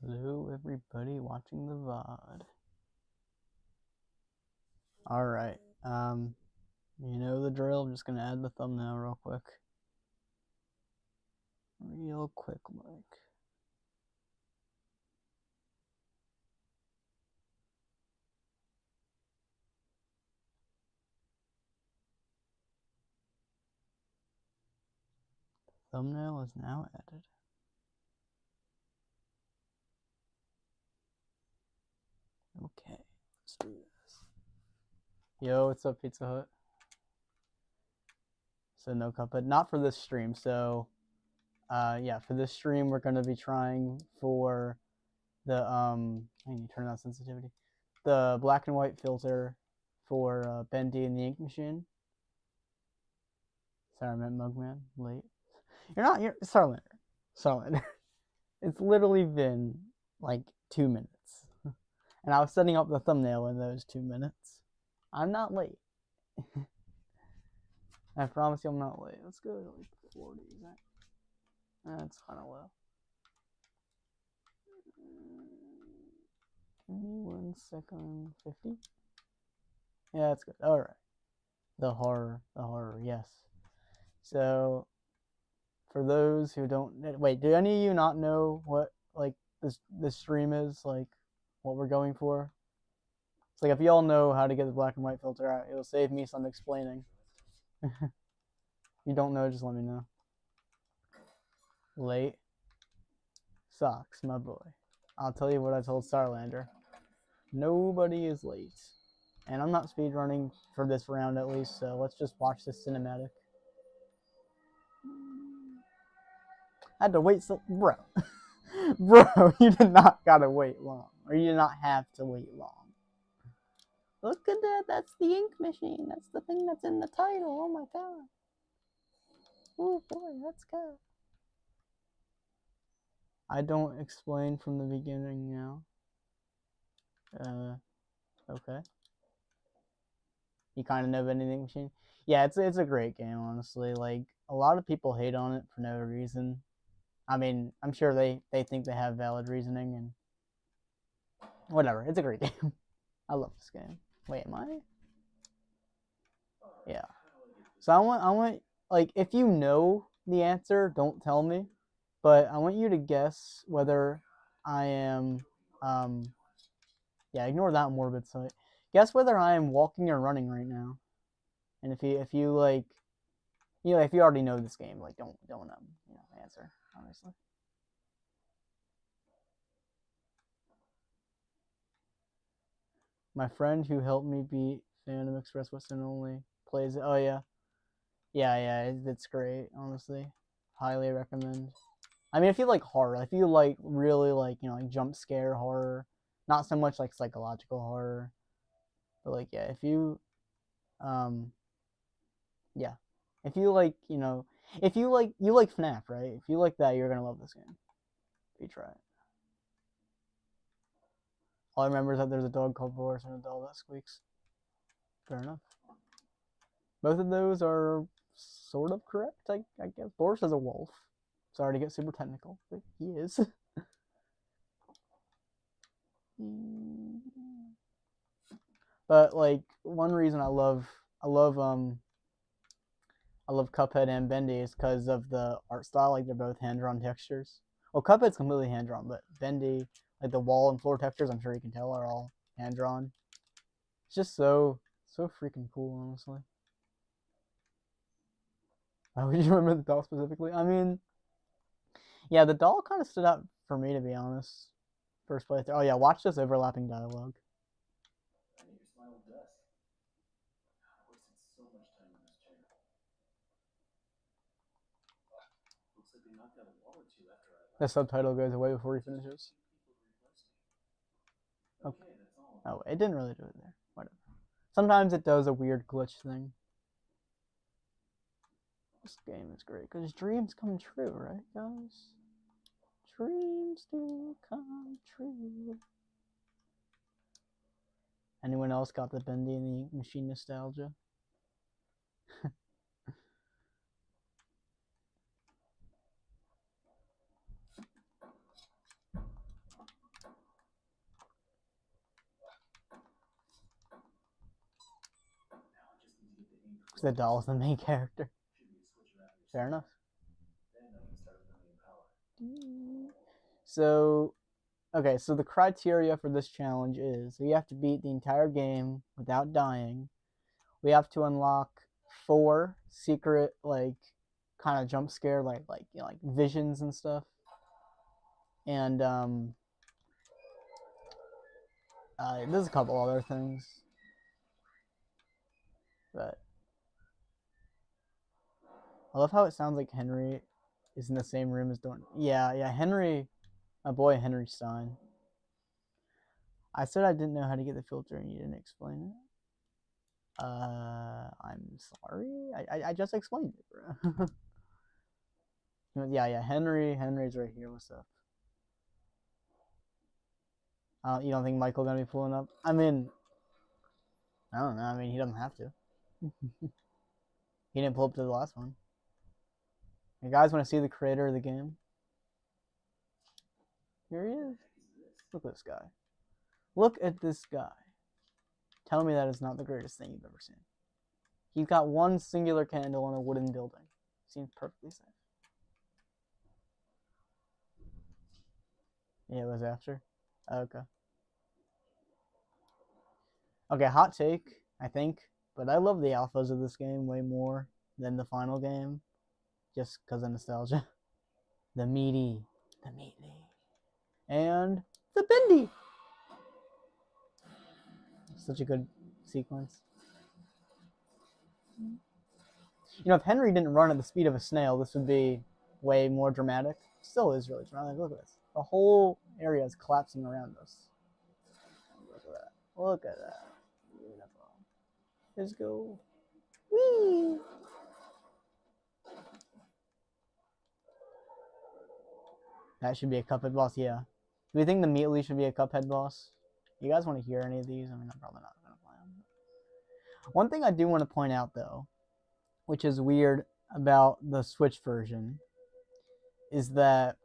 Hello everybody watching the VOD. Alright, you know the drill, I'm just gonna add the thumbnail real quick. Real quick like. The thumbnail is now added. Okay, let's do this. Yo, what's up, Pizza Hut? So no Cuphead, not for this stream. So, yeah, for this stream we're gonna be trying for the I need to turn on sensitivity. The black and white filter for Bendy and the Ink Machine. Sorry, I meant Mugman. Late. You're Starlander. It's literally been like 2 minutes. And I was setting up the thumbnail in those 2 minutes. I'm not late. I promise you I'm not late. Let's go to like 40. That's kind of low. Give me 1 second. 50? Yeah, that's good. Alright. The horror, yes. So, for those who don't... Wait, do any of you not know what, like, this stream is? Like, what we're going for? It's like, if y'all know how to get the black and white filter out, it'll save me some explaining. If you don't know, just let me know. Late sucks, my boy. I'll tell you what I told Starlander. Nobody is late. And I'm not speedrunning for this round at least, so let's just watch this cinematic. I had to wait so... Bro. Bro, you did not gotta wait long. Or you did not have to wait long. Look at that. That's the ink machine. That's the thing that's in the title. Oh my god. Oh boy, let's go. I don't explain from the beginning now. Okay. You kind of know anything machine? Yeah, it's a great game, honestly. Like, a lot of people hate on it for no reason. I mean, I'm sure they think they have valid reasoning and whatever. It's a great game. I love this game. Wait, am I? Yeah. So I want like, if you know the answer, don't tell me. But I want you to guess whether I am yeah, ignore that morbid site. Guess whether I am walking or running right now. And if you like, you know, if you already know this game, like don't answer, honestly. My friend who helped me beat Phantom Express Western only plays it. Oh yeah. Yeah, it's great, honestly. Highly recommend. I mean, if you like horror, if you like really like, you know, like jump scare horror, not so much like psychological horror, but like, yeah, if you yeah, if you like, you know, if you like FNAF, right? If you like that, you're gonna love this game. If you try it. All I remember is that there's a dog called Boris and a doll that squeaks. Fair enough. Both of those are sort of correct, I guess. Boris is a wolf. Sorry to get super technical, but he is. But like, one reason I love Cuphead and Bendy is because of the art style. Like, they're both hand-drawn textures. Well, Cuphead's completely hand-drawn, but Bendy, like the wall and floor textures, I'm sure you can tell, are all hand-drawn. It's just so freaking cool, honestly. Why would you remember the doll specifically? I mean, yeah, the doll kind of stood out for me, to be honest. First playthrough. Oh yeah, watch this overlapping dialogue. The subtitle goes away before he finishes. Okay. Oh, it didn't really do it there. Whatever. Sometimes it does a weird glitch thing. This game is great because dreams come true, right, guys? Dreams do come true. Anyone else got the Bendy and the Ink Machine nostalgia? The doll is the main character. Fair enough. So, okay, so the criteria for this challenge is we have to beat the entire game without dying. We have to unlock 4 secret, like, kind of jump scare, like visions and stuff. And there's a couple other things, but I love how it sounds like Henry is in the same room as Dorn. Yeah, Henry, my boy Henry Stein. I said I didn't know how to get the filter and you didn't explain it. I'm sorry. I just explained it, bro. Yeah, Henry's right here. What's up? You don't think Michael gonna be pulling up? I mean, I don't know. I mean, he doesn't have to. He didn't pull up to the last one. You guys want to see the creator of the game? Here he is. Look at this guy. Look at this guy. Tell me that is not the greatest thing you've ever seen. He's got one singular candle in a wooden building. Seems perfectly safe. Yeah, it was after. Okay. Okay, hot take, I think. But I love the alphas of this game way more than the final game. Just because of nostalgia. The meaty. And the bendy. Such a good sequence. You know, if Henry didn't run at the speed of a snail, this would be way more dramatic. Still is really dramatic. Look at this. The whole area is collapsing around us. Look at that. Look at that. Beautiful. Let's go. Whee! That should be a Cuphead boss, yeah. Do we think the Meatly should be a Cuphead boss? You guys want to hear any of these? I mean, I'm probably not going to play them. One thing I do want to point out, though, which is weird about the Switch version, is that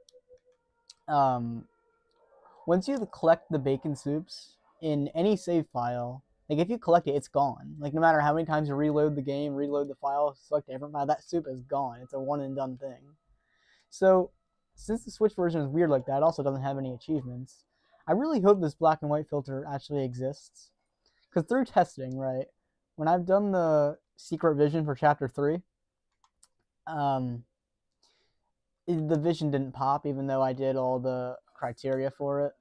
once you collect the bacon soups in any save file, like if you collect it, it's gone. Like no matter how many times you reload the game, reload the file, select a different file, that soup is gone. It's a one and done thing. So since the Switch version is weird like that, it also doesn't have any achievements. I really hope this black and white filter actually exists. Because through testing, right, when I've done the secret vision for chapter 3, the vision didn't pop even though I did all the criteria for it.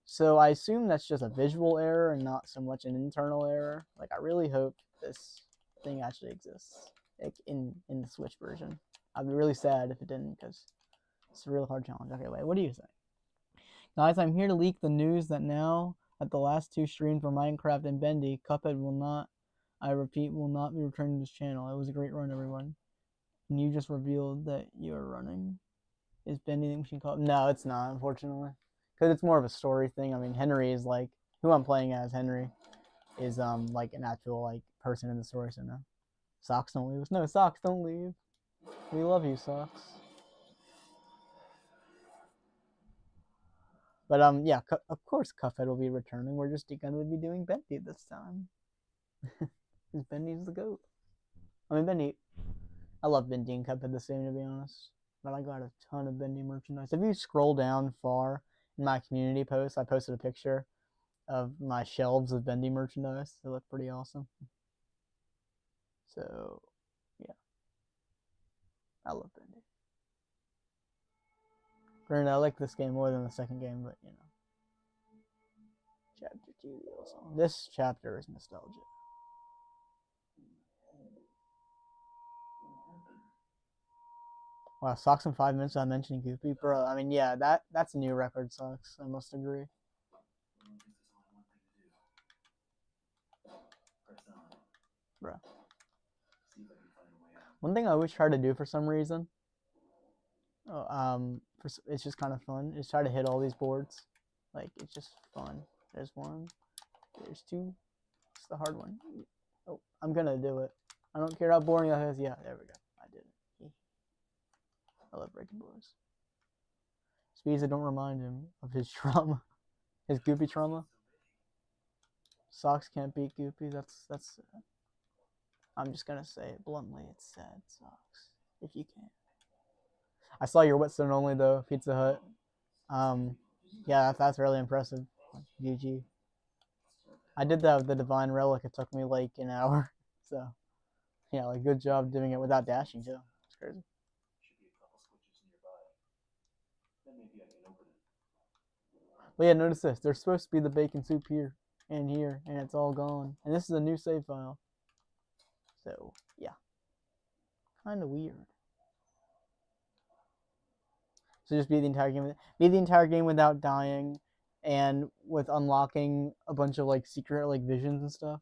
So I assume that's just a visual error and not so much an internal error. Like I really hope this thing actually exists, like in the Switch version. I'd be really sad if it didn't because it's a real hard challenge. Okay, wait, what do you think? Guys, I'm here to leak the news that now at the last 2 streams for Minecraft and Bendy, Cuphead will not, I repeat, will not be returning to this channel. It was a great run, everyone. And you just revealed that you're running. Is Bendy the machine called? No, it's not, unfortunately. Because it's more of a story thing. I mean, Henry is like, who I'm playing as, Henry, is like an actual like person in the story, so no. Socks don't leave us. No, Socks don't leave. We love you, Socks. But yeah, of course Cuphead will be returning. We're just gonna be doing Bendy this time. Because Bendy's the GOAT. I mean, Bendy, I love Bendy and Cuphead the same, to be honest. But I got a ton of Bendy merchandise. If you scroll down far in my community post, I posted a picture of my shelves of Bendy merchandise. They look pretty awesome. So, yeah. I love Bendy. Granted, I like this game more than the second game, but, you know. Chapter 2 also. This chapter is nostalgia. Wow, Socks in 5 minutes without mentioning Goofy. Bro, I mean, yeah, that's a new record, Socks. I must agree. Bro. One thing I always try to do for some reason, it's just kind of fun, is try to hit all these boards. Like, it's just fun. There's 1. There's 2. It's the hard one. Oh, I'm gonna do it. I don't care how boring that is. Yeah, there we go. I did it. I love breaking boards. Speeds that don't remind him of his trauma. His Goopy trauma. Socks can't beat Goopy. That's I'm just gonna say it bluntly, it's sad. Sucks. If you can. I saw your Whetstone only though, Pizza Hut. Yeah, that's really impressive. GG. I did that with the Divine Relic. It took me like an hour. So, yeah, like good job doing it without dashing too. It's crazy. But yeah, notice this. There's supposed to be the bacon soup here and here, and it's all gone. And this is a new save file. So, yeah. Kind of weird. So just beat the entire game without dying, and with unlocking a bunch of like secret like visions and stuff.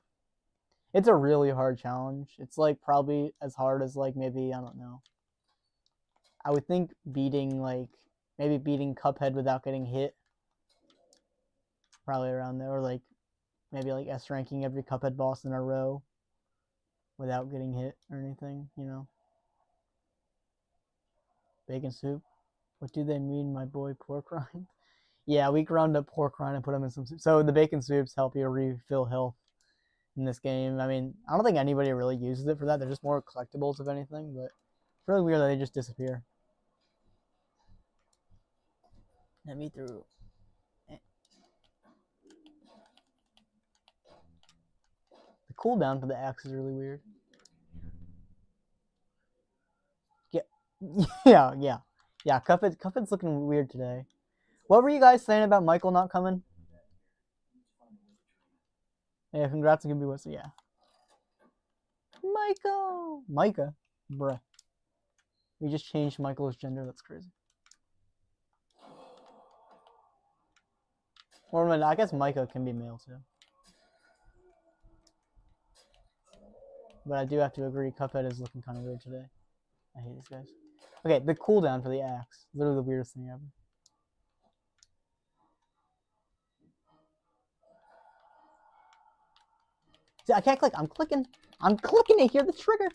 It's a really hard challenge. It's like probably as hard as like maybe, I don't know. I would think beating like maybe beating Cuphead without getting hit. Probably around there, or like maybe like S ranking every Cuphead boss in a row without getting hit or anything, you know. Bacon soup. What do they mean, my boy? Pork rind? Yeah, we ground up pork rind and put them in some soup. So the bacon soups help you refill health in this game. I mean, I don't think anybody really uses it for that. They're just more collectibles, if anything, but it's really weird that they just disappear. Let me through. The cooldown for the axe is really weird. Yeah. Cuphead's looking weird today. What were you guys saying about Michael not coming? Yeah, congrats on Gibby Whistle. Yeah. Micah. Bruh. We just changed Michael's gender. That's crazy. Or I guess Micah can be male too. But I do have to agree, Cuphead is looking kind of weird today. I hate these guys. Okay, the cooldown for the axe. Literally the weirdest thing ever. See, I can't click. I'm clicking to hear the trigger.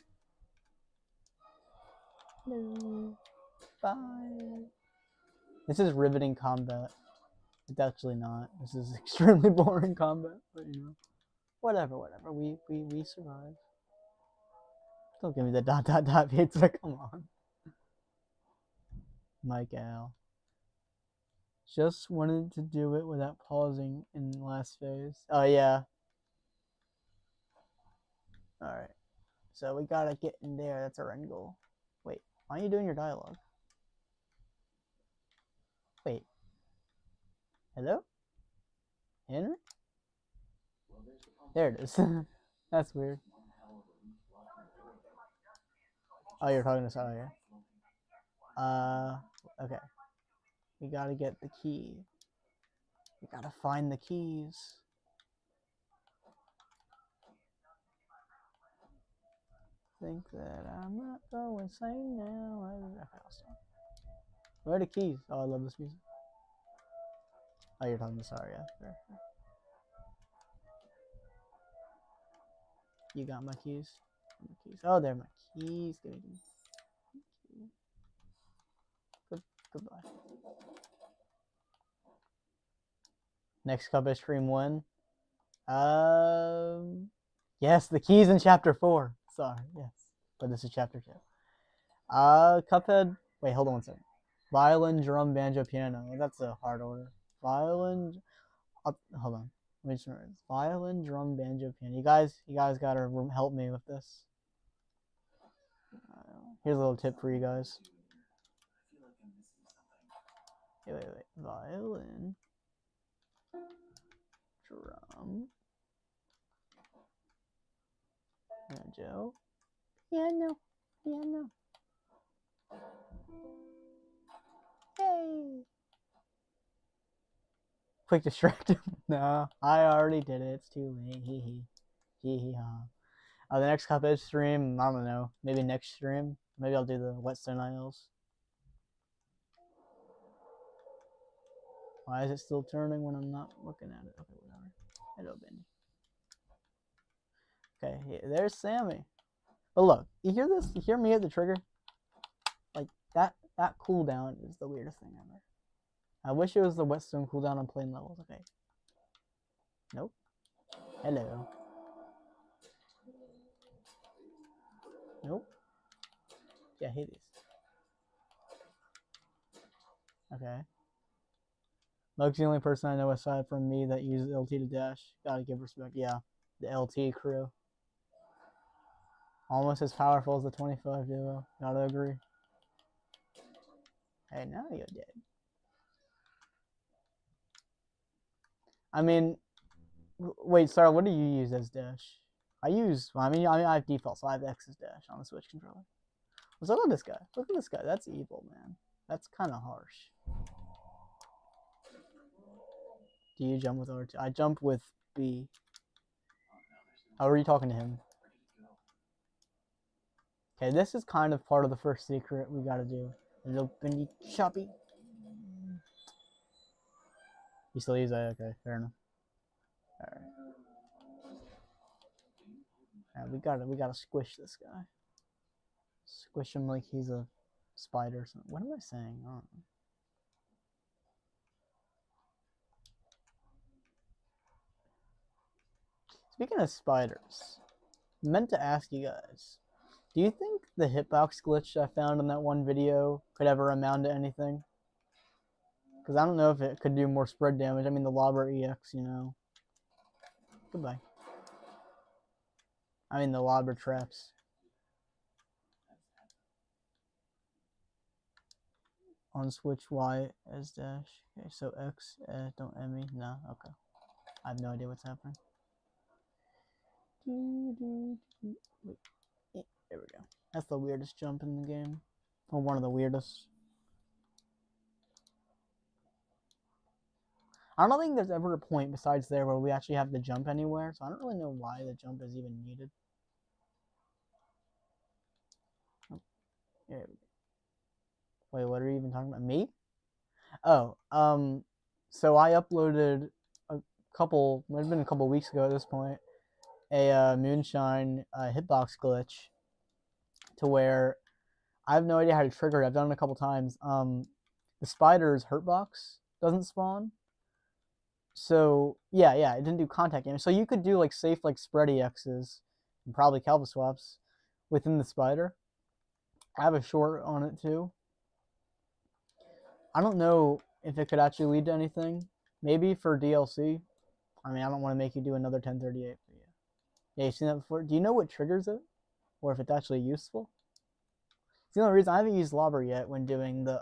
No. Bye. This is riveting combat. It's actually not. This is extremely boring combat, but you know. Whatever. We survive. Don't give me the ... pizza. Come on. Michael. Just wanted to do it without pausing in the last phase. Oh yeah. Alright. So we gotta get in there. That's our end goal. Wait, why are you doing your dialogue? Wait. Hello? Henry? There it is. That's weird. Oh, you're talking to Sarah, yeah? Okay. We gotta get the key. We gotta find the keys. Think that I'm not going insane now. Okay, I'll stop. Where are the keys? Oh, I love this music. Oh, you're talking to Sarah, yeah. Fair. You got my keys? Oh, they're my keys. Goodbye. Next Cuphead stream 1. Yes, the keys in chapter 4. Sorry, yes. But this is chapter 2. Cuphead. Wait, hold on 1 second. Violin, drum, banjo, piano. That's a hard order. Violin. Hold on. Let me just remember this. Violin, drum, banjo, piano. You guys gotta help me with this. Here's a little tip for you guys. Wait. Violin, drum, banjo, piano. Hey! Quick distract him. No, I already did it. It's too late. Hee ha. The next Cuphead stream, I don't know. Maybe next stream. Maybe I'll do the Whetstone Isles. Why is it still turning when I'm not looking at it? Okay, whatever. Hello, Benny. Okay, there's Sammy. But look, you hear this? You hear me hit the trigger? Like, that cooldown is the weirdest thing ever. I wish it was the Whetstone cooldown on plain levels. Okay. Nope. Hello. Nope. Yeah, hit these. Okay. Luke's the only person I know aside from me that uses LT to dash. Gotta give respect. Yeah, the LT crew. Almost as powerful as the 25 duo. Gotta agree. Hey, now you're dead. I mean, wait, sorry, what do you use as dash? I have default, so I have X as dash on the Switch controller. Let's look at this guy. Look at this guy. That's evil, man. That's kind of harsh. Do you jump with R2? I jump with B. How are you talking to him? Okay, this is kind of part of the first secret we gotta do. Open shoppy. You still use that? Okay, fair enough. Alright. Alright, we gotta squish this guy. Squish him like he's a spider or something. What am I saying? I don't know. Speaking of spiders, I meant to ask you guys, do you think the hitbox glitch I found in that one video could ever amount to anything? Because I don't know if it could do more spread damage. I mean, the Lobber EX, you know. Goodbye. I mean, the Lobber traps. On Switch, Y as dash. Okay, so X, don't end me. No, okay. I have no idea what's happening. Wait. There we go. That's the weirdest jump in the game. Or one of the weirdest. I don't think there's ever a point besides there where we actually have to jump anywhere, so I don't really know why the jump is even needed. Oh, there we go. Wait, what are you even talking about? Me? Oh, so I uploaded a couple, might have been a couple weeks ago at this point, a Moonshine hitbox glitch to where I have no idea how to trigger it. I've done it a couple times. The spider's hurtbox doesn't spawn. So yeah, it didn't do contact damage. So you could do like safe like spready X's and probably Calva swaps within the spider. I have a short on it too. I don't know if it could actually lead to anything. Maybe for DLC. I mean, I don't want to make you do another 1038. But yeah, you've seen that before. Do you know what triggers it, or if it's actually useful? It's the only reason I haven't used Lobber yet when doing the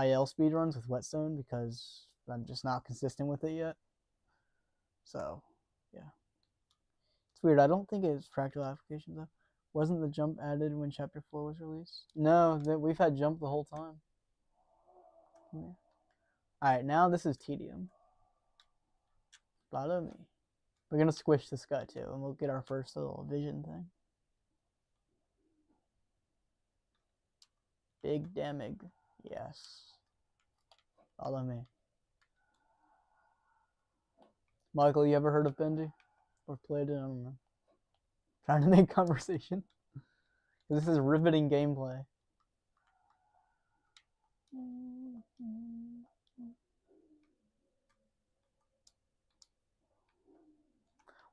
IL speedruns with Whetstone because I'm just not consistent with it yet. So, yeah. It's weird. I don't think it's practical application though. Wasn't the jump added when Chapter 4 was released? No, we've had jump the whole time. Yeah. Alright, now this is tedium. Follow me. We're gonna squish this guy too, and we'll get our first little vision thing. Big damage. Yes. Follow me. Michael, you ever heard of Bendy? Or played it? I don't know. Trying to make conversation. This is riveting gameplay.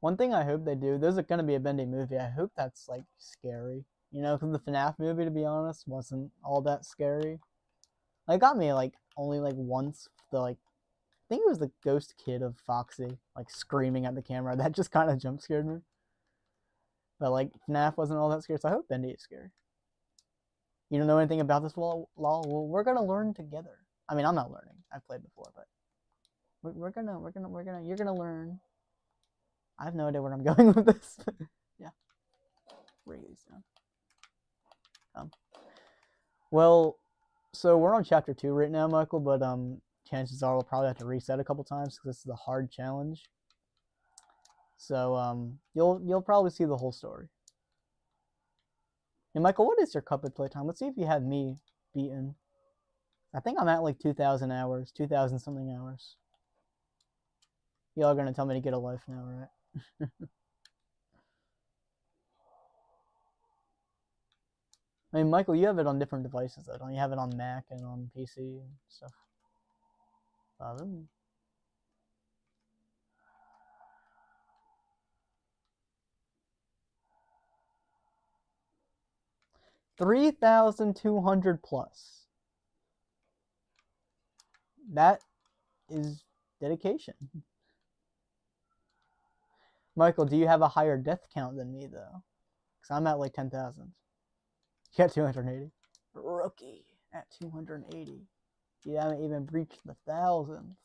One thing I hope they do, there's going to be a Bendy movie. I hope that's like scary. You know, because the FNAF movie, to be honest, wasn't all that scary. It got me like only like once. I think it was the ghost kid of Foxy, like screaming at the camera. That just kind of jump scared me. But like FNAF wasn't all that scary, so I hope Bendy is scary. You don't know anything about this, lol? Well, we're gonna learn together. I mean, I'm not learning. I've played before, but you're gonna learn. I have no idea where I'm going with this. Yeah, bring these down. Well, so we're on chapter 2 right now, Michael. But chances are we'll probably have to reset a couple times because this is a hard challenge. So you'll probably see the whole story. Hey, Michael, what is your Cuphead playtime? Let's see if you have me beaten. I think I'm at like 2,000 hours, 2,000 something hours. Y'all are gonna tell me to get a life now, right? I mean, Michael, you have it on different devices, though, don't you? Have it on Mac and on PC and stuff. 3,200 plus. That is dedication. Michael, do you have a higher death count than me, though? Because I'm at like 10,000. You got 280. Rookie at 280. You haven't even breached the thousands.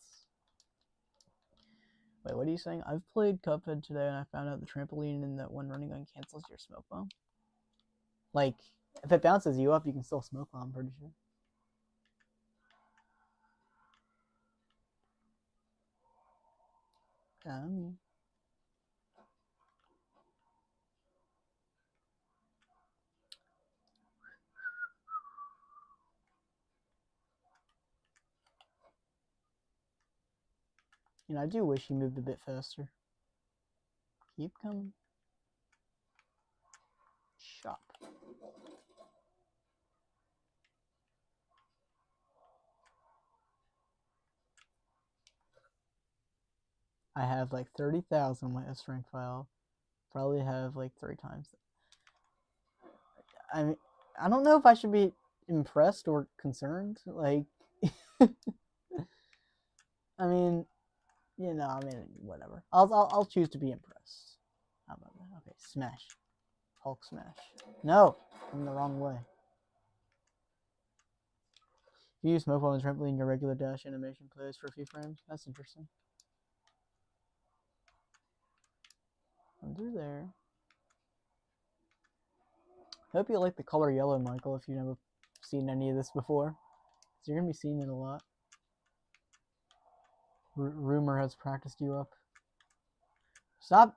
Wait, what are you saying? I've played Cuphead today and I found out the trampoline in that one running gun cancels your smoke bomb. Like, if it bounces you up, you can still smoke bomb, I'm pretty sure. You know, I do wish he moved a bit faster. Keep coming. Shop. I have like 30,000 on my S rank file. Probably have like 3 times that. I mean, I don't know if I should be impressed or concerned. Like, I mean, you know, I mean, whatever. I'll choose to be impressed. How about that? Okay, smash. Hulk smash. No, I'm the wrong way. If you use smoke bomb and trampoline, your regular dash animation plays for a few frames. That's interesting. Under there. I hope you like the color yellow, Michael, if you've never seen any of this before. So you're going to be seeing it a lot. Rumor has practiced you up. Stop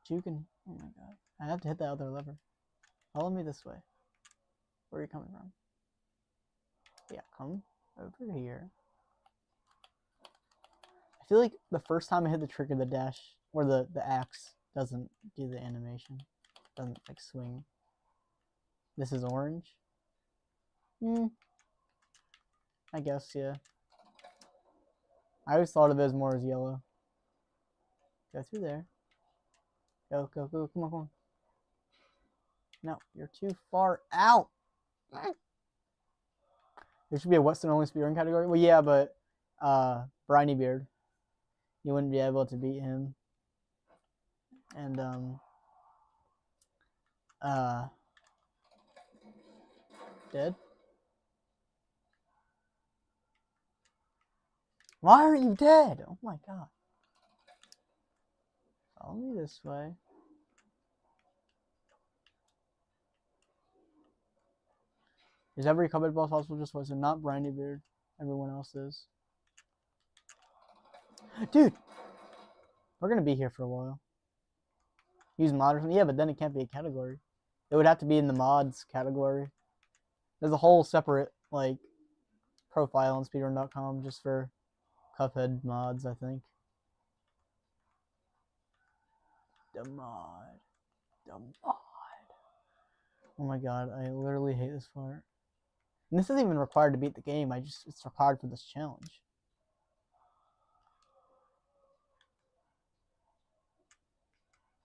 juking. Oh my god. I have to hit that other lever. Follow me this way. Where are you coming from? Yeah, come over here. I feel like the first time I hit the trigger, the dash, or the axe doesn't do the animation. Doesn't, like, swing. This is orange? I guess, yeah. I always thought of it as more as yellow. Go through there. Go, go, go. Come on, come on. No, you're too far out. There should be a Western only speedrun category. Well, yeah, but Briny Beard, you wouldn't be able to beat him. And dead. Why are you dead? Oh my god. Follow me this way. Is every Cuphead boss possible just was not Briny Beard? Everyone else is. Dude! We're gonna be here for a while. Use modders. Yeah, but then it can't be a category. It would have to be in the mods category. There's a whole separate, like, profile on speedrun.com just for Cuphead mods, I think. The mod. The mod. Oh my god, I literally hate this part. And this isn't even required to beat the game, it's required for this challenge.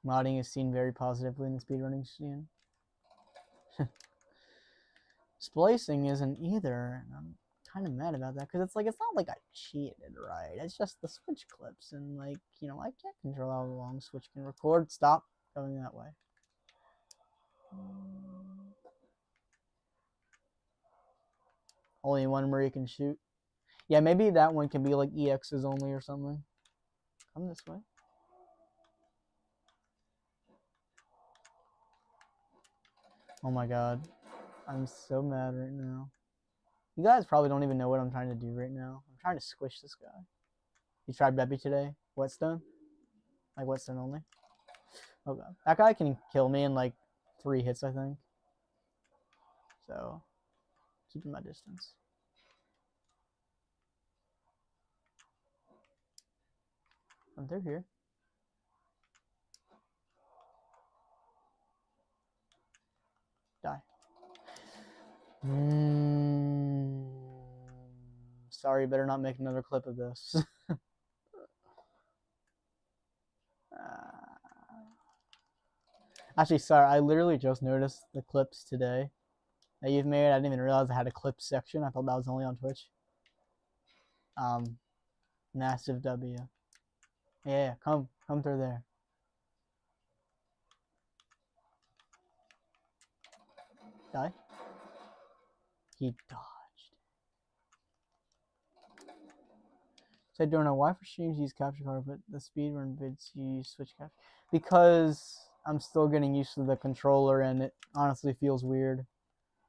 Modding is seen very positively in the speedrunning scene. Splicing isn't either, and I'm kind of mad about that, because it's not like I cheated, right? It's just the Switch clips, and, like, you know, I can't control how long Switch can record. Stop going that way. Only one where you can shoot. Yeah, maybe that one can be like EXs only or something. Come this way. Oh my god. I'm so mad right now. You guys probably don't even know what I'm trying to do right now. I'm trying to squish this guy. You tried Bebby today? Whetstone? Like Whetstone only? Oh god. That guy can kill me in like 3 hits, I think. So, keeping my distance. I'm through here. Die. Sorry, better not make another clip of this. Actually, sorry, I literally just noticed the clips today. that you've made. I didn't even realize I had a clip section. I thought that was only on Twitch. Massive W. Yeah, come through there. Die. He dodged. So I don't know why for streams you use capture card, but the speedrun vids you use switch capture. Because I'm still getting used to the controller, and it honestly feels weird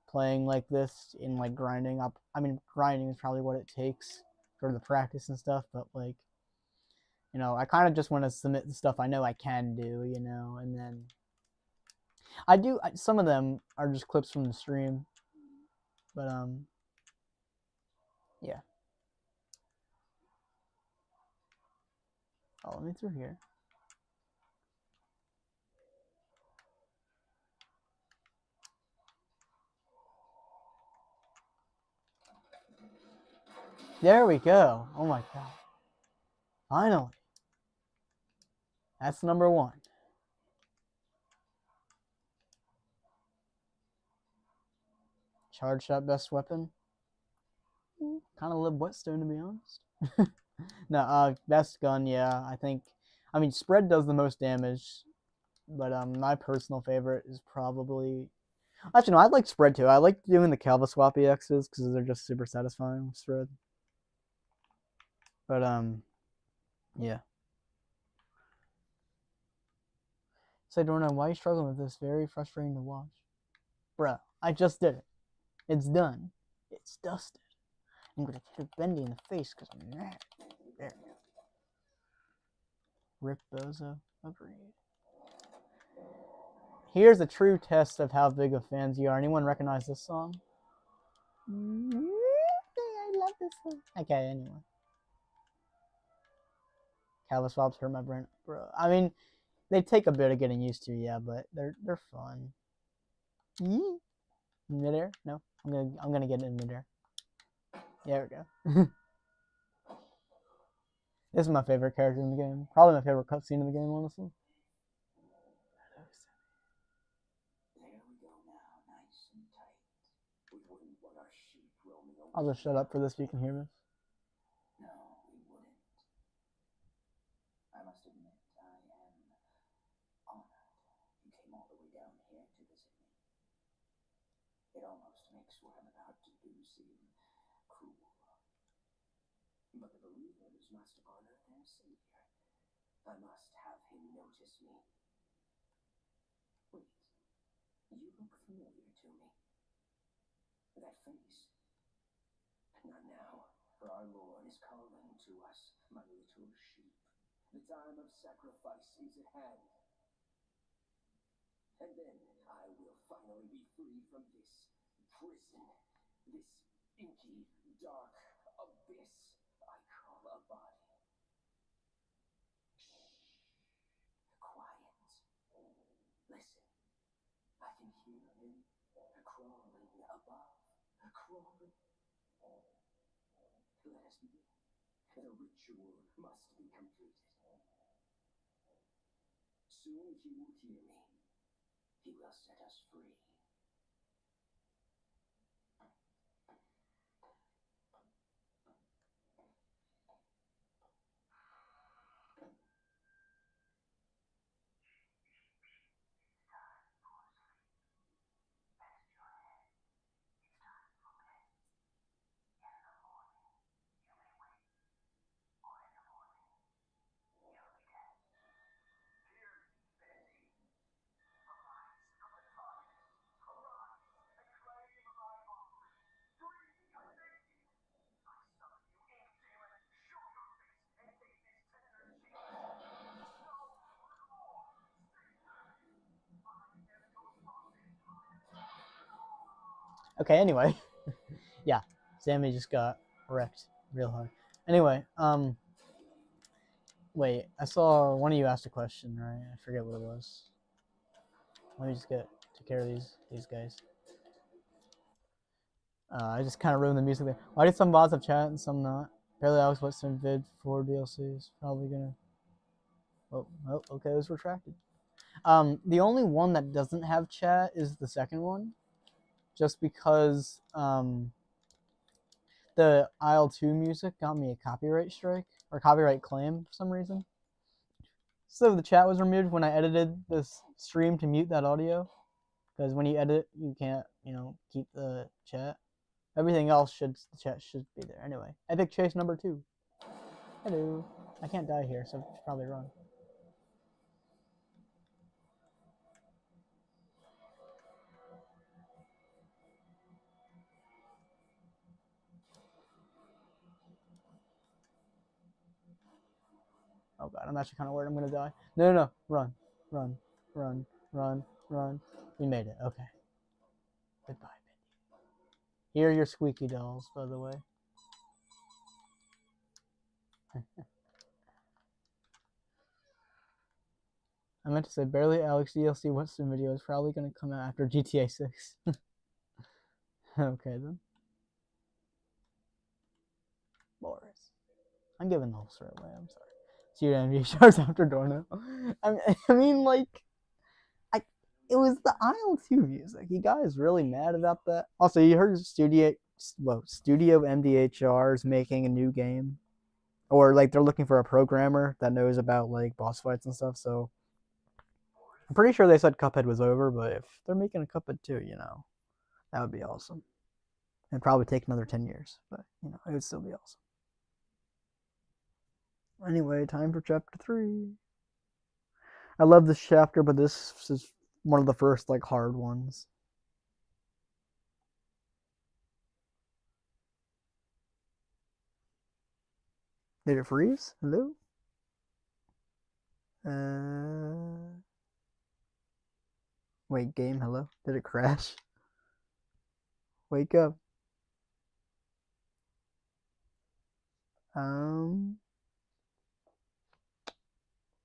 playing like this in like grinding up. I mean, grinding is probably what it takes for the practice and stuff, but like, you know, I kind of just want to submit the stuff I know I can do, you know, and then I do. Some of them are just clips from the stream, but yeah. Oh, let me through here. There we go. Oh my god. Finally. That's number 1. Charge shot best weapon. Kind of live whetstone to be honest. No, best gun, yeah. I mean spread does the most damage, but my personal favorite is probably actually no, I like spread too. I like doing the Calva swap EXs because they're just super satisfying with spread. But yeah. So Dorna, why are you struggling with this? Very frustrating to watch. Bruh, I just did it. It's done. It's dusted. I'm gonna hit Bendy in the face because I'm mad. There we go. Rip Bozo. Agreed. Here's a true test of how big of fans you are. Anyone recognize this song? I love this song. Okay, anyway. Calva swaps hurt my brain, bro. I mean, they take a bit of getting used to, yeah, but they're fun. Yee. Midair? No, I'm gonna get it in midair. There we go. This is my favorite character in the game. Probably my favorite cutscene in the game, honestly. I'll just shut up for this so you can hear this. No, we wouldn't. I must admit, I am honored you came all the way down here to visit me. It almost makes what I'm about to do seem cruel. But the believers must honor their savior. I must have him notice me. Wait, you look familiar to me. That face. Not now, for our Lord is calling to us, my little sheep. The time of sacrifice is at hand. And then I will finally be free from this prison, this inky, dark abyss I call a body. Shh. Quiet. Listen. I can hear him crawling above. Crawling. Let us begin. The ritual must be completed. Soon he will hear me. He will set us free. Okay, anyway. Yeah, Sammy just got wrecked real hard. Anyway, wait, I saw one of you asked a question, right? I forget what it was. Let me just take care of these guys. I just kind of ruined the music there. Why did some bots have chat and some not? Apparently Alex Western vid for DLC is probably gonna. Oh, okay, it was retracted. The only one that doesn't have chat is the second one. just because the IL-2 music got me a copyright strike or copyright claim for some reason. So the chat was removed when I edited this stream to mute that audio, because when you edit, you can't, keep the chat. Everything else the chat should be there. Anyway, epic chase number 2. Hello. I can't die here, so I should probably run. Oh god, I'm actually kind of worried I'm gonna die. No, run, run, run, run, run. We made it. Okay. Goodbye, Mindy. Here are your squeaky dolls, by the way. I meant to say, barely Alex DLC Western video is probably going to come out after GTA 6. Okay, then. Boris. I'm giving the whole story away, I'm sorry. See your NBA stars after Dorno. I mean, like, it was the IL-2 music. You guys really mad about that? Also, you heard Studio MDHR is making a new game. Or, like, they're looking for a programmer that knows about, like, boss fights and stuff, so I'm pretty sure they said Cuphead was over, but if they're making a Cuphead 2, that would be awesome. It'd probably take another 10 years, but, it would still be awesome. Anyway, time for chapter 3. I love this chapter, but this is one of the first, like, hard ones. Did it freeze? Hello? Wait, game, hello? Did it crash? Wake up.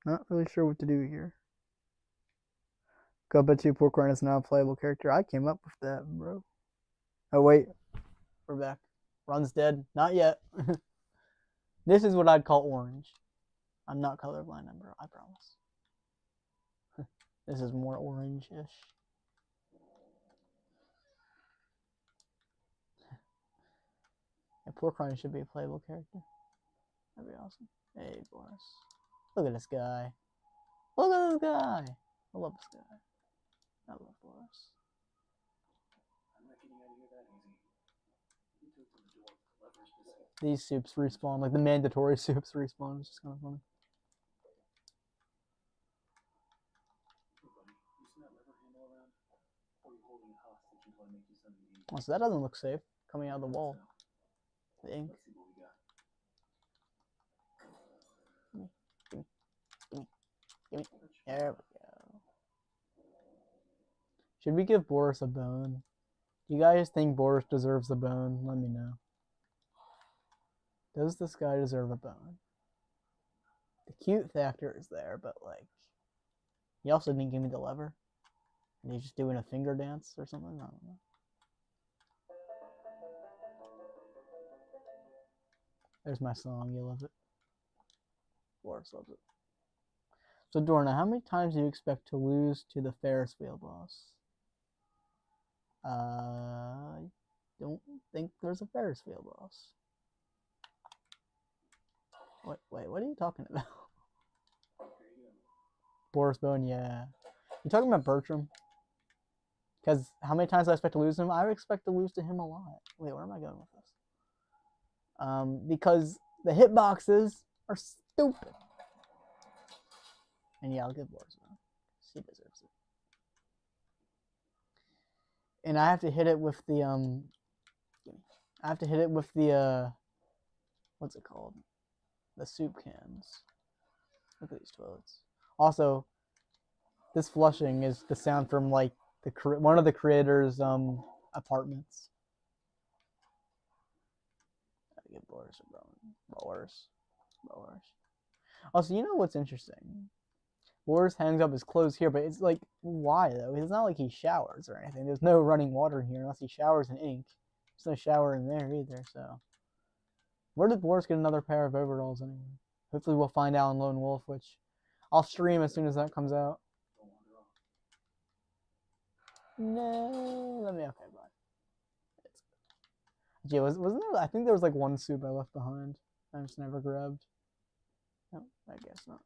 Not really sure what to do here. Cuphead 2 Porkrun is now a playable character. I came up with that, bro. Oh, wait. We're back. Run's dead. Not yet. This is what I'd call orange. I'm not colorblind, I promise. This is more orange-ish. Yeah, Porkrun should be a playable character. That'd be awesome. Hey, Boris. Look at this guy. Look at this guy. I love this guy. I love Boris. These soups respawn, like the mandatory soups respawn. It's just kind of funny. Oh, so that doesn't look safe. Coming out of the wall. The ink. Gimme. There we go. Should we give Boris a bone? Do you guys think Boris deserves a bone? Let me know. Does this guy deserve a bone? The cute factor is there, but like, he also didn't give me the lever. And he's just doing a finger dance or something? I don't know. There's my song, you love it. Boris loves it. So Dorna, how many times do you expect to lose to the Ferris wheel boss? I don't think there's a Ferris wheel boss. Wait, what are you talking about? Boris Bone, yeah. You talking about Bertram? Because how many times do I expect to lose to him? I would expect to lose to him a lot. Wait, where am I going with this? Because the hitboxes are stupid. And yeah, I'll give Boris Bone. He deserves it. And I have to hit it with the what's it called? The soup cans. Look at these toilets. Also, this flushing is the sound from like one of the creators' apartments. I give Boris a bone. Boris. Also, you know what's interesting? Boris hangs up his clothes here, but it's like, why though? It's not like he showers or anything. There's no running water here unless he showers in ink. There's no shower in there either, so. Where did Boris get another pair of overalls anyway? Hopefully we'll find out in Lone Wolf, which I'll stream as soon as that comes out. No, okay, bye. Gee, wasn't there? I think there was like one soup I left behind. I just never grabbed. No, I guess not.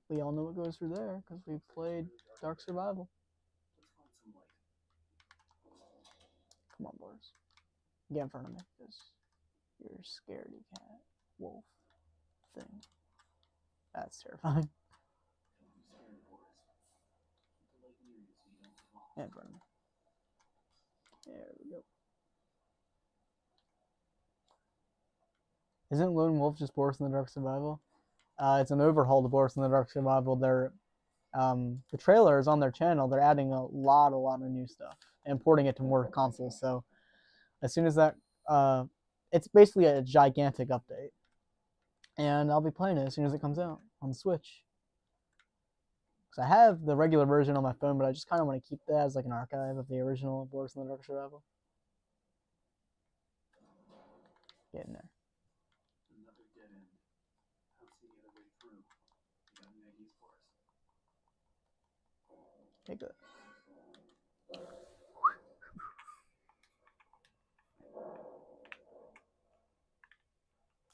We all know what goes through there because we played Dark Survival. Come on, boys. Get in front of me because you're a scaredy cat wolf thing. That's terrifying. Get in front of me. There we go. Isn't Lone Wolf just Boris in the Dark Survival? It's an overhaul to Boris in the Dark Survival. They're the trailer is on their channel. They're adding a lot of new stuff and porting it to more consoles. So as soon as that, it's basically a gigantic update, and I'll be playing it as soon as it comes out on the Switch. Because I have the regular version on my phone, but I just kind of want to keep that as like an archive of the original Boris in the Dark Survival. Get in there. Another dead end. I'll see the other way through. You got any ideas for us? Take it.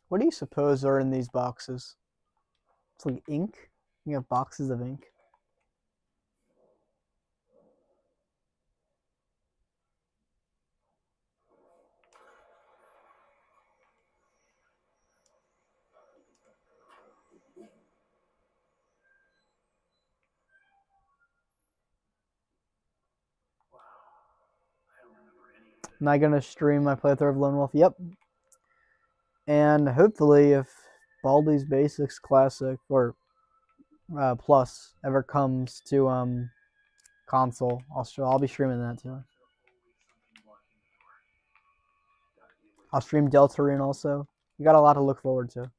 What do you suppose are in these boxes? It's like ink. You have boxes of ink. Am I gonna stream my playthrough of Lone Wolf? Yep. And hopefully, if Baldi's Basics Classic or Plus ever comes to console, I'll be streaming that too. I'll stream Deltarune also. You got a lot to look forward to.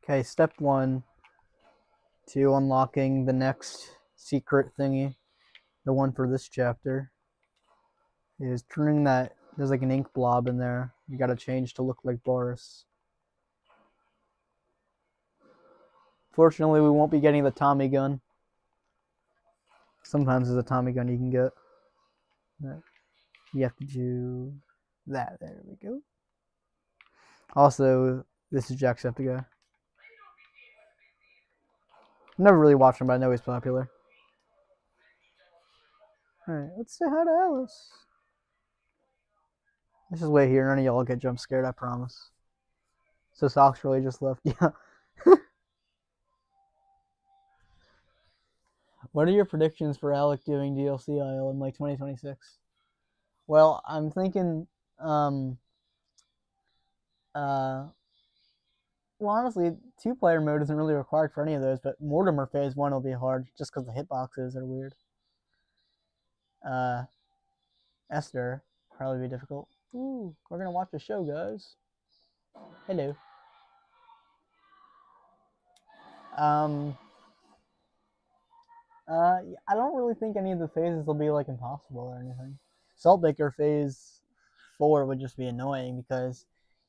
Okay, step 1 to unlocking the next secret thingy, the one for this chapter, is turning that, there's like an ink blob in there. You gotta change to look like Boris. Fortunately, we won't be getting the Tommy gun. Sometimes there's a Tommy gun you can get. You have to do that. There we go. Also, this is Jacksepticeye. I've never really watched him, but I know he's popular. Alright, let's say hi to Alice. Let's just wait here. None of y'all get jump scared, I promise. So Socks really just left. Yeah. What are your predictions for Alec doing DLC Isle in like 2026? Well, I'm thinking, well, honestly, 2-player mode isn't really required for any of those, but Mortimer Phase 1 will be hard just because the hitboxes are weird. Esther probably be difficult. Ooh, we're gonna watch a show, guys. Hello. I don't really think any of the phases will be like impossible or anything. Saltbaker Phase 4 would just be annoying because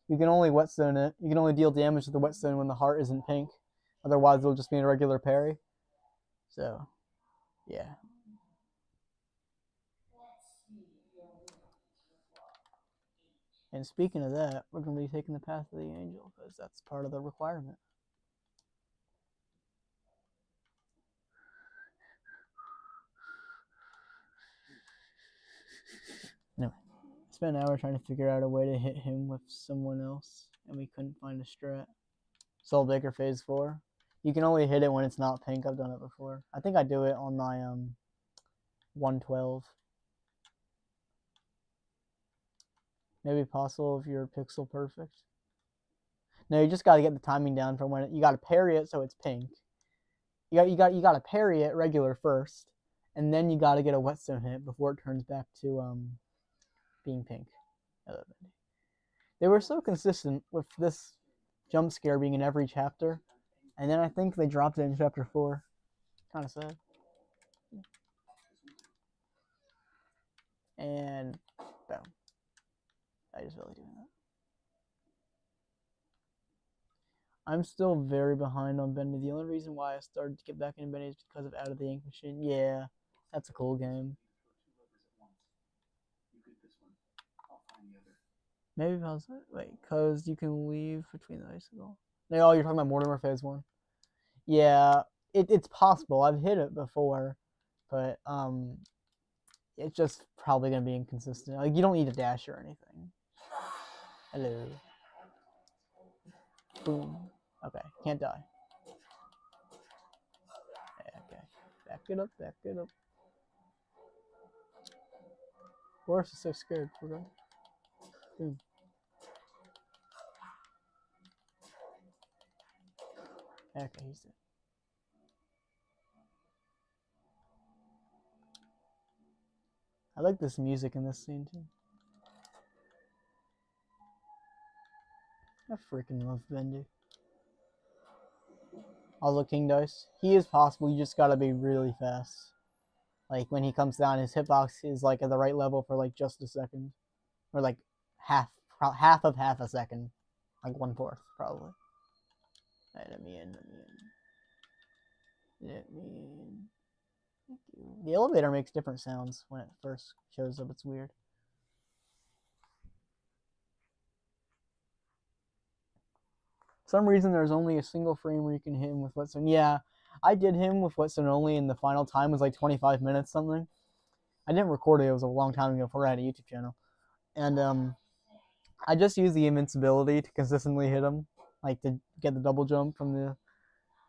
you can only whetstone it. You can only deal damage to the whetstone when the heart isn't pink. Otherwise, it'll just be a regular parry. So, yeah. And speaking of that, we're going to be taking the Path of the Angel because that's part of the requirement. Anyway, I spent an hour trying to figure out a way to hit him with someone else, and we couldn't find a strat. Soulbreaker Phase 4. You can only hit it when it's not pink. I've done it before. I think I do it on my 112. Maybe possible if you're pixel perfect. No, you just gotta get the timing down from when you gotta parry it so it's pink. You gotta parry it regular first, and then you gotta get a whetstone hit before it turns back to being pink. They were so consistent with this jump scare being in every chapter, and then I think they dropped it in chapter 4. Kind of sad. And boom. I just really doing that. I'm still very behind on Bendy. The only reason why I started to get back into Bendy is because of Out of the Ink Machine. Yeah, that's a cool game. Maybe if I was wait, because you can weave between the icicle. No, you're talking about Mortimer Phase 1. Yeah, it's possible. I've hit it before, but it's just probably gonna be inconsistent. Like you don't need a dash or anything. Hello. Boom. Okay, can't die. Okay, back it up, back it up. Boris is so scared. Boom. Okay, he's dead. I like this music in this scene too. I freaking love Bendy. Also, King Dice. He is possible. You just gotta be really fast. Like when he comes down, his hitbox is like at the right level for like just a second, or like half of half a second, like 1/4 probably. Alright, let me in. Let me in. Thank you. The elevator makes different sounds when it first shows up. It's weird. For some reason, there's only a single frame where you can hit him with whetstone. Yeah, I did him with whetstone only, and the final time was like 25 minutes something. I didn't record it. It was a long time ago before I had a YouTube channel. And I just used the invincibility to consistently hit him, like to get the double jump from the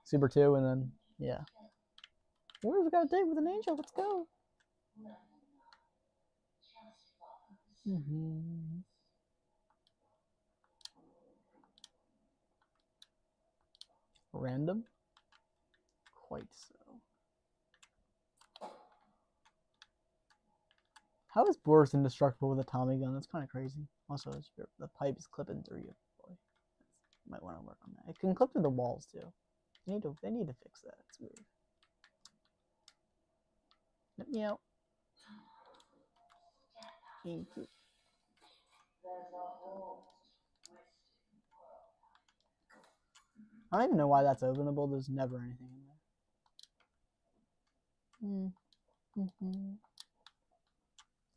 Super 2, and then, yeah. We've got a date with an angel. Let's go. Mm-hmm. Random? Quite so. How is Boris indestructible with a Tommy gun? That's kind of crazy. Also, the pipe is clipping through you. Boy, you might want to work on that. It can clip through the walls too. They need to fix that. It's weird. Let me out. Thank you. I don't even know why that's openable. There's never anything in there. Mm-hmm.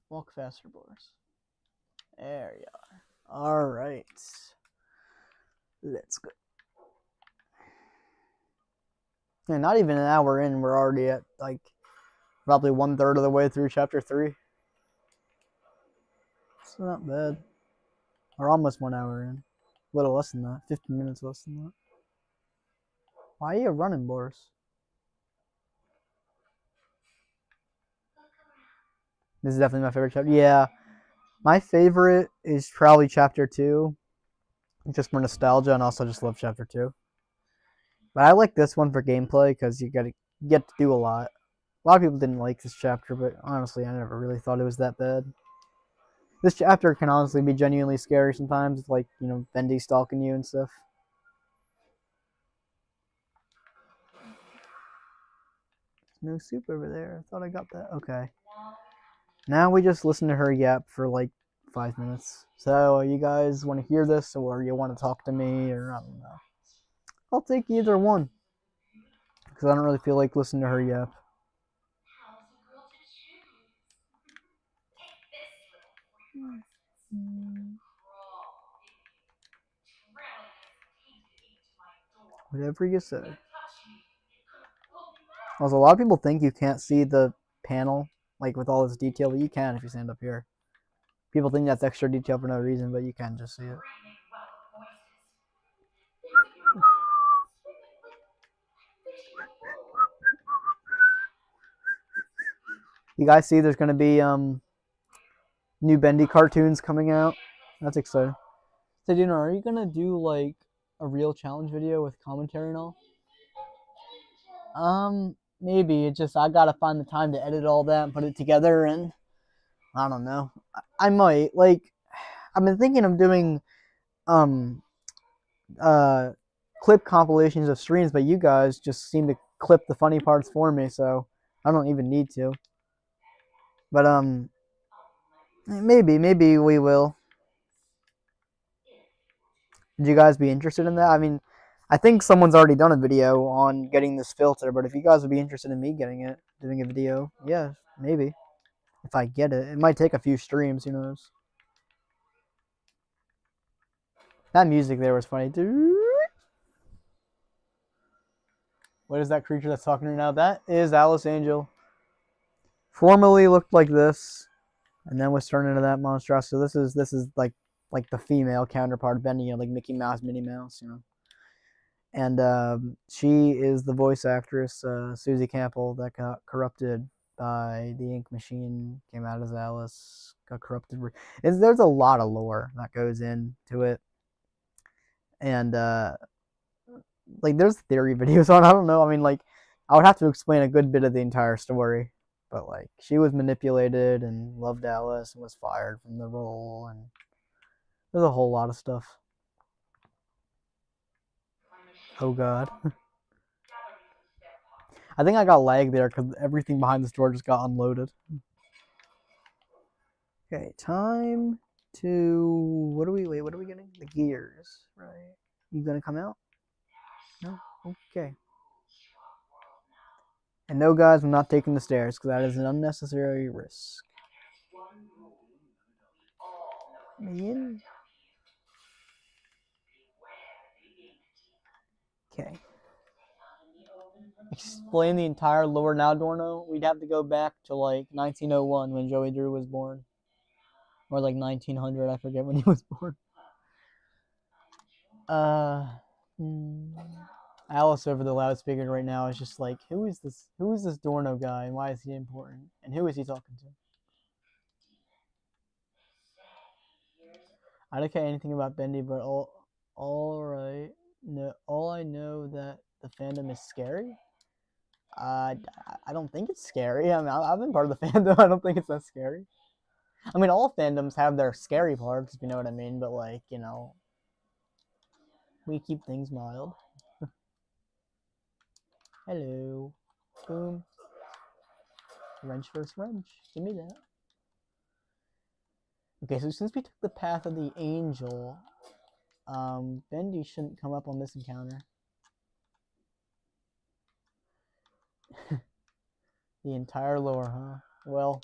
Walk faster, Boris. There you are. All right. Let's go. And not even an hour in, we're already at like probably 1/3 of the way through chapter 3. It's not bad. We're almost 1 hour in. A little less than that. 15 minutes less than that. Why are you running, Boris? This is definitely my favorite chapter. Yeah. My favorite is probably chapter 2. Just for nostalgia, and also just love chapter 2. But I like this one for gameplay because you get to do a lot. A lot of people didn't like this chapter, but honestly, I never really thought it was that bad. This chapter can honestly be genuinely scary sometimes, like, Bendy stalking you and stuff. There's no soup over there. I thought I got that. Okay. Now we just listen to her yap for like 5 minutes. So, you guys want to hear this, or you want to talk to me, or I don't know. I'll take either one. Because I don't really feel like listening to her yap. Whatever you say. Also, a lot of people think you can't see the panel, like with all this detail, but you can if you stand up here. People think that's extra detail for no reason, but you can just see it. You guys see there's going to be new Bendy cartoons coming out? That's exciting. So, Dino, are you going to do like a real challenge video with commentary and all? Maybe. It's just I gotta find the time to edit all that and put it together, and I don't know. I might. Like, I've been thinking of doing clip compilations of streams, but you guys just seem to clip the funny parts for me, so I don't even need to. But maybe we will. Would you guys be interested in that? I mean, I think someone's already done a video on getting this filter, but if you guys would be interested in me getting it, doing a video, yeah, maybe. If I get it. It might take a few streams, who knows. That music there was funny. What is that creature that's talking right now? That is Alice Angel. Formerly looked like this, and then was turned into that monstrosity. So this is like the female counterpart of Bendy, you know, like Mickey Mouse, Minnie Mouse, you know. And she is the voice actress, Susie Campbell, that got corrupted by the ink machine, came out as Alice, got corrupted. There's a lot of lore that goes into it. And like there's theory videos on. I don't know. I mean, like I would have to explain a good bit of the entire story, but like she was manipulated and loved Alice and was fired from the role, and there's a whole lot of stuff. Oh God. I think I got lag there because everything behind the store just got unloaded. Okay, time to what are we getting? The gears, right? You gonna come out? No? Okay. And no, guys, I'm not taking the stairs because that is an unnecessary risk. Man. Okay. Explain the entire lore now, Dorno. We'd have to go back to like 1901 when Joey Drew was born. Or like 1900, I forget when he was born. Alice over the loudspeaker right now is just like, who is this Dorno guy and why is he important? And who is he talking to? I don't care anything about Bendy, but all right. No, all I know that the fandom is scary. I don't think it's scary. I mean, I've been part of the fandom. I don't think it's that scary. I mean, all fandoms have their scary parts, if you know what I mean. But like, you know, we keep things mild. Hello, boom. Wrench versus wrench. Give me that. Okay, so since we took the path of the angel, Bendy shouldn't come up on this encounter. The entire lore, huh? Well,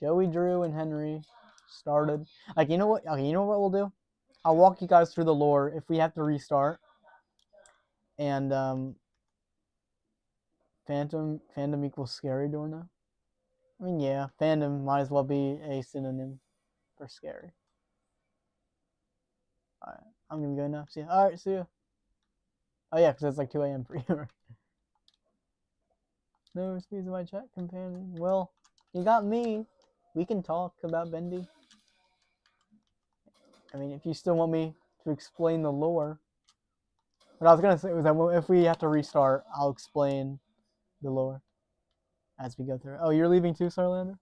Joey Drew and Henry started. Like, you know what? Okay, you know what we'll do? I'll walk you guys through the lore if we have to restart. And fandom equals scary, Dorna. I mean, yeah, fandom might as well be a synonym for scary. Alright, I'm gonna go now. See ya. Alright, see ya. Oh yeah, because it's like 2 a.m. for you. No speeds of my chat companion. Well, you got me. We can talk about Bendy. I mean, if you still want me to explain the lore. What I was gonna say was that if we have to restart, I'll explain the lore as we go through. Oh, you're leaving too, Sarlander?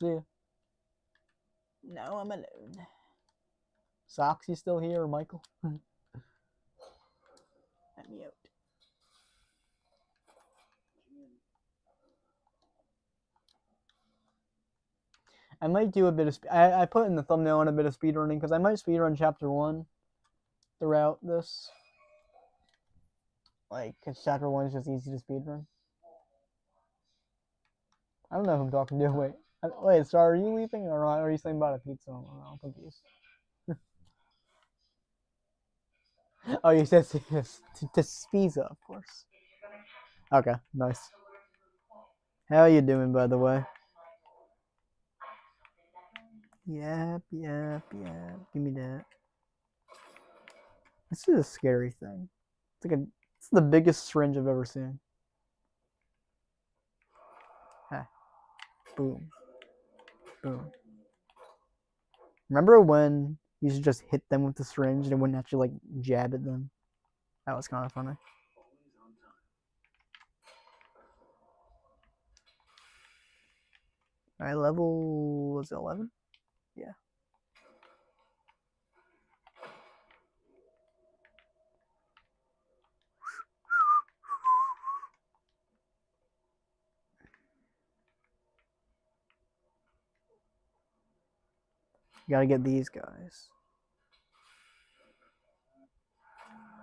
See ya. No, I'm alone. Socks, you still here, or Michael? Let me out. I might do a bit of. I put in the thumbnail on a bit of speedrunning because I might speedrun chapter 1 throughout this. Like, because chapter 1 is just easy to speedrun. I don't know who I'm talking to. Wait, so are you leaving or are you saying about a pizza? I'm confused. Oh, you said to Spiza, of course. Okay, nice. How you doing, by the way? Yep. Give me that. This is a scary thing. It's the biggest syringe I've ever seen. Hey. Boom. Boom. Remember when you should just hit them with the syringe and it wouldn't actually like jab at them? That was kind of funny. Alright, level was it 11? Yeah. You gotta get these guys.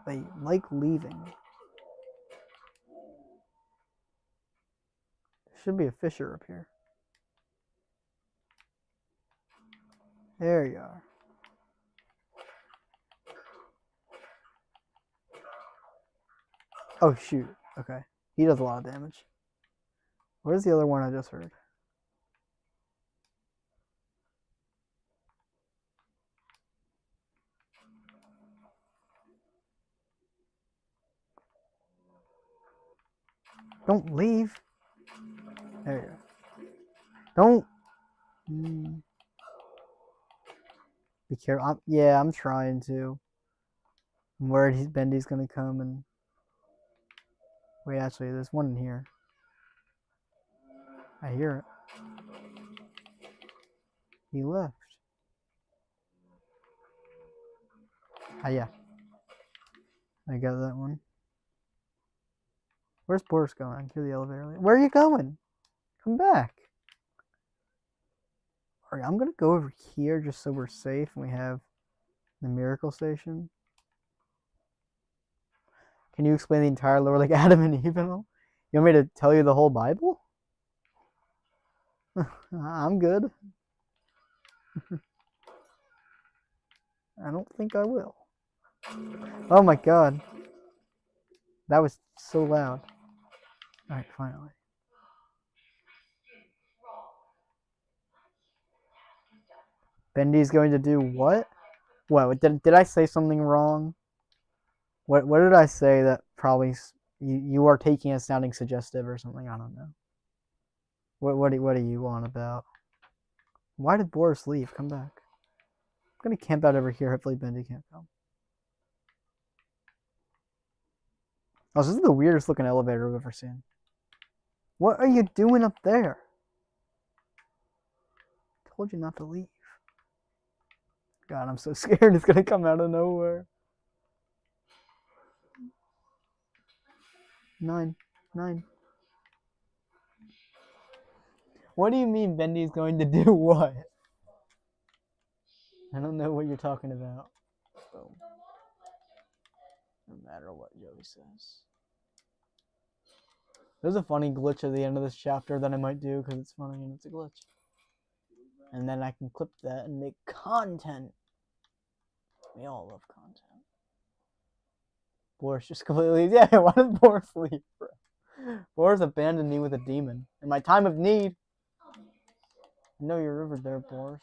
They like leaving. There should be a fissure up here. There you are. Oh shoot. Okay. He does a lot of damage. Where's the other one I just heard? Don't leave. There you go. Don't. Be careful. Yeah, I'm trying to. I'm worried Bendy's gonna come and. Wait, actually, there's one in here. I hear it. He left. Ah, yeah. I got that one. Where's Boris going? To the elevator. Where are you going? Come back. Alright, I'm gonna go over here just so we're safe and we have the miracle station. Can you explain the entire lore like Adam and Eve and all? You want me to tell you the whole Bible? I'm good. I don't think I will. Oh my god. That was so loud. Alright, finally. Bendy's going to do what? What? Did I say something wrong? What did I say that probably you are taking as sounding suggestive or something? I don't know. What are you on about? Why did Boris leave? Come back. I'm gonna camp out over here. Hopefully Bendy can't come. Oh, this is the weirdest looking elevator I've ever seen. What are you doing up there? I told you not to leave. God, I'm so scared it's gonna come out of nowhere. 9. What do you mean Bendy's going to do what? I don't know what you're talking about. Boom. No matter what Joey says. There's a funny glitch at the end of this chapter that I might do because it's funny and it's a glitch. And then I can clip that and make content. We all love content. Boris just completely... Yeah, why did Boris leave, bro? Boris abandoned me with a demon. In my time of need. I know you're over there, Boris.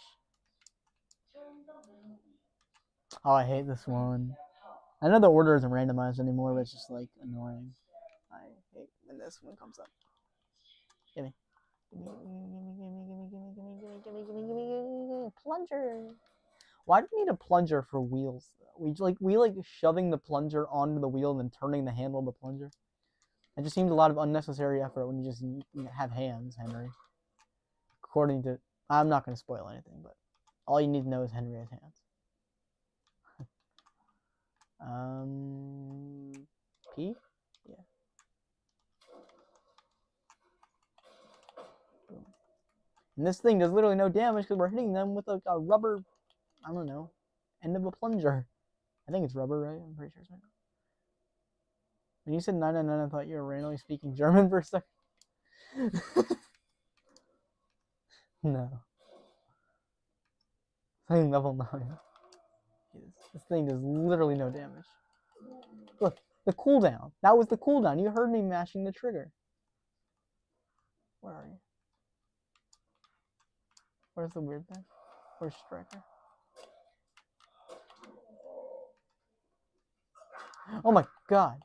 Oh, I hate this one. I know the order isn't randomized anymore, but it's just, like, annoying. I hate when this one comes up. Gimme. Gimme. Plunger. Why do we need a plunger for wheels, though? We like shoving the plunger onto the wheel and then turning the handle of the plunger. It just seems a lot of unnecessary effort when you just have hands, Henry. According to... I'm not going to spoil anything, but all you need to know is Henry has hands. P? Yeah. Boom. And this thing does literally no damage because we're hitting them with a rubber, I don't know, end of a plunger. I think it's rubber, right? I'm pretty sure it's rubber. When you said 999, I thought you were randomly speaking German for a second. No. Playing level 9. This thing does literally no damage. Look, the cooldown. That was the cooldown. You heard me mashing the trigger. Where are you? Where's the weird thing? Where's Striker? Oh my god.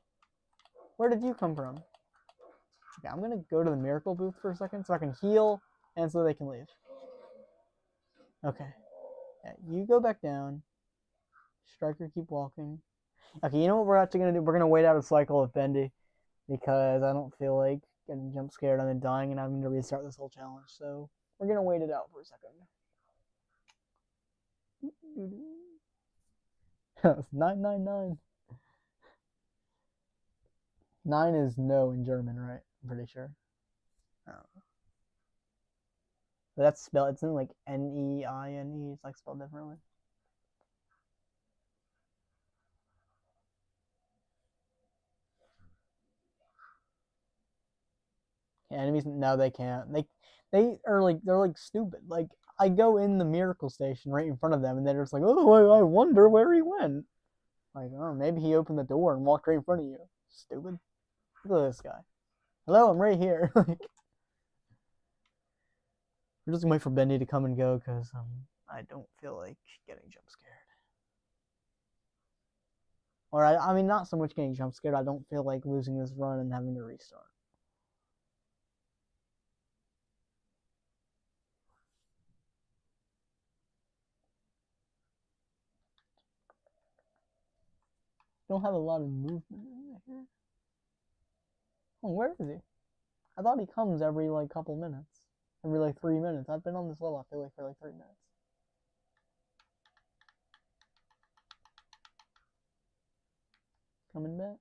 Where did you come from? Okay, I'm gonna go to the miracle booth for a second so I can heal and so they can leave. Okay. Yeah, you go back down. Striker, keep walking. Okay, you know what we're actually gonna do? We're gonna wait out a cycle of Bendy because I don't feel like getting jump scared and then dying and having to restart this whole challenge. So we're gonna wait it out for a second. That's 999. 9 is no in German, right? I'm pretty sure. Oh. That's spelled. It's in like Neine. It's like spelled differently. Enemies? No, they can't. They are like they're like stupid. Like I go in the miracle station right in front of them, and they're just like, oh, I wonder where he went. Like, oh, maybe he opened the door and walked right in front of you. Stupid. Look at this guy. Hello, I'm right here. Like, we're just gonna wait for Bendy to come and go because I don't feel like getting jump scared. Or I mean, not so much getting jump scared. I don't feel like losing this run and having to restart. Don't have a lot of movement in here. Oh, where is he? I thought he comes every like couple minutes. Every like 3 minutes. I've been on this level, I feel like, for like 3 minutes. Coming back.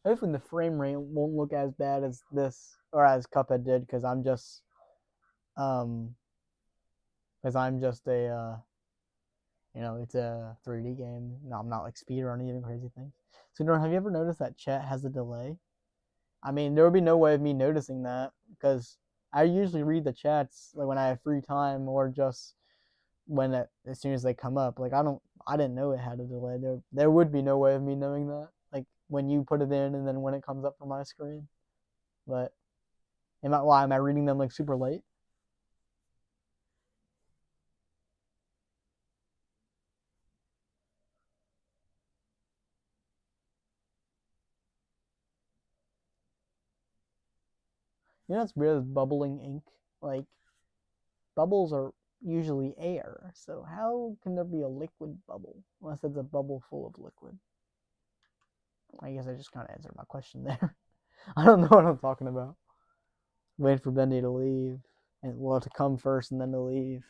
Hopefully the frame rate won't look as bad as this or as Cuphead did, because I'm just a it's a 3D game. No, I'm not like speedrunning even crazy things. So, Dorn, have you ever noticed that chat has a delay? I mean, there would be no way of me noticing that because I usually read the chats like when I have free time or just as soon as they come up. Like I didn't know it had a delay. There would be no way of me knowing that. Like when you put it in and then when it comes up for my screen. But why am I reading them like super late? You know what's weird is bubbling ink. Like bubbles are usually air, so how can there be a liquid bubble unless it's a bubble full of liquid? I guess I just kind of answered my question there. I don't know what I'm talking about. Waiting for Bendy to leave, and well, to come first and then to leave.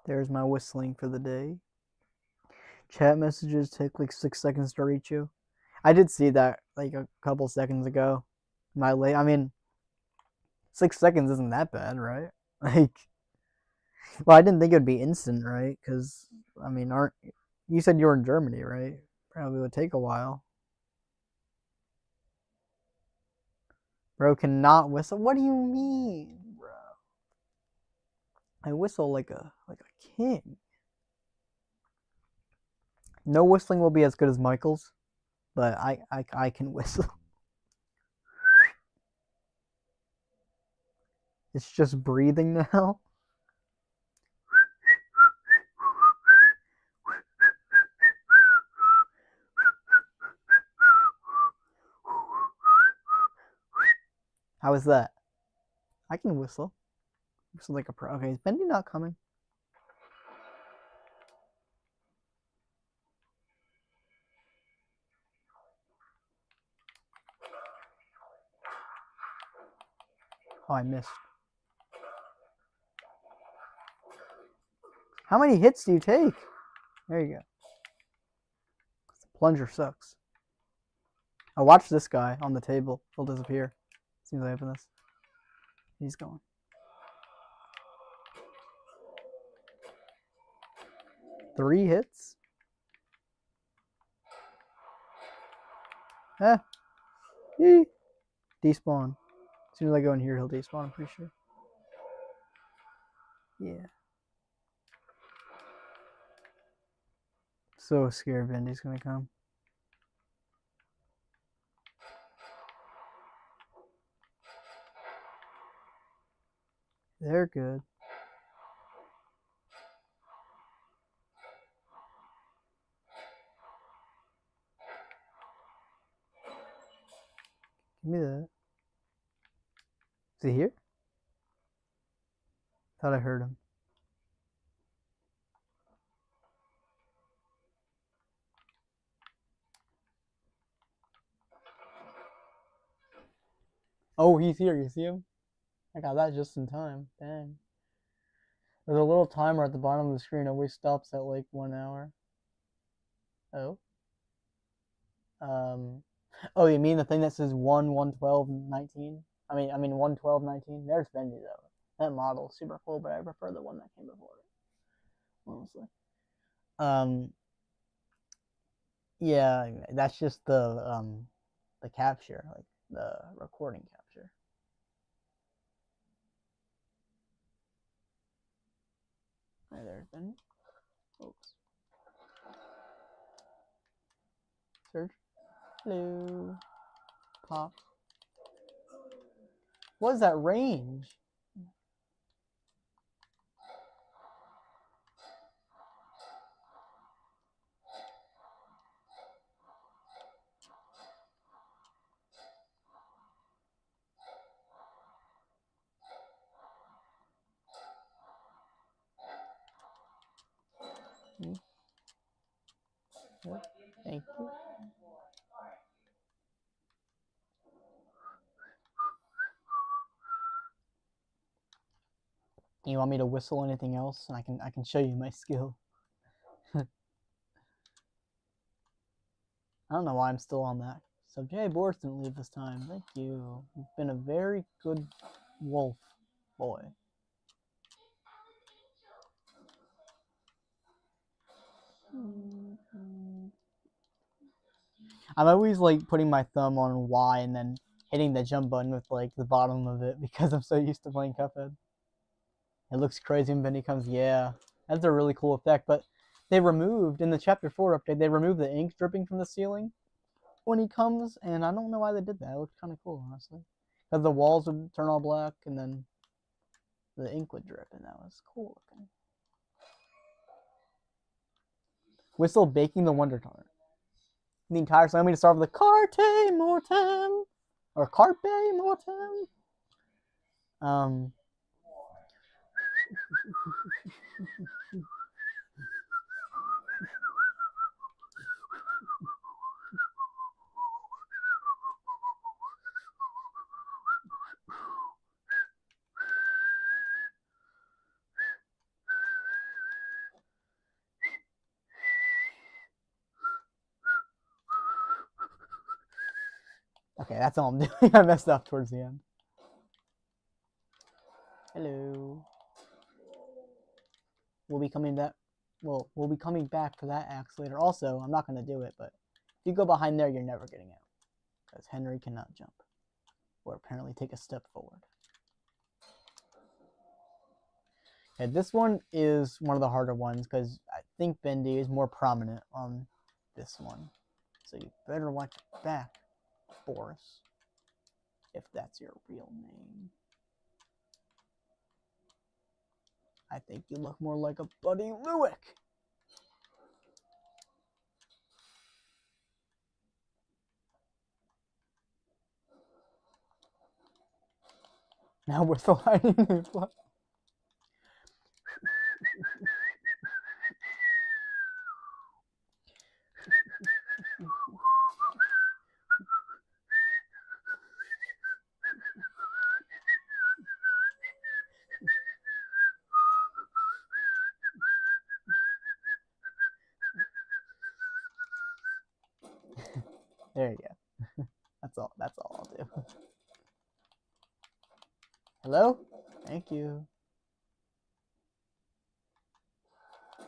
There's my whistling for the day. Chat messages take like 6 seconds to reach you. I did see that like a couple seconds ago. I mean, 6 seconds isn't that bad, right? Like, well, I didn't think it would be instant, right? Because I mean, aren't you said you were in Germany, right? Probably would take a while. Bro cannot whistle. What do you mean, bro? I whistle like a king. No whistling will be as good as Michael's, but I can whistle. It's just breathing now. How is that? I can whistle. Whistle like a pro. Okay, is Bendy not coming? Oh, I missed. How many hits do you take? There you go. The plunger sucks. Oh, watch this guy on the table. He'll disappear as soon as I open this. He's gone. Three hits? Eh. Despawn. As soon as I go in here, he'll despawn, I'm pretty sure. Yeah. So scared Bendy's gonna come. They're good. Give me that. Is he here? Thought I heard him. Oh, he's here. You see him? I got that just in time. Dang. There's a little timer at the bottom of the screen. It always stops at like 1 hour. Oh. Oh, you mean the thing that says 1/1/12/19? I mean 1/12/19. There's Bendy though. That model's super cool, but I prefer the one that came before it. Honestly. Yeah, that's just the capture, like the recording capture. Hi there, Bendy. Oops. Search. Hello. Pop. What is that range? Thank you. You want me to whistle anything else? And I can show you my skill. I don't know why I'm still on that. So Jay Boris didn't leave this time. Thank you. You've been a very good wolf boy. I'm always like putting my thumb on Y and then hitting the jump button with like the bottom of it because I'm so used to playing Cuphead. It looks crazy when Bendy comes. Yeah, that's a really cool effect. But they removed in the Chapter 4 update. They removed the ink dripping from the ceiling when he comes, and I don't know why they did that. It looked kind of cool, honestly, because the walls would turn all black and then the ink would drip, and that was cool looking. Whistle baking the Wonder Tart. The entire song. I'm going to start with the Carte Mortem or Carpe Mortem. Okay, that's all I'm doing. I messed up towards the end. Hello. We'll be coming back. Well, we'll be coming back for that axe later. Also, I'm not going to do it, but if you go behind there, you're never getting out because Henry cannot jump or apparently take a step forward. Okay, this one is one of the harder ones because I think Bendy is more prominent on this one. So you better watch your back, Boris, if that's your real name. I think you look more like a Buddy Lewick. Now we're sliding the blood. There you go. That's all I'll do. Hello? Thank you.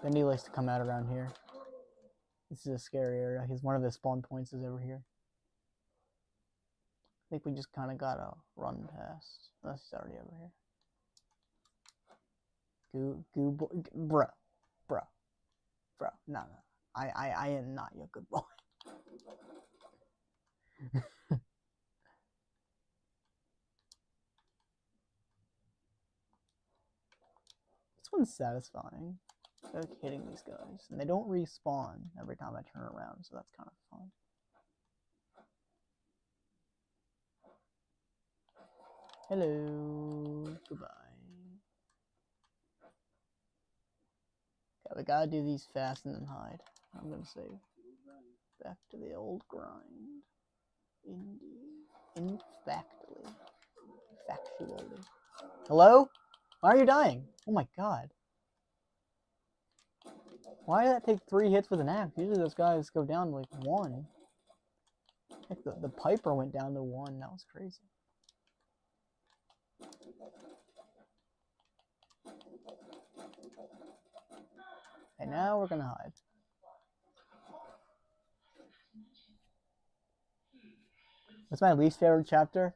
Bendy likes to come out around here. This is a scary area. He's one of his spawn points is over here. I think we just kind of gotta run past. Unless he's already over here. Bro. No. I am not your good boy. This one's satisfying. I like hitting these guys, and they don't respawn every time I turn around, so that's kind of fun. Hello. Goodbye. Okay, we gotta do these fast and then hide. I'm gonna save. Back to the old grind. Indeed. Factually. Hello? Why are you dying? Oh my god. Why did that take 3 hits with an axe? Usually those guys go down to like 1. Heck, the Piper went down to 1. That was crazy. And now we're gonna hide. What's my least favorite chapter?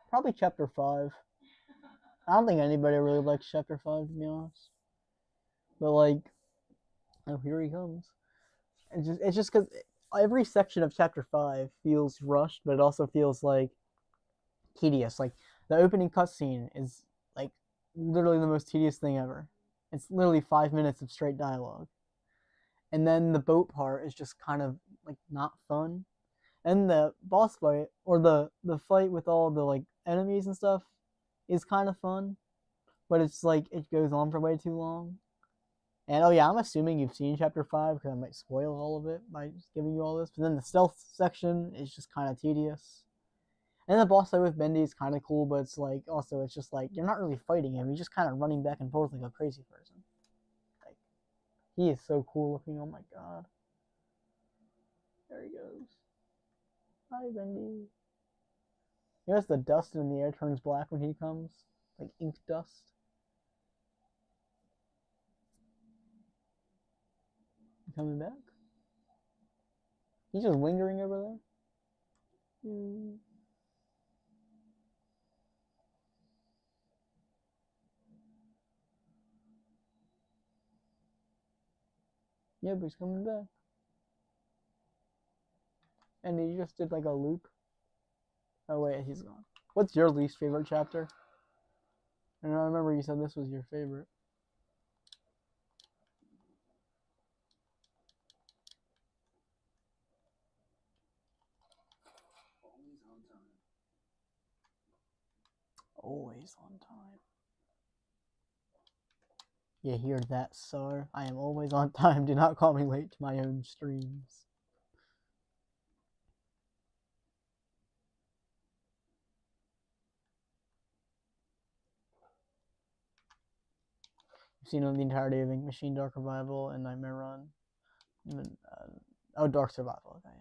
Probably chapter 5. I don't think anybody really likes chapter 5, to be honest. But like, oh, here he comes. It's just because every section of chapter 5 feels rushed, but it also feels like tedious. Like the opening cutscene is like literally the most tedious thing ever. It's literally 5 minutes of straight dialogue. And then the boat part is just kind of like not fun. And the boss fight, or the fight with all the like enemies and stuff, is kind of fun, but it's like it goes on for way too long. And oh yeah, I'm assuming you've seen chapter 5 because I might spoil all of it by just giving you all this. But then the stealth section is just kind of tedious. And the boss fight with Bendy is kind of cool, but it's like also it's just like you're not really fighting him. You're just kind of running back and forth like a crazy person. Like he is so cool looking. Oh my god. There he goes. Hi, Bendy. Notice the dust in the air turns black when he comes, like ink dust. You coming back? He's just lingering over there. Yeah, but he's coming back. And he just did like a loop. Oh wait, he's gone. What's your least favorite chapter? And I remember you said this was your favorite. Always on time. You hear that, sir? I am always on time. Do not call me late to my own streams. You've seen the entirety of Ink Machine, Dark Revival, and Nightmare Run. Oh, Dark Survival. Okay,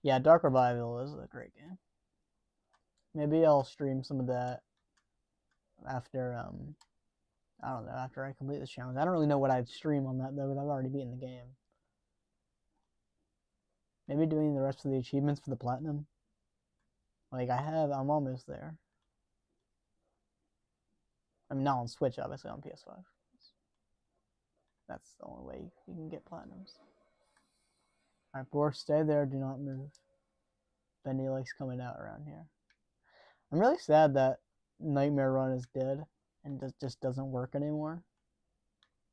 yeah, Dark Revival is a great game. Maybe I'll stream some of that after I don't know, after I complete this challenge. I don't really know what I'd stream on that though, because I've already beaten the game. Maybe doing the rest of the achievements for the platinum. Like I'm almost there. I mean, not on Switch, obviously on PS5. That's the only way you can get platinums. Alright, Boar, stay there, do not move. Bendy likes coming out around here. I'm really sad that Nightmare Run is dead and just doesn't work anymore.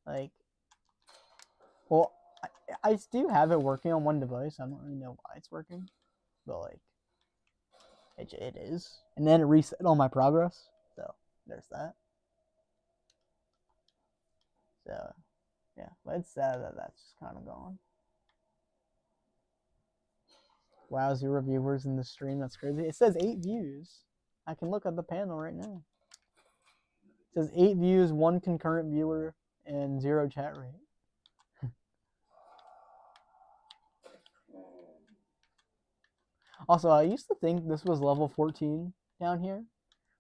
Like, well, I do have it working on one device. I don't really know why it's working, but like, it is. And then it reset all my progress, so there's that. So, yeah, but it's sad that that's just kind of gone. Wow, 0 viewers in the stream. That's crazy. It says 8 views. I can look at the panel right now. It says 8 views, 1 concurrent viewer, and 0 chat rate. Also, I used to think this was level 14 down here,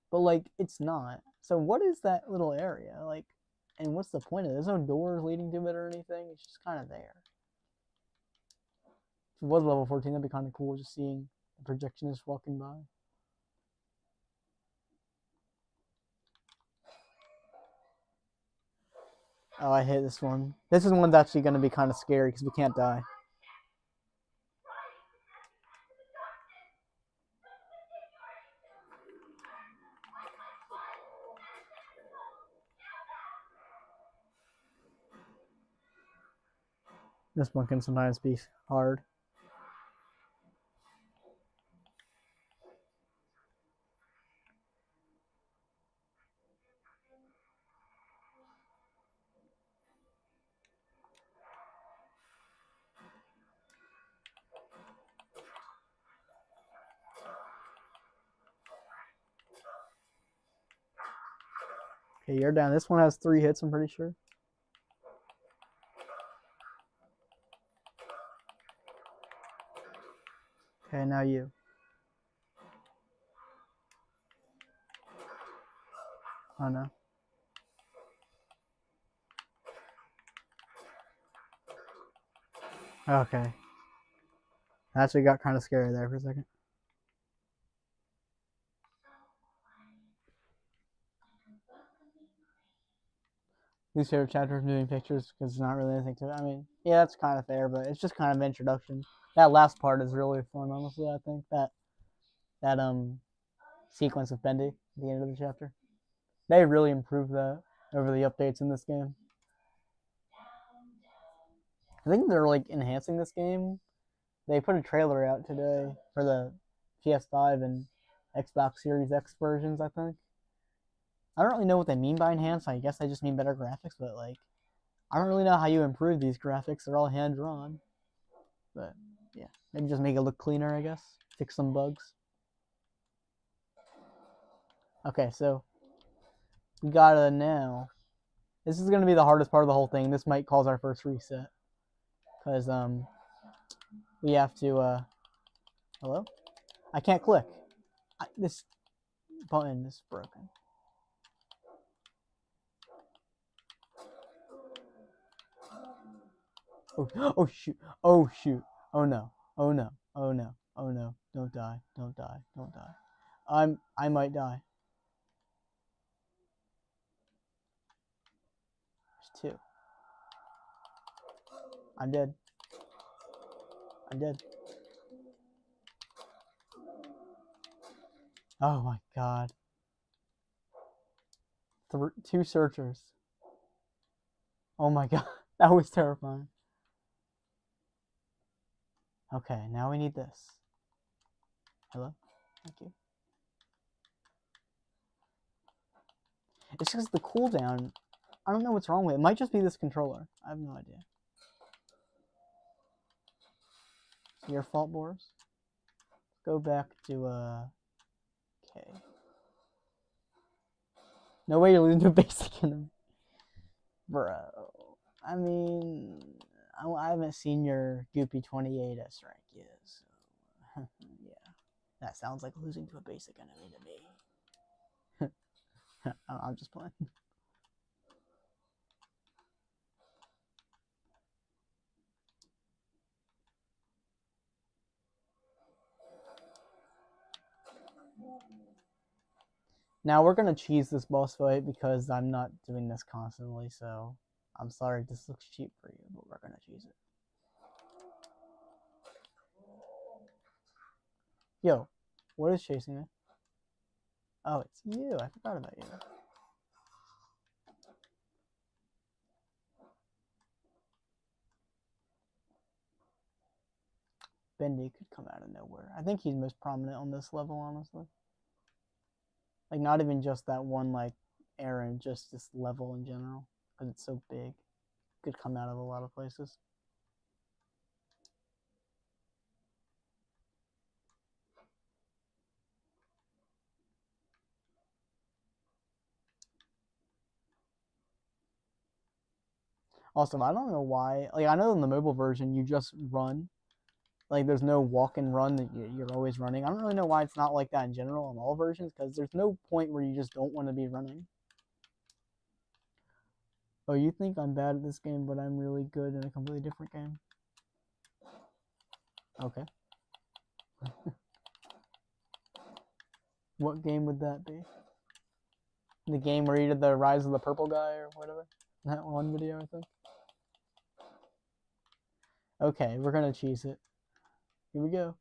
but like it's not. So what is that little area? Like, and what's the point of it? There's no doors leading to it or anything. It's just kind of there. If it was level 14, that'd be kind of cool, just seeing the projectionist walking by. Oh, I hate this one. This is one that's actually going to be kind of scary because we can't die. This one can sometimes be hard. Okay, you're down. This one has 3 hits, I'm pretty sure. Okay, now you. Oh no. Okay. Actually got kind of scary there for a second. Least favorite chapter of moving pictures because there's not really anything to it. I mean, yeah, that's kind of fair, but it's just kind of introduction. That last part is really fun, honestly. I think that sequence of Bendy at the end of the chapter, they really improved that over the updates in this game. I think they're like enhancing this game. They put a trailer out today for the PS5 and Xbox Series X versions. I think. I don't really know what they mean by enhance. I guess they just mean better graphics, but like, I don't really know how you improve these graphics. They're all hand drawn. But yeah, maybe just make it look cleaner, I guess. Fix some bugs. Okay, so we gotta now. This is gonna be the hardest part of the whole thing. This might cause our first reset. Because we have to hello? I can't click. This button is broken. Oh, oh shoot. Oh shoot. Oh no. Oh no. Oh no. Oh no. Don't die. Don't die. Don't die. I might die. There's 2. I'm dead. I'm dead. Oh my god. 2 searchers. Oh my god. That was terrifying. Okay, now we need this. Hello? Thank you. It's just the cooldown. I don't know what's wrong with it. It might just be this controller. I have no idea. It's your fault, Boris. Go back to, okay. No way you're losing to a basic enemy. Bro. I mean, I haven't seen your Goopy 28S rank yet, so yeah. That sounds like losing to a basic enemy to me. I'm just playing. Now we're gonna cheese this boss fight because I'm not doing this constantly, so I'm sorry this looks cheap for you, but we're gonna cheese it. Yo, what is chasing me? Oh, it's you. I forgot about you. Bendy could come out of nowhere. I think he's most prominent on this level, honestly. Like, not even just that one, like, errand, just this level in general. Because it's so big. Could come out of a lot of places. Also, I don't know why. Like, I know in the mobile version, you just run. Like, there's no walk and run that you're always running. I don't really know why it's not like that in general on all versions, because there's no point where you just don't want to be running. Oh, you think I'm bad at this game, but I'm really good in a completely different game? Okay. What game would that be? The game where you did the Rise of the Purple Guy or whatever? That one video, I think. Okay, we're gonna cheese it. Here we go.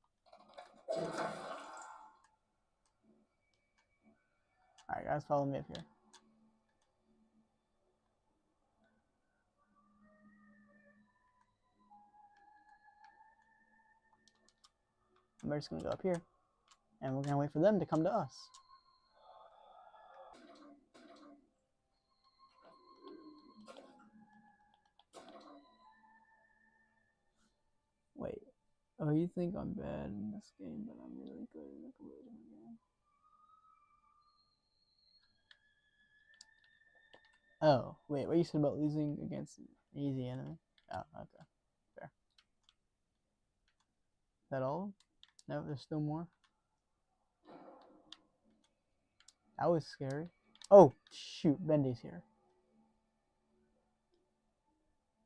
Alright, guys, follow me up here. I'm just gonna go up here. And we're gonna wait for them to come to us. Wait. Oh, you think I'm bad in this game, but I'm really good in a completely different game. Oh, wait, what you said about losing against an easy enemy? Oh, okay. Fair. Is that all? No, there's still more. That was scary. Oh, shoot, Bendy's here.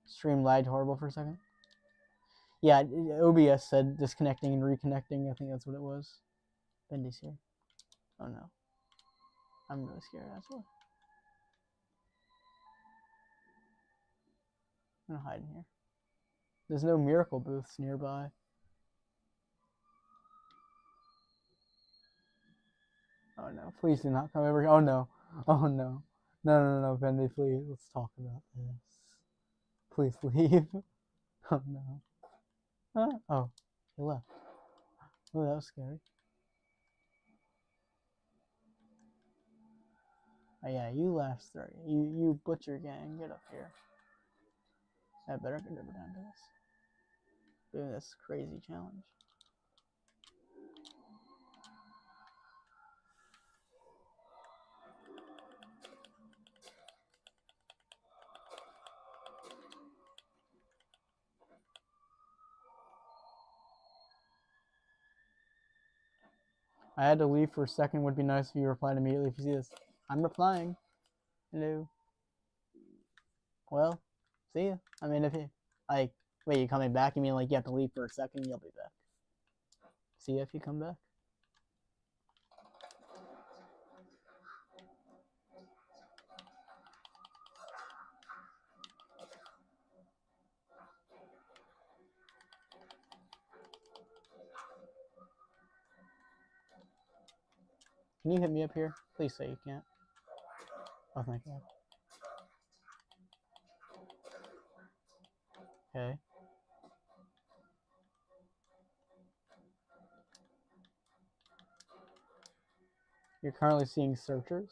Stream lagged horrible for a second. Yeah, OBS said disconnecting and reconnecting. I think that's what it was. Bendy's here. Oh no. I'm really scared, actually. I'm gonna hide in here. There's no miracle booths nearby. Oh no, please do not come over here. Oh no. Oh no. No, Bendy, please. Let's talk about this. Please leave. Oh no. Oh, he left. Oh, that was scary. Oh yeah, you last three. You butcher gang, get up here. I better get over down to this. Doing this crazy challenge. I had to leave for a second. Would be nice if you replied immediately if you see this. I'm replying. Hello. Well, see ya. I mean, if you like, wait, you coming back? You mean like you have to leave for a second? And you'll be back. See ya if you come back. Can you hit me up here? Please say you can't. Oh, thank God. Okay. You're currently seeing searchers.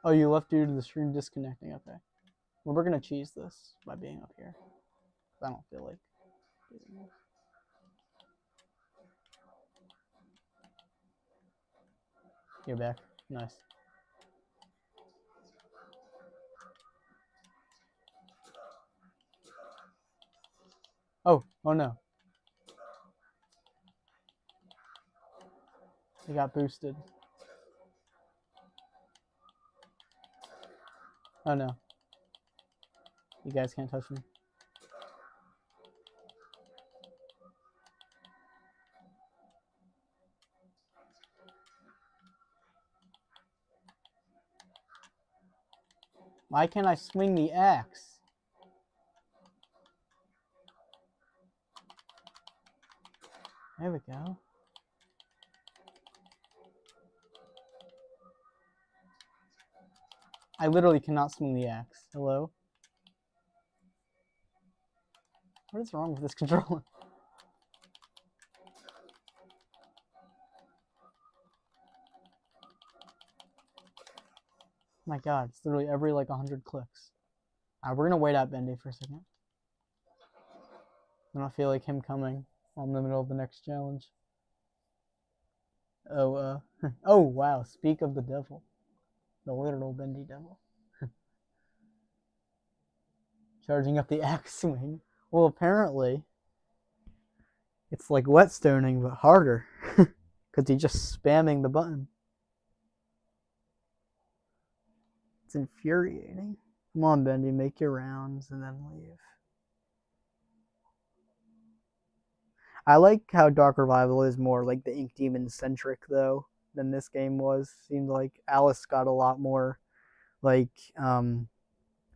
Oh, you left due to the stream disconnecting. Okay. Well, we're gonna cheese this by being up here. I don't feel like doing this. You're back. Nice. Oh no. He got boosted. Oh no. You guys can't touch me. Why can't I swing the axe? There we go. I literally cannot swing the axe. Hello? What is wrong with this controller? My God, it's literally every like 100 clicks. We're gonna wait out Bendy for a second. I don't feel like him coming while in the middle of the next challenge. Oh, oh wow, speak of the devil. The literal Bendy devil. Charging up the axe swing. Well, apparently, it's like whetstoning, but harder. Because he's just spamming the button. It's infuriating. Come on, Bendy, make your rounds and then leave. I like how Dark Revival is more like the Ink Demon centric though than this game was. Seemed like Alice got a lot more like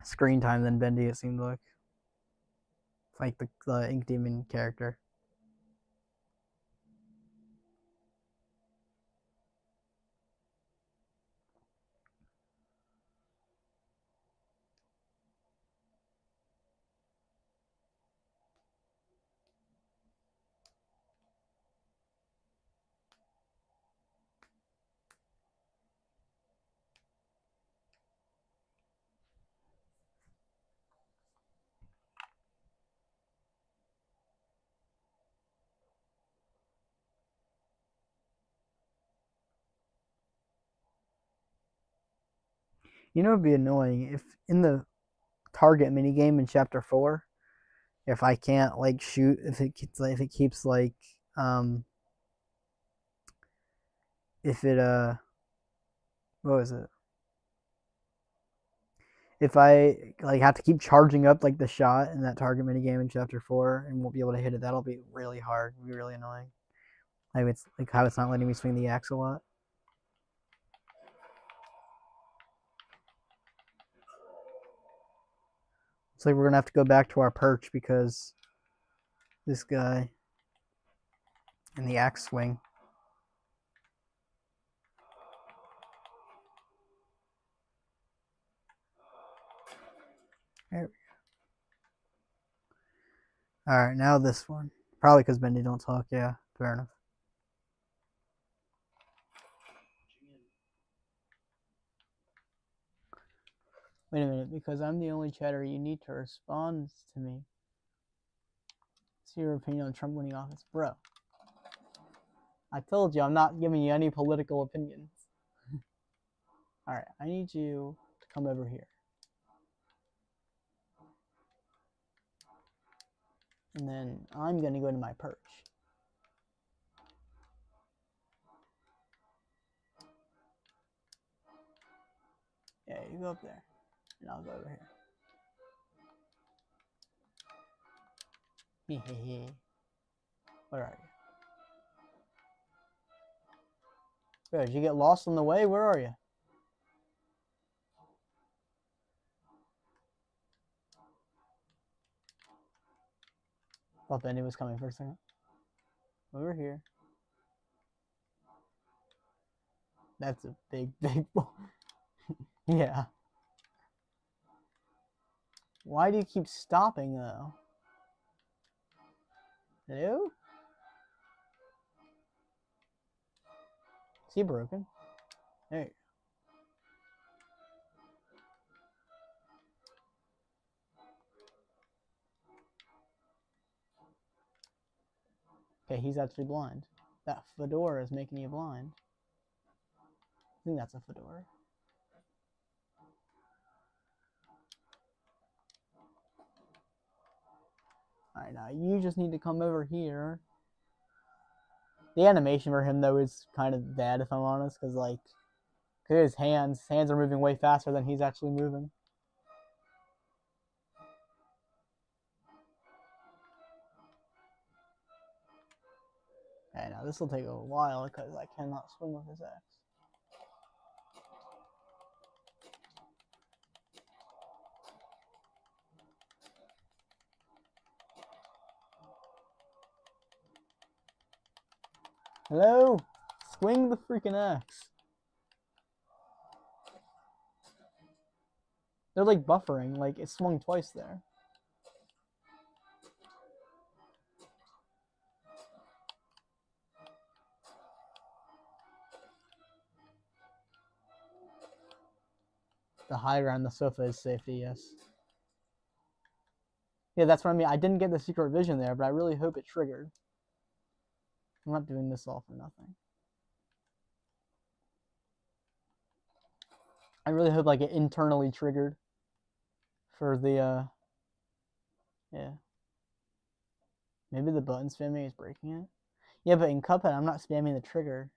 screen time than Bendy. It seemed like the Ink Demon character. You know, it'd be annoying if in the target minigame in chapter 4, if I can't like shoot, if it keeps like if it what was it? If I like have to keep charging up like the shot in that target minigame in chapter 4 and won't be able to hit it, that'll be really hard. It'll be really annoying. Like it's like how it's not letting me swing the axe a lot. It's like we're gonna have to go back to our perch because this guy in the axe swing. There we go. All right, now this one. Probably because Bendy don't talk. Yeah, fair enough. Wait a minute, because I'm the only chatter you need to respond to me. What's your opinion on Trump winning office? Bro, I told you I'm not giving you any political opinions. Alright, I need you to come over here. And then I'm going to go to my perch. Yeah, you go up there. And I'll go over here. Where are you? Bro, did you get lost on the way? Where are you? Thought Bendy was coming for a second. Over here. That's a big ball. Yeah. Why do you keep stopping though? Hello? Is he broken? There you go. Okay, he's actually blind. That fedora is making you blind. I think that's a fedora. Alright, now you just need to come over here. The animation for him, though, is kind of bad, if I'm honest, because, like, his hands are moving way faster than he's actually moving. Okay, now this will take a while because I cannot swim with his axe. Hello? Swing the freaking axe. They're like buffering, like it swung twice there. The high ground, the sofa is safety, yes. Yeah, that's what I mean. I didn't get the secret vision there, but I really hope it triggered. I'm not doing this all for nothing. I really hope like it internally triggered for the yeah. Maybe the button spamming is breaking it. Yeah, but in Cuphead I'm not spamming the trigger.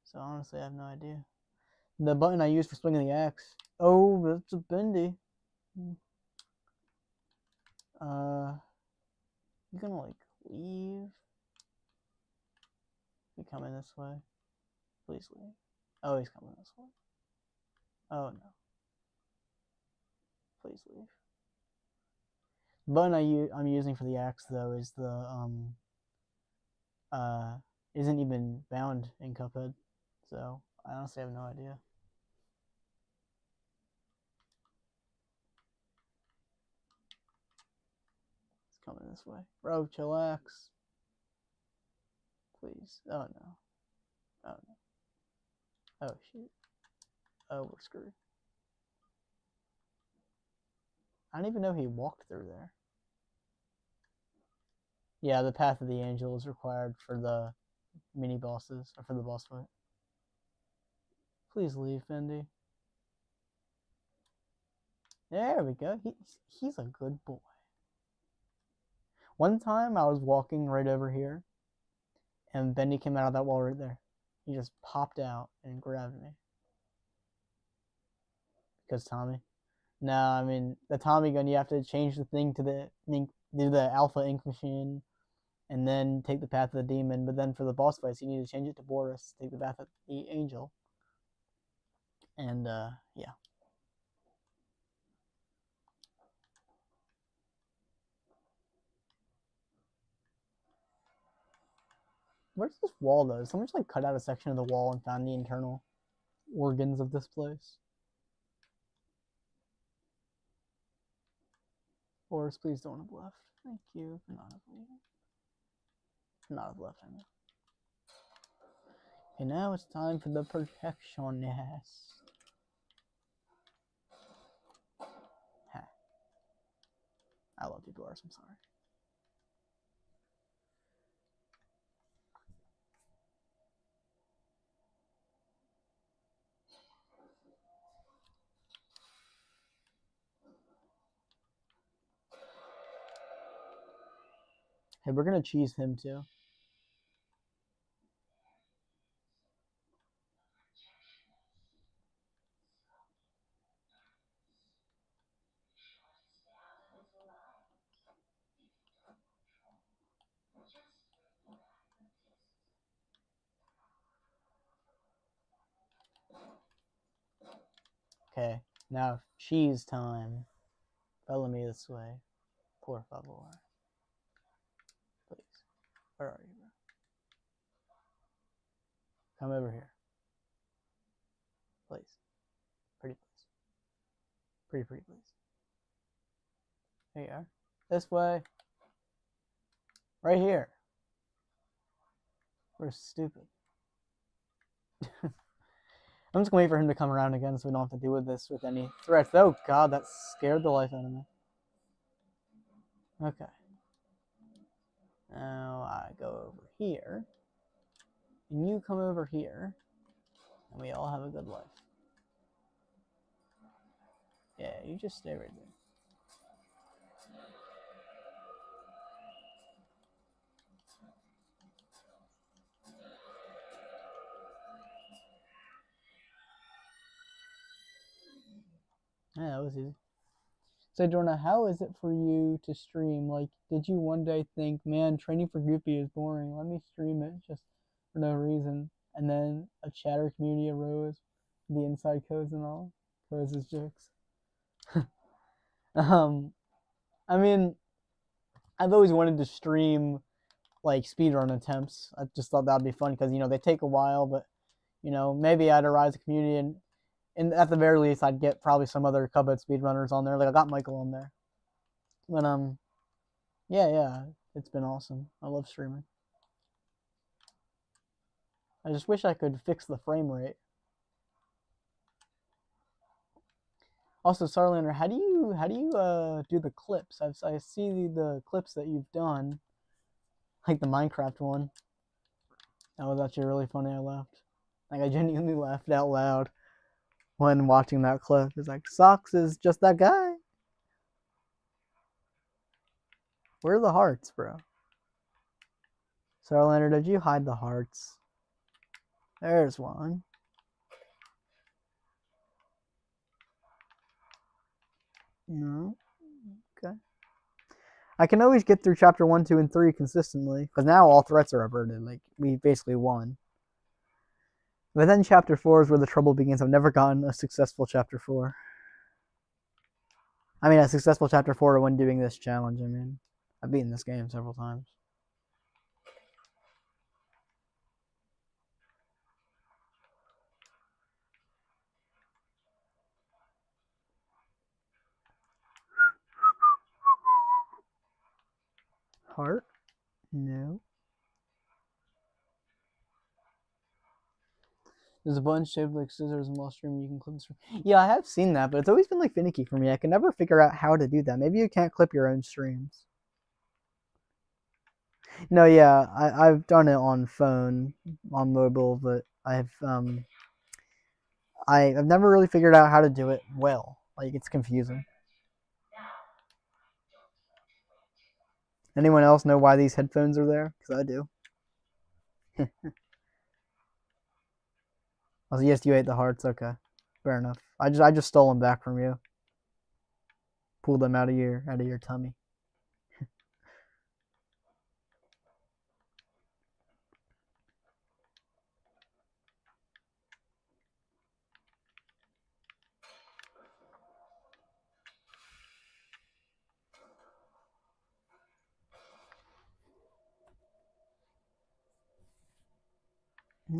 So honestly I have no idea. The button I use for swinging the axe. Oh, that's a bendy. You gonna like leave? You coming this way? Please leave. Oh, he's coming this way. Oh no. Please leave. The button I'm using for the axe though is the isn't even bound in Cuphead, so I honestly have no idea. It's coming this way. Bro, chillax. Please. Oh no. Oh no. Oh shoot. Oh, we're screwed. I don't even know he walked through there. Yeah, the Path of the Angel is required for the mini bosses, or for the boss fight. Please leave, Fendi. There we go. He's a good boy. One time I was walking right over here, and Bendy came out of that wall right there. He just popped out and grabbed me. Because Tommy. No, I mean, the Tommy gun, you have to change the thing to the ink, do the alpha ink machine, and then take the path of the demon. But then for the boss fights, you need to change it to Boris, take the path of the angel. And, yeah. Where's this wall, though? Someone just, like, cut out a section of the wall and found the internal organs of this place. Boris, please don't have left. Thank you for not have left. Not have left, I mean. Okay, now it's time for the protectionist. Ha. I love you, Boris, I'm sorry. Hey, we're gonna cheese him too. Okay, now cheese time. Follow me this way. Por favor. Please. Where are you, bro? Come over here. Please. Pretty please. Pretty please. There you are. This way. Right here. We're stupid. I'm just gonna wait for him to come around again so we don't have to deal with this with any threats. Oh god, that scared the life out of me. Okay. Now I go over here. And you come over here. And we all have a good life. Yeah, you just stay right there. Yeah, that was easy. So, Jorna, how is it for you to stream? Like, did you one day think, man, training for Goopy is boring. Let me stream it just for no reason. And then a chatter community arose, the inside codes and all. Codes is jokes. I mean, I've always wanted to stream, like, speedrun attempts. I just thought that'd be fun because, you know, they take a while, but, you know, maybe I'd arise a community and at the very least, I'd get probably some other Cuphead speedrunners on there. Like, I got Michael on there. But, yeah, it's been awesome. I love streaming. I just wish I could fix the frame rate. Also, Sarlander, how do you do the clips? I see the clips that you've done, like the Minecraft one. That was actually really funny. I laughed. Like, I genuinely laughed out loud when watching that clip. It's like, Socks is just that guy. Where are the hearts, bro? Sarlander, did you hide the hearts? There's one. No. Okay. I can always get through chapter 1, 2, and 3 consistently, because now all threats are averted. Like, we basically won. But then chapter 4 is where the trouble begins. I've never gotten a successful chapter 4. I mean, a successful chapter 4 when doing this challenge. I mean, I've beaten this game several times. Heart? No. There's a button shaped like scissors and while streaming you can clip the stream. Yeah, I have seen that, but it's always been like finicky for me. I can never figure out how to do that. Maybe you can't clip your own streams. No, yeah, I've done it on phone, on mobile, but I've I've never really figured out how to do it well. Like, it's confusing. Anyone else know why these headphones are there? Because I do. Oh, yes, you ate the hearts. Okay, fair enough. I just stole them back from you. Pulled them out of your tummy.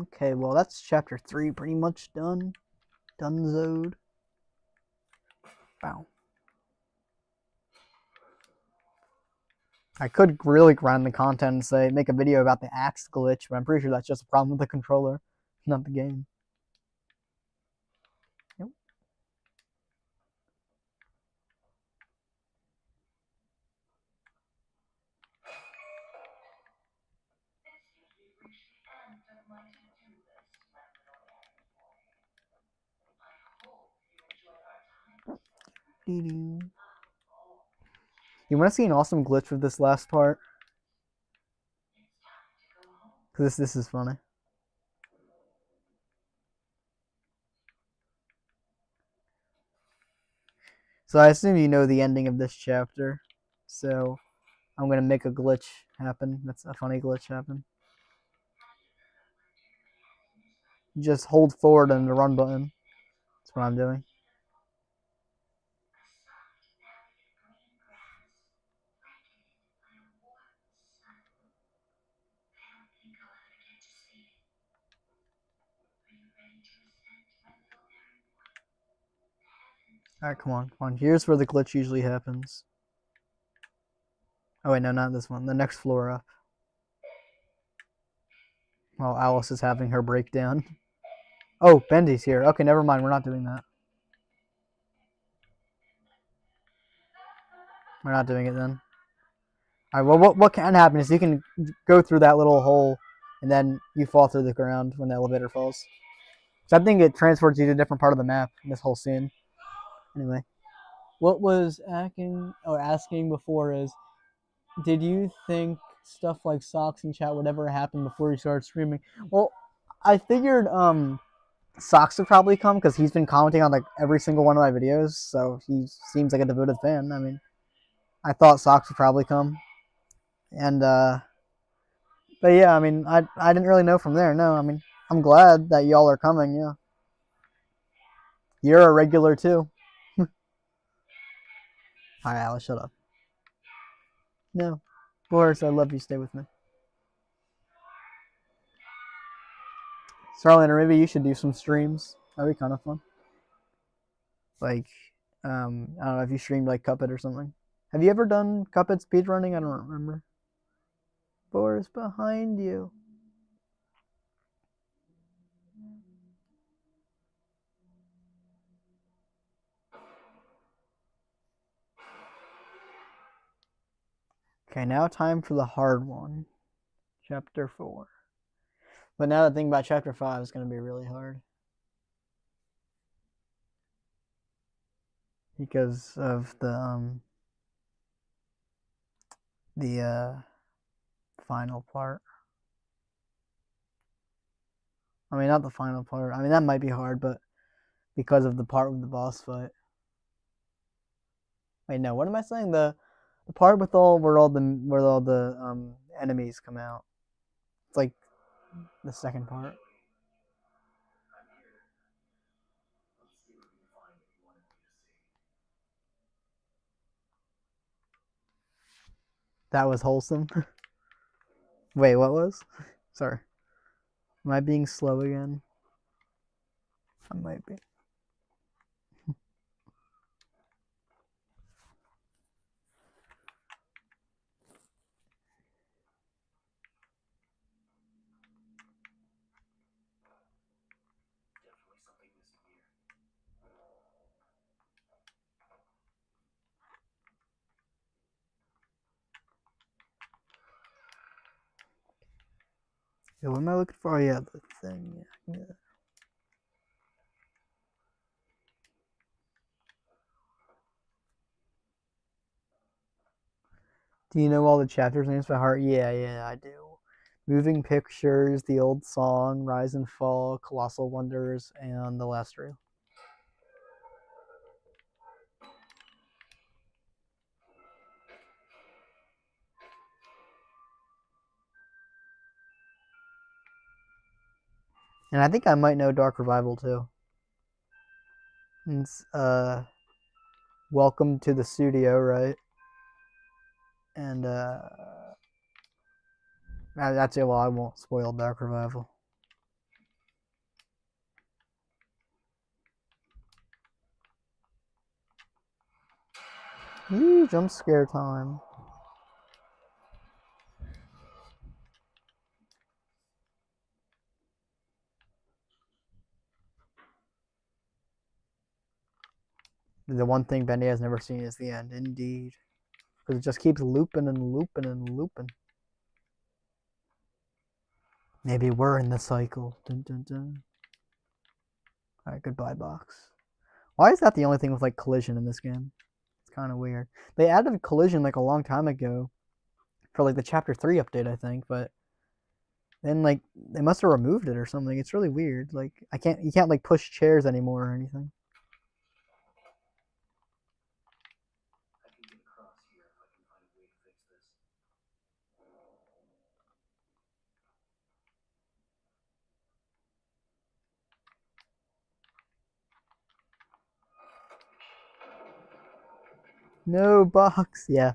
Okay, well that's chapter 3 pretty much done. Donezoed. Wow. I could really grind the content and say make a video about the axe glitch, but I'm pretty sure that's just a problem with the controller, not the game. Yep. You want to see an awesome glitch with this last part? Cause this is funny. So I assume you know the ending of this chapter. So I'm gonna make a glitch happen. That's a funny glitch happen. You just hold forward on the run button. That's what I'm doing. Alright, come on, come on. Here's where the glitch usually happens. Oh wait, no, not this one. The next floor up. While Alice is having her breakdown. Oh, Bendy's here. Okay, never mind. We're not doing that. We're not doing it then. Alright, well, what can happen is you can go through that little hole, and then you fall through the ground when the elevator falls. So I think it transports you to a different part of the map in this whole scene. Anyway, what was asking before is, did you think stuff like Socks and chat would ever happen before you started streaming? Well, I figured Socks would probably come because he's been commenting on like every single one of my videos, so he seems like a devoted fan. I mean, I thought Socks would probably come, and but yeah, I mean, I didn't really know from there. No, I mean, I'm glad that y'all are coming. Yeah, you're a regular too. Hi, Alice, shut up. No, Boris, I love you. Stay with me. Starliner, maybe you should do some streams. That'd be kind of fun. Like, I don't know if you streamed like Cuphead or something. Have you ever done Cuphead speedrunning? I don't remember. Boris, behind you. Okay, now time for the hard one. Chapter 4. But now the thing about Chapter 5 is going to be really hard. Because of the final part. I mean, not the final part. I mean, that might be hard, but because of the part with the boss fight. Wait, no, what am I saying? The part with where all the enemies come out. It's like the second part. That was wholesome. Wait, what was? Sorry. Am I being slow again? I might be. Yeah, what am I looking for? Oh, yeah, the thing. Yeah. Do you know all the chapters names by heart? Yeah, I do. Moving Pictures, The Old Song, Rise and Fall, Colossal Wonders, and The Last Trail. And I think I might know Dark Revival too. It's Welcome to the Studio, right? And that's it. Well, I won't spoil Dark Revival. Ooh, jump scare time. The one thing Bendy has never seen is the end, indeed. Because it just keeps looping and looping and looping. Maybe we're in the cycle. Dun, dun, dun. Alright, goodbye, box. Why is that the only thing with like collision in this game? It's kind of weird. They added collision like a long time ago for like the chapter 3 update, I think, but then like they must have removed it or something. It's really weird. Like you can't like push chairs anymore or anything. I can get across here if I can find a way to fix this. No box. Yeah.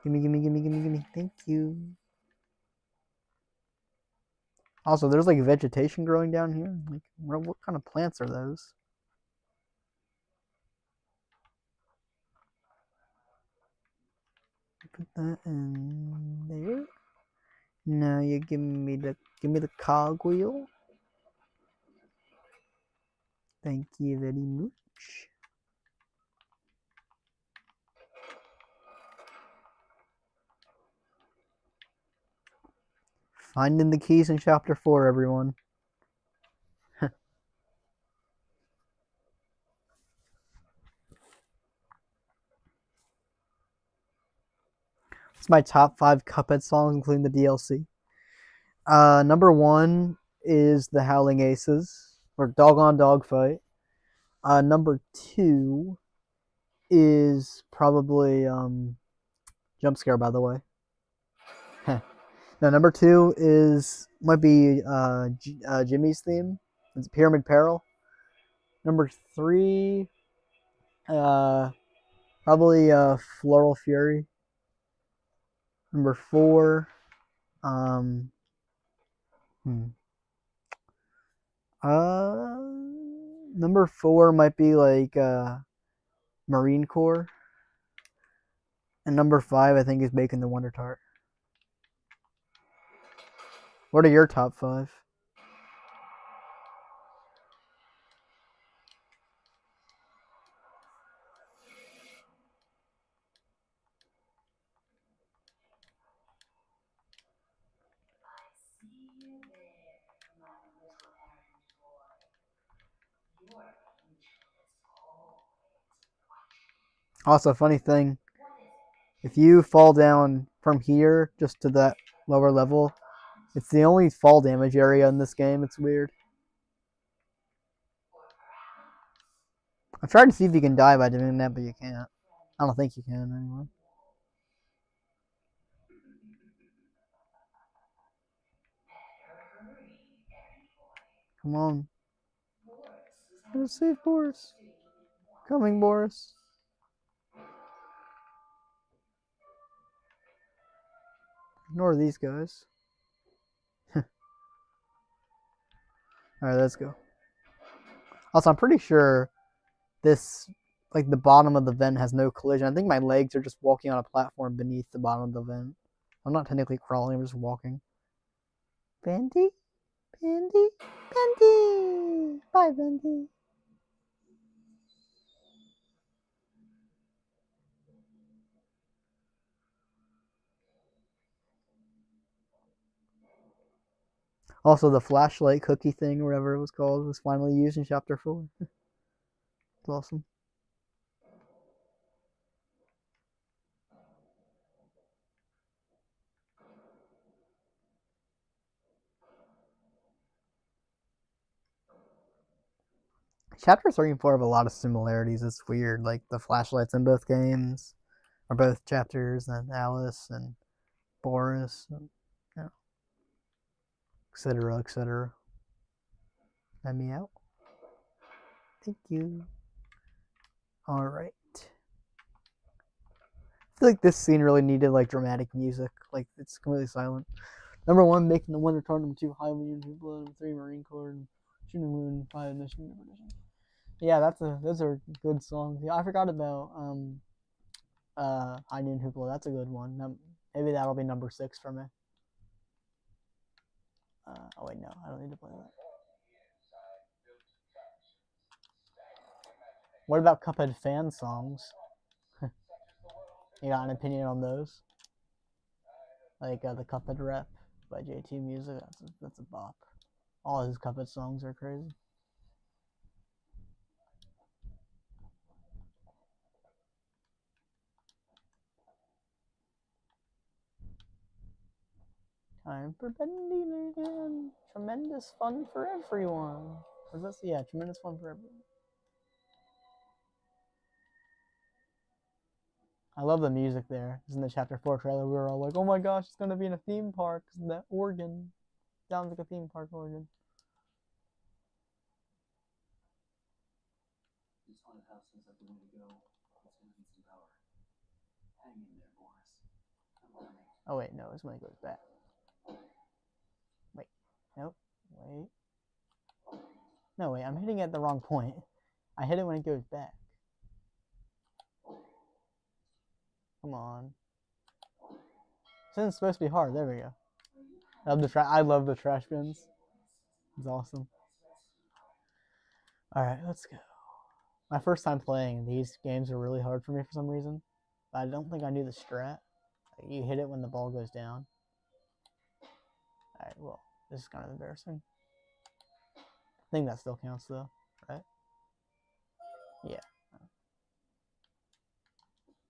Gimme. Thank you. Also, there's like vegetation growing down here. Like, what kind of plants are those? Put that in there. Now you give me the cogwheel. Thank you very much. Finding the keys in chapter 4, everyone. It's my top 5 Cuphead songs, including the DLC. Number 1 is the Howling Aces, or Dog on Dog Fight. Number 2 is probably Jump Scare, by the way. No, number 2 might be Jimmy's theme. It's Pyramid Peril. Number 3, probably Floral Fury. Number 4, um, number 4 might be like Marine Corps. And number 5, I think, is Bacon the Wonder Tart. What are your top 5? Also, funny thing, if you fall down from here just to that lower level, it's the only fall damage area in this game. It's weird. I've tried to see if you can die by doing that, but you can't. I don't think you can anyway. Come on. Let's save Boris. Coming, Boris. Ignore these guys. Alright, let's go. Also, I'm pretty sure this, like the bottom of the vent has no collision. I think my legs are just walking on a platform beneath the bottom of the vent. I'm not technically crawling, I'm just walking. Bendy? Bendy? Bendy! Bye, Bendy. Also, the flashlight cookie thing, or whatever it was called, was finally used in Chapter 4. It's awesome. Chapter 3 and 4 have a lot of similarities. It's weird. Like, the flashlights in both games, or both chapters, and Alice and Boris, and, you know, etc., etc. Let me out. Thank you. Alright. I feel like this scene really needed, like, dramatic music. Like, it's completely silent. Number 1, making the Wonder Car. Number 2, High Union People. Number 3, Marine Corps. And Shooting Moon, 5, Mission. Yeah, those are good songs. Yeah, I forgot about High Noon Hoopla. That's a good one. Maybe that'll be number 6 for me. Oh wait, no, I don't need to play that. What about Cuphead fan songs? You got an opinion on those? Like the Cuphead Rep by JT Music. That's a bop. All his Cuphead songs are crazy. Time for Bendy Land. Tremendous fun for everyone. Or this? Yeah, tremendous fun for everyone. I love the music there. It's in the Chapter 4 trailer. We were all like, oh my gosh, it's going to be in a theme park. That organ sounds like a theme park organ. This haunted house seems like the way to go. It's gonna need some power. Hang in there, Boris. I'm coming. Oh wait, no, it's when it goes back. Wait, nope, wait. No, wait, I'm hitting it at the wrong point. I hit it when it goes back. Come on. This isn't supposed to be hard. There we go. I love the trash bins. It's awesome. Alright, let's go. My first time playing, these games were really hard for me for some reason. But I don't think I knew the strat. Like, you hit it when the ball goes down. Alright, well, this is kind of embarrassing. I think that still counts though, right? Yeah.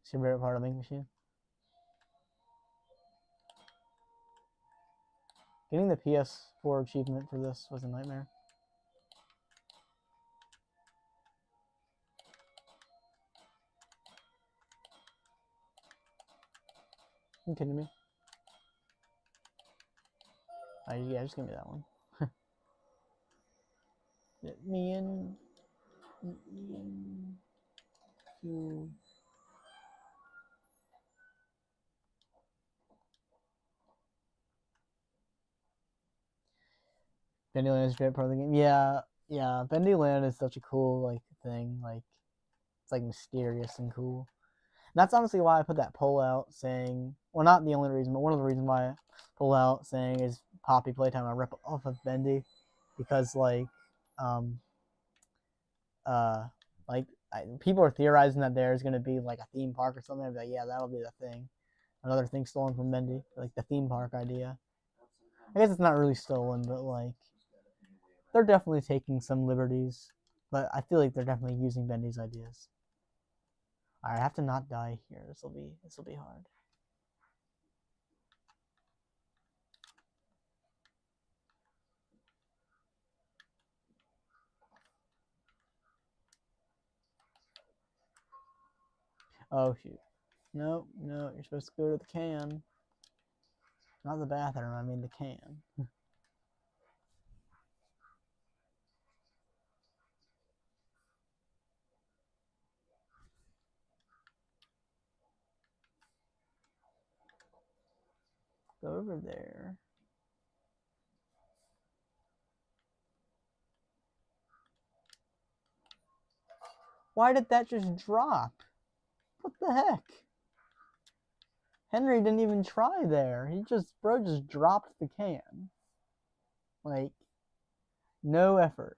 It's your favorite part of Ink Machine? Getting the PS4 achievement for this was a nightmare. Are you kidding me? Yeah, just give me that one. Let me in. Bendy Land is your favorite part of the game? Yeah. Bendy Land is such a cool like thing. Like it's like mysterious and cool. And that's honestly why I put that poll out saying, well, not the only reason, but one of the reasons why I pull out saying is Poppy Playtime. I rip off of Bendy because like people are theorizing that there's gonna be like a theme park or something. I'd be like, yeah, that'll be the thing. Another thing stolen from Bendy, like the theme park idea. I guess it's not really stolen, but like they're definitely taking some liberties. But I feel like they're definitely using Bendy's ideas. Alright, I have to not die here. This will be hard. Oh shoot. No, you're supposed to go to the can. Not the bathroom, I mean the can. Go over there. Why did that just drop? What the heck? Henry didn't even try there. Bro just dropped the can. Like, no effort.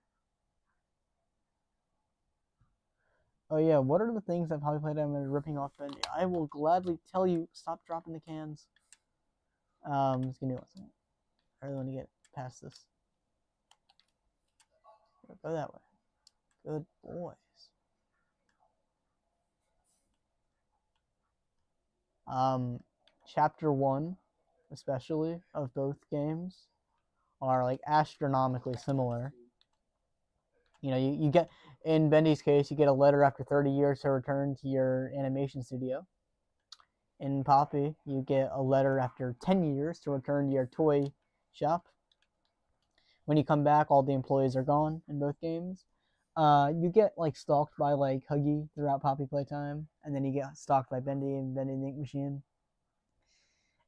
Oh yeah, what are the things that Poppy Playtime is ripping off Bendy? I will gladly tell you, stop dropping the cans. Just give me one second. I really want to get past this. Go that way. Good boys. Chapter 1, especially, of both games are like astronomically similar. You know, you get, in Bendy's case, you get a letter after 30 years to return to your animation studio. In Poppy, you get a letter after 10 years to return to your toy shop. When you come back, all the employees are gone in both games. You get like stalked by like Huggy throughout Poppy playtime, and then you get stalked by Bendy and Bendy the Ink Machine.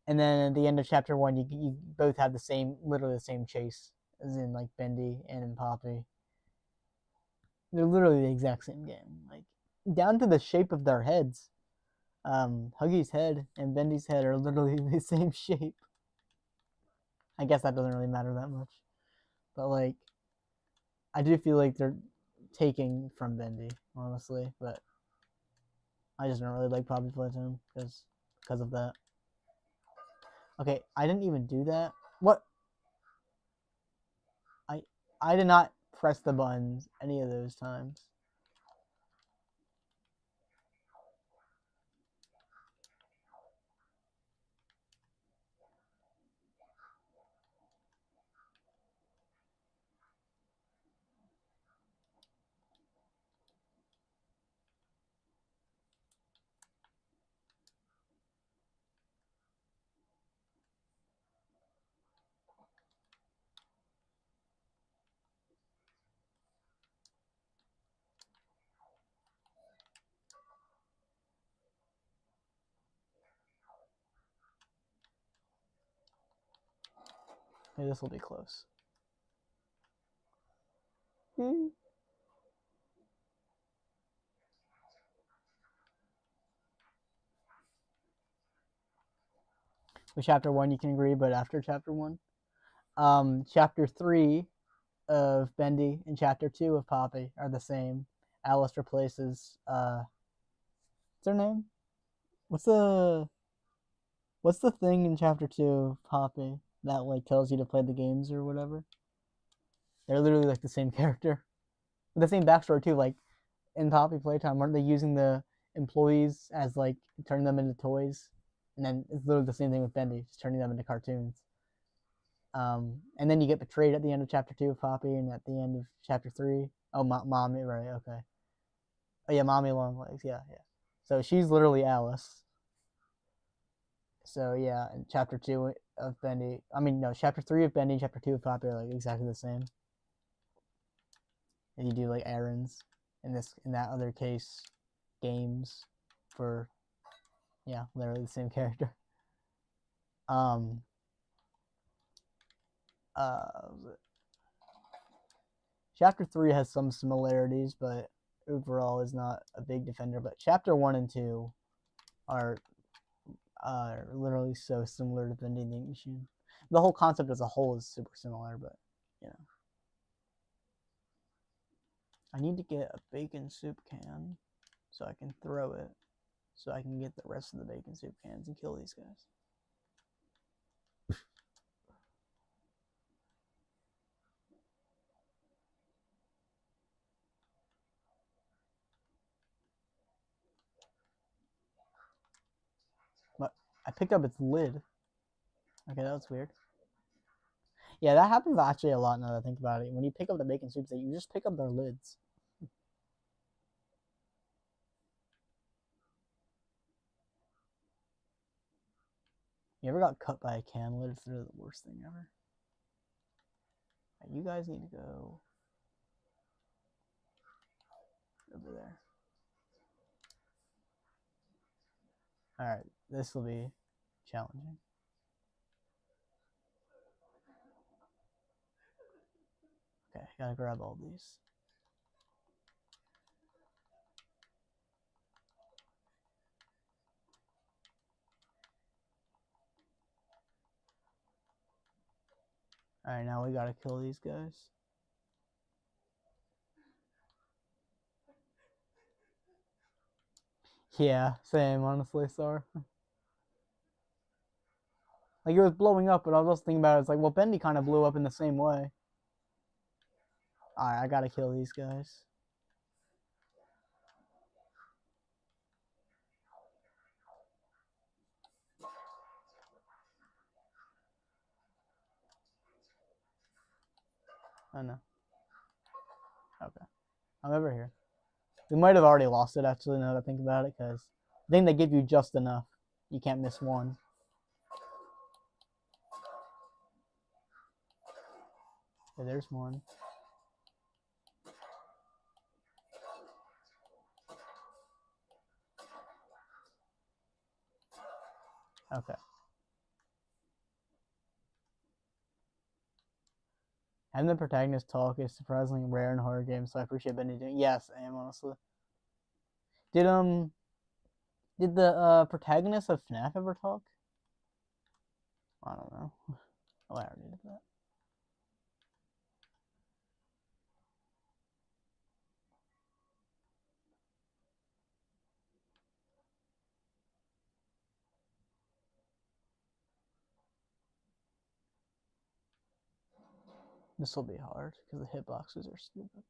And then at the end of chapter 1, you both have the same, literally the same chase as in like Bendy and in Poppy. They're literally the exact same game, like down to the shape of their heads. Huggy's head and Bendy's head are literally the same shape. I guess that doesn't really matter that much, but like, I do feel like they're taking from Bendy, honestly. But I just don't really like Poppy Playtime because of that. Okay, I didn't even do that. What? I did not press the buttons any of those times. Okay, this will be close. With chapter 1, you can agree, but after chapter 1, chapter 3 of Bendy and chapter 2 of Poppy are the same. Alice replaces what's her name? What's the thing in chapter 2 of Poppy that like tells you to play the games or whatever? They're literally like the same character. The same backstory too. Like in Poppy Playtime, weren't they using the employees as like turning them into toys? And then it's literally the same thing with Bendy, just turning them into cartoons. And then you get betrayed at the end of chapter 2 of Poppy, and at the end of chapter 3. Oh, Mommy, right? Okay. Oh yeah, Mommy Longlegs. Yeah. So she's literally Alice. So yeah, in chapter 2 of Bendy, chapter 3 of Bendy and chapter 2 of Poppy are like exactly the same. And you do like errands. In that other case, games for, yeah, literally the same character. Chapter 3 has some similarities, but overall is not a big defender. But chapter 1 and 2 are literally so similar to Bendy the Ink Machine. The whole concept as a whole is super similar, but you know. I need to get a bacon soup can so I can throw it, so I can get the rest of the bacon soup cans and kill these guys. But I picked up its lid. Okay, that was weird. Yeah, that happens actually a lot now that I think about it. When you pick up the bacon soups, you just pick up their lids. You ever got cut by a can lid? It's literally the worst thing ever. You guys need to go over there. Alright, this will be challenging. Okay, gotta grab all these. Alright, now we gotta kill these guys. Yeah, same, honestly, Sar. Like, it was blowing up, but I was also thinking about it. It's like, well, Bendy kind of blew up in the same way. Alright, I gotta kill these guys. Oh no. Okay. I'm over here. We might have already lost it, actually, now that I think about it, because I think they give you just enough. You can't miss one. Okay, there's one. Okay. Having the protagonist talk is surprisingly rare in horror games, so I appreciate Benny doing. Yes, I am, honestly. Did the protagonist of FNAF ever talk? I don't know. Oh, I already did that. This will be hard because the hitboxes are stupid.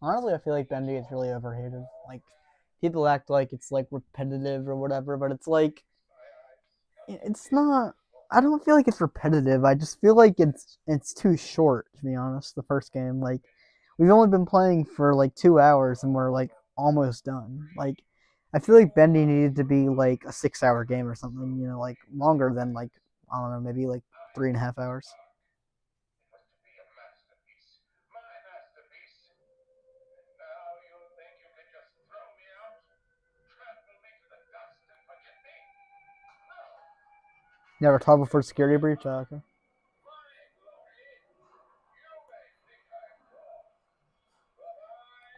Honestly, I feel like Bendy is really overhated. Like, people act like it's like repetitive or whatever, but it's like it's not. I don't feel like it's repetitive. I just feel like it's too short, to be honest. The first game, like, we've only been playing for like 2 hours and we're like almost done. Like, I feel like Bendy needed to be like a 6 hour game or something. You know, like longer than like, I don't know, maybe like 3.5 hours. Never talked before security breach. Oh, okay.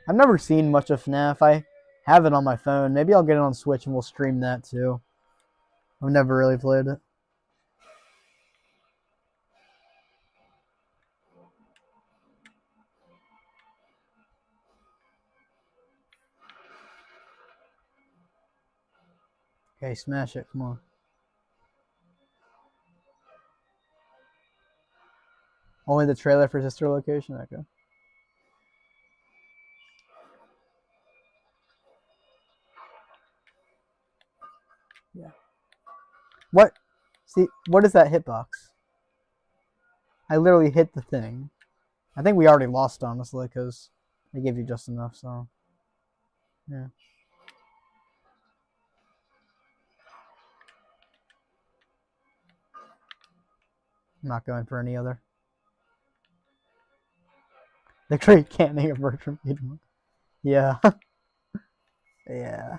I've never seen much of FNAF. I have it on my phone. Maybe I'll get it on Switch and we'll stream that too. I've never really played it. Okay, smash it. Come on. Only the trailer for Sister Location? Okay. Yeah. What? See, what is that hitbox? I literally hit the thing. I think we already lost, honestly, because they give you just enough, so. Yeah. I'm not going for any other. The Great Canning of Bertram Beedle. Yeah. Yeah.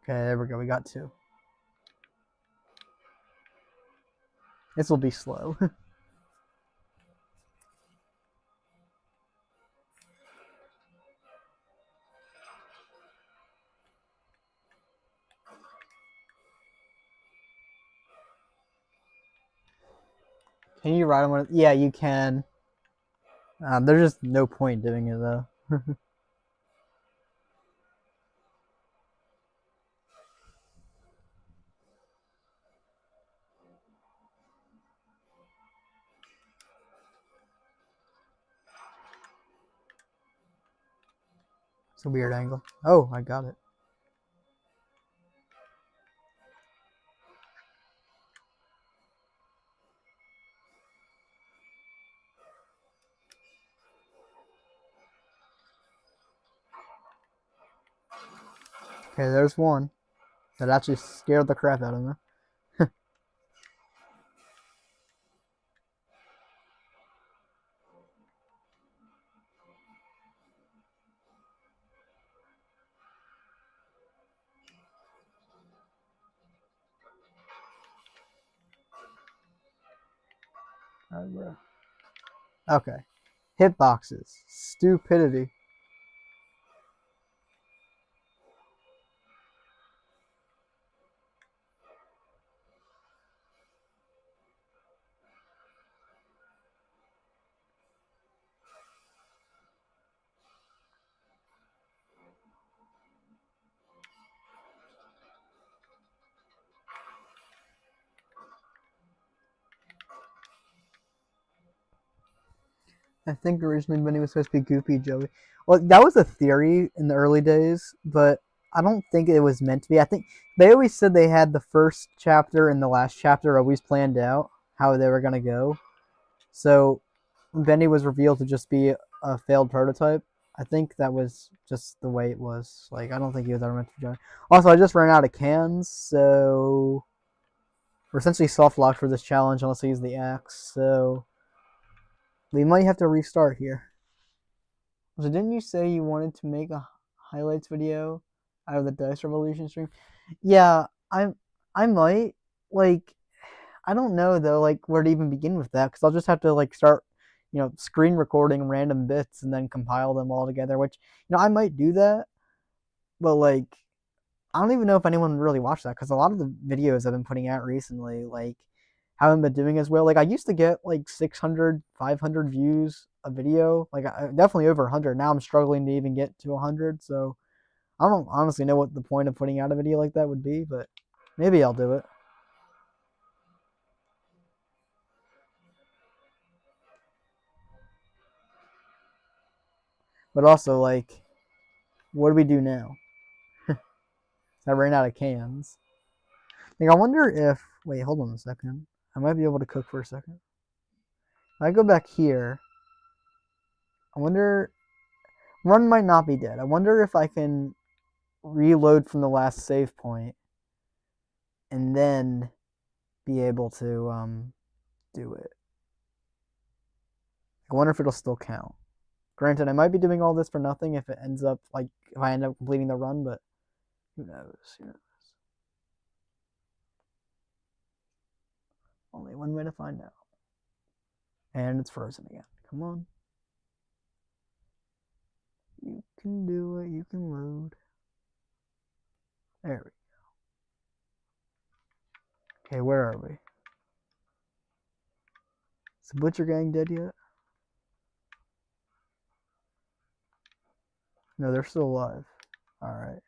Okay, there we go. We got two. This will be slow. Can you ride on one? Yeah, you can. There's just no point doing it, though. It's a weird angle. Oh, I got it. Okay, there's one. That actually scared the crap out of me. Alright, bro. Okay. Hitboxes. Stupidity. I think originally Benny was supposed to be Goopy Joey. Well, that was a theory in the early days, but I don't think it was meant to be. I think they always said they had the first chapter and the last chapter always planned out how they were gonna go. So when Benny was revealed to just be a failed prototype, I think that was just the way it was. Like, I don't think he was ever meant to be Joey. Also, I just ran out of cans, so we're essentially soft locked for this challenge unless I use the axe. So we might have to restart here. So didn't you say you wanted to make a highlights video out of the Dice Revolution stream? Yeah, I might. Like, I don't know though, like where to even begin with that, because I'll just have to like start, screen recording random bits and then compile them all together. Which I might do that, but like I don't even know if anyone really watched that, because a lot of the videos I've been putting out recently like haven't been doing as well. Like I used to get like 600, 500 views a video, like definitely over 100. Now I'm struggling to even get to 100. So I don't honestly know what the point of putting out a video like that would be, but maybe I'll do it. But also, like, what do we do now? I ran out of cans. Like, I wonder if. Wait, hold on a second. I might be able to cook for a second. If I go back here, I wonder. Run might not be dead. I wonder if I can reload from the last save point and then be able to do it. I wonder if it'll still count. Granted, I might be doing all this for nothing if it ends up like if I end up completing the run, but who knows? Who knows? Only one way to find out. And it's frozen again. Come on. You can do it. You can load. There we go. Okay, where are we? Is the Butcher Gang dead yet? No, they're still alive. Alright.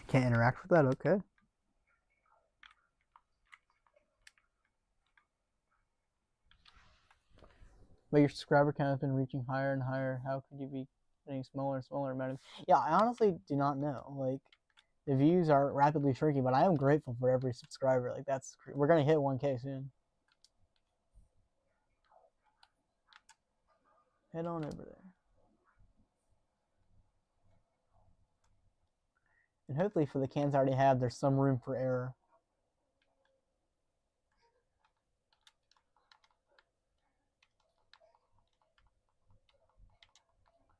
Can't interact with that? Okay. But your subscriber count has been reaching higher and higher. How could you be getting smaller and smaller amount of? Yeah, I honestly do not know. Like, the views are rapidly shrinking, but I am grateful for every subscriber. Like, we're gonna hit 1K soon. Head on over there. And hopefully for the cans I already have, there's some room for error.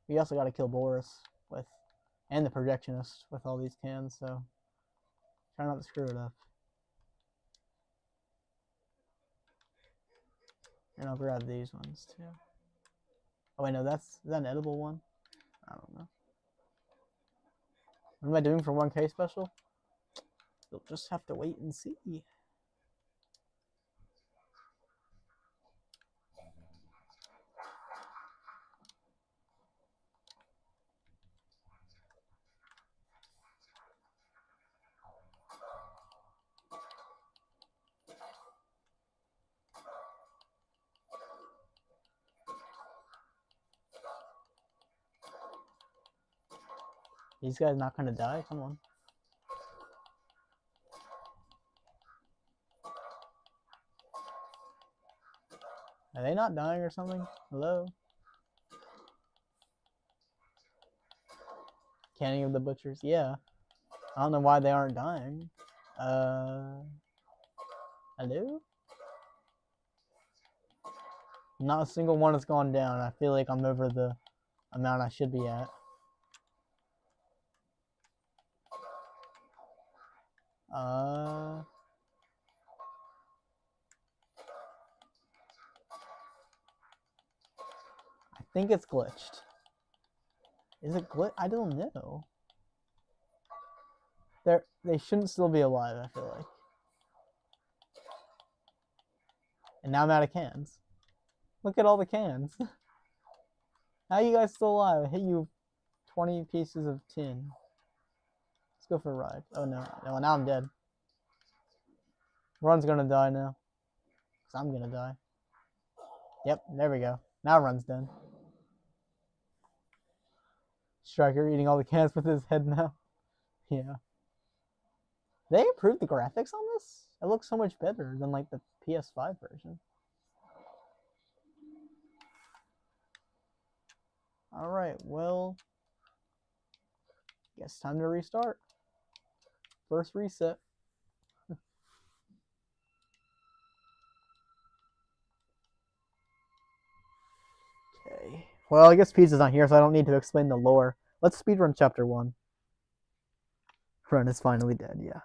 We also got to kill Boris and the projectionist with all these cans, so try not to screw it up. And I'll grab these ones too. Oh wait, no, is that an edible one? I don't know. What am I doing for 1K special? You'll just have to wait and see. These guys not gonna die? Come on. Are they not dying or something? Hello? Canning of the Butchers? Yeah. I don't know why they aren't dying. Hello? Not a single one has gone down. I feel like I'm over the amount I should be at. I think it's glitched. Is it glitch? I don't know. They shouldn't still be alive, I feel like. And now I'm out of cans. Look at all the cans. How are you guys still alive? I hit you 20 pieces of tin. Let's go for a ride. Oh no, no, now I'm dead. Run's gonna die now. Cause I'm gonna die. Yep, there we go. Now Run's dead. Striker eating all the cans with his head now. Yeah. They improved the graphics on this? It looks so much better than like the PS5 version. Alright, well, guess time to restart. First reset. Okay. Well, I guess Pizza's not here, so I don't need to explain the lore. Let's speedrun chapter 1. Run is finally dead, yeah.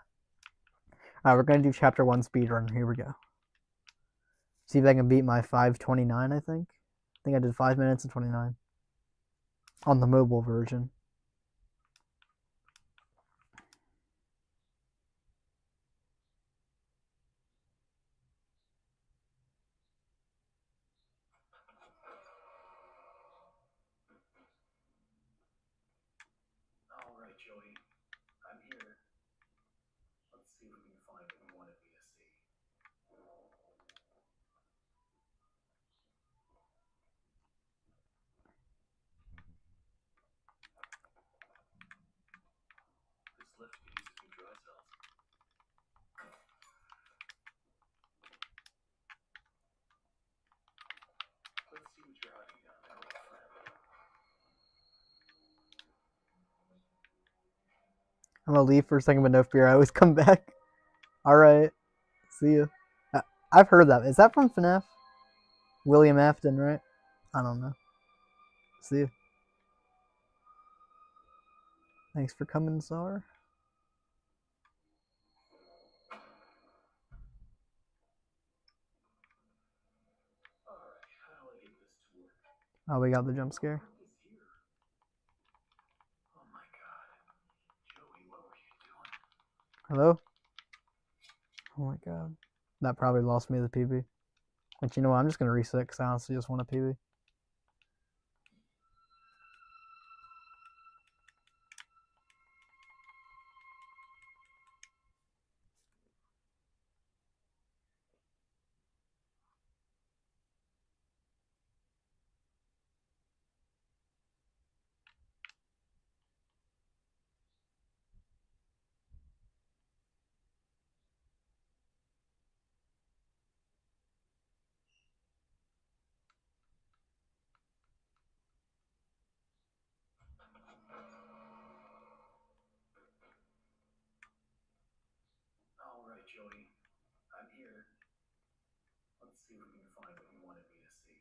Alright, we're gonna do chapter 1 speedrun. Here we go. See if I can beat my 5:29, I think. I think I did 5 minutes and 29. On the mobile version. Alright, Joey. I'm here. Let's see if we can find what you wanted me to see. This lift could use a few dry cells. Let's see what you're hiding down there, old friend. I'm gonna leave for a second with no fear. I always come back. Alright. See ya. I've heard that. Is that from FNAF? William Afton, right? I don't know. See ya. Thanks for coming, Czar. Alright, how do I get this to work? Oh, we got the jump scare. Is here. Oh my god. Joey, what were you doing? Hello? Oh my god. That probably lost me the PB. But you know what? I'm just gonna reset because I honestly just want a PB. Alright, Joey. I'm here. Let's see if we can find what you wanted me to see.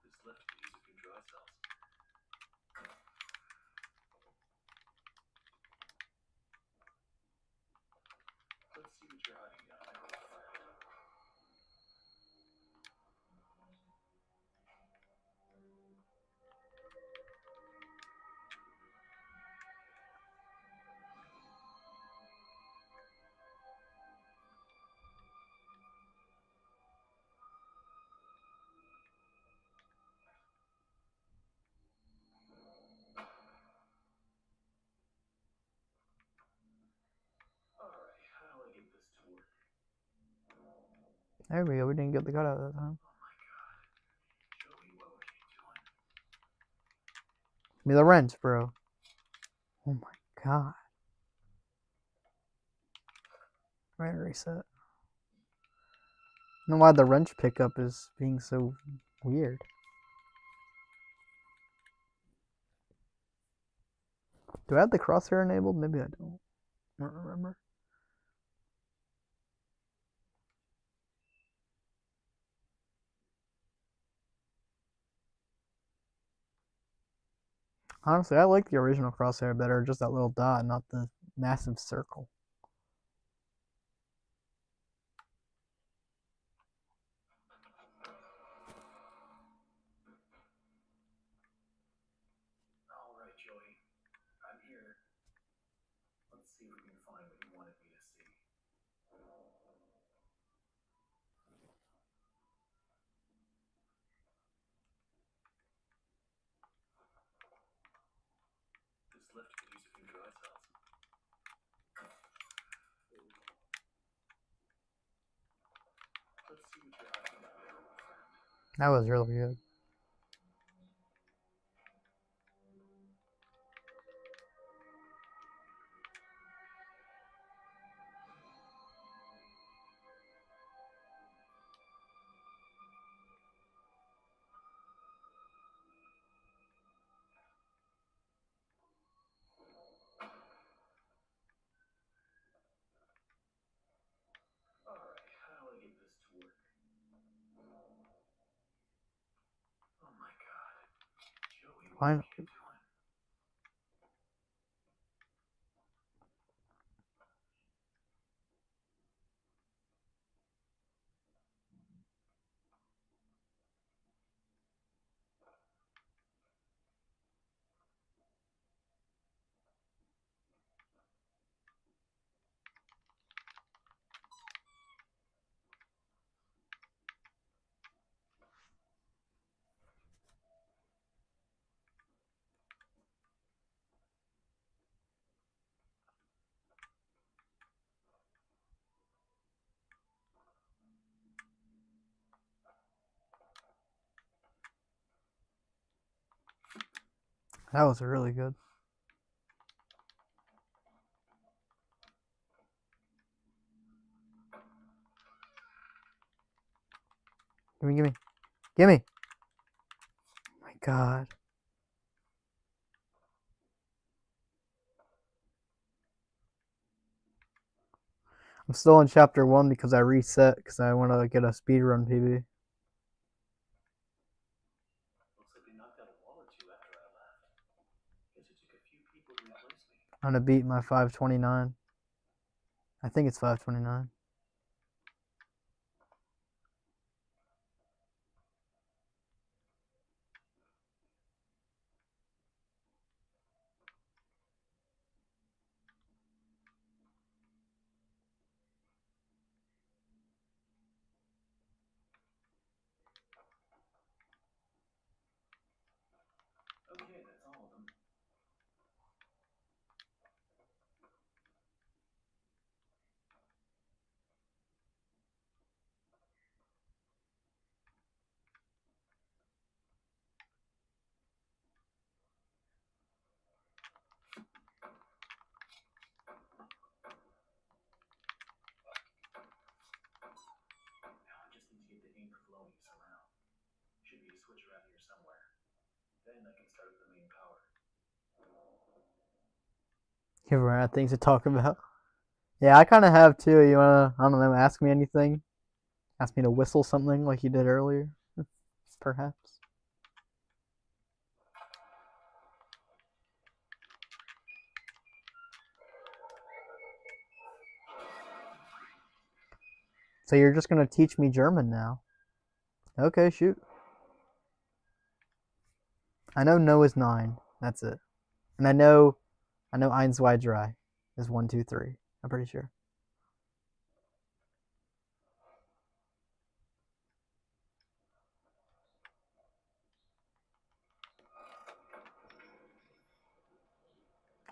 This lift could use a few dry cells. Let's see what you're hiding down there, old friend. Alright, how do I get this to work? There we go. We didn't get the cutout that time. Oh my god. Joey, what were you doing? Give me the wrench, bro. Oh my god. Right, reset. I don't know why the wrench pickup is being so weird. Do I have the crosshair enabled? Maybe I don't. I don't remember. Honestly, I like the original crosshair better, just that little dot, not the massive circle. Alright, Joey. I'm here. Let's see if we can find what you wanted me to see. This lift could use a few dry cells. Let's see what you're hiding out there, old friend. That was really good. Alright, how do I get this to work? Oh my god. Joey, what Fine. are you doing? That was really good. Gimme. Gimme! My god. I'm still in chapter 1 because I reset because I want to get a speedrun PB. Looks like they knocked out a wall or two after I left. Guess it took a few people to replace me. I'm going to beat my 529. I think it's 529. Okay, that's all of them. Now I just need to get the ink flowing around. Should be a switch around here somewhere. Then I can start up the main power. You run out of things to talk about. Yeah, I kind of have too. You want to, I don't know, ask me anything? Ask me to whistle something like you did earlier? Perhaps. So you're just going to teach me German now? Okay, shoot. I know no is 9. That's it. And I know eins, zwei, drei is 1, 2, 3. I'm pretty sure.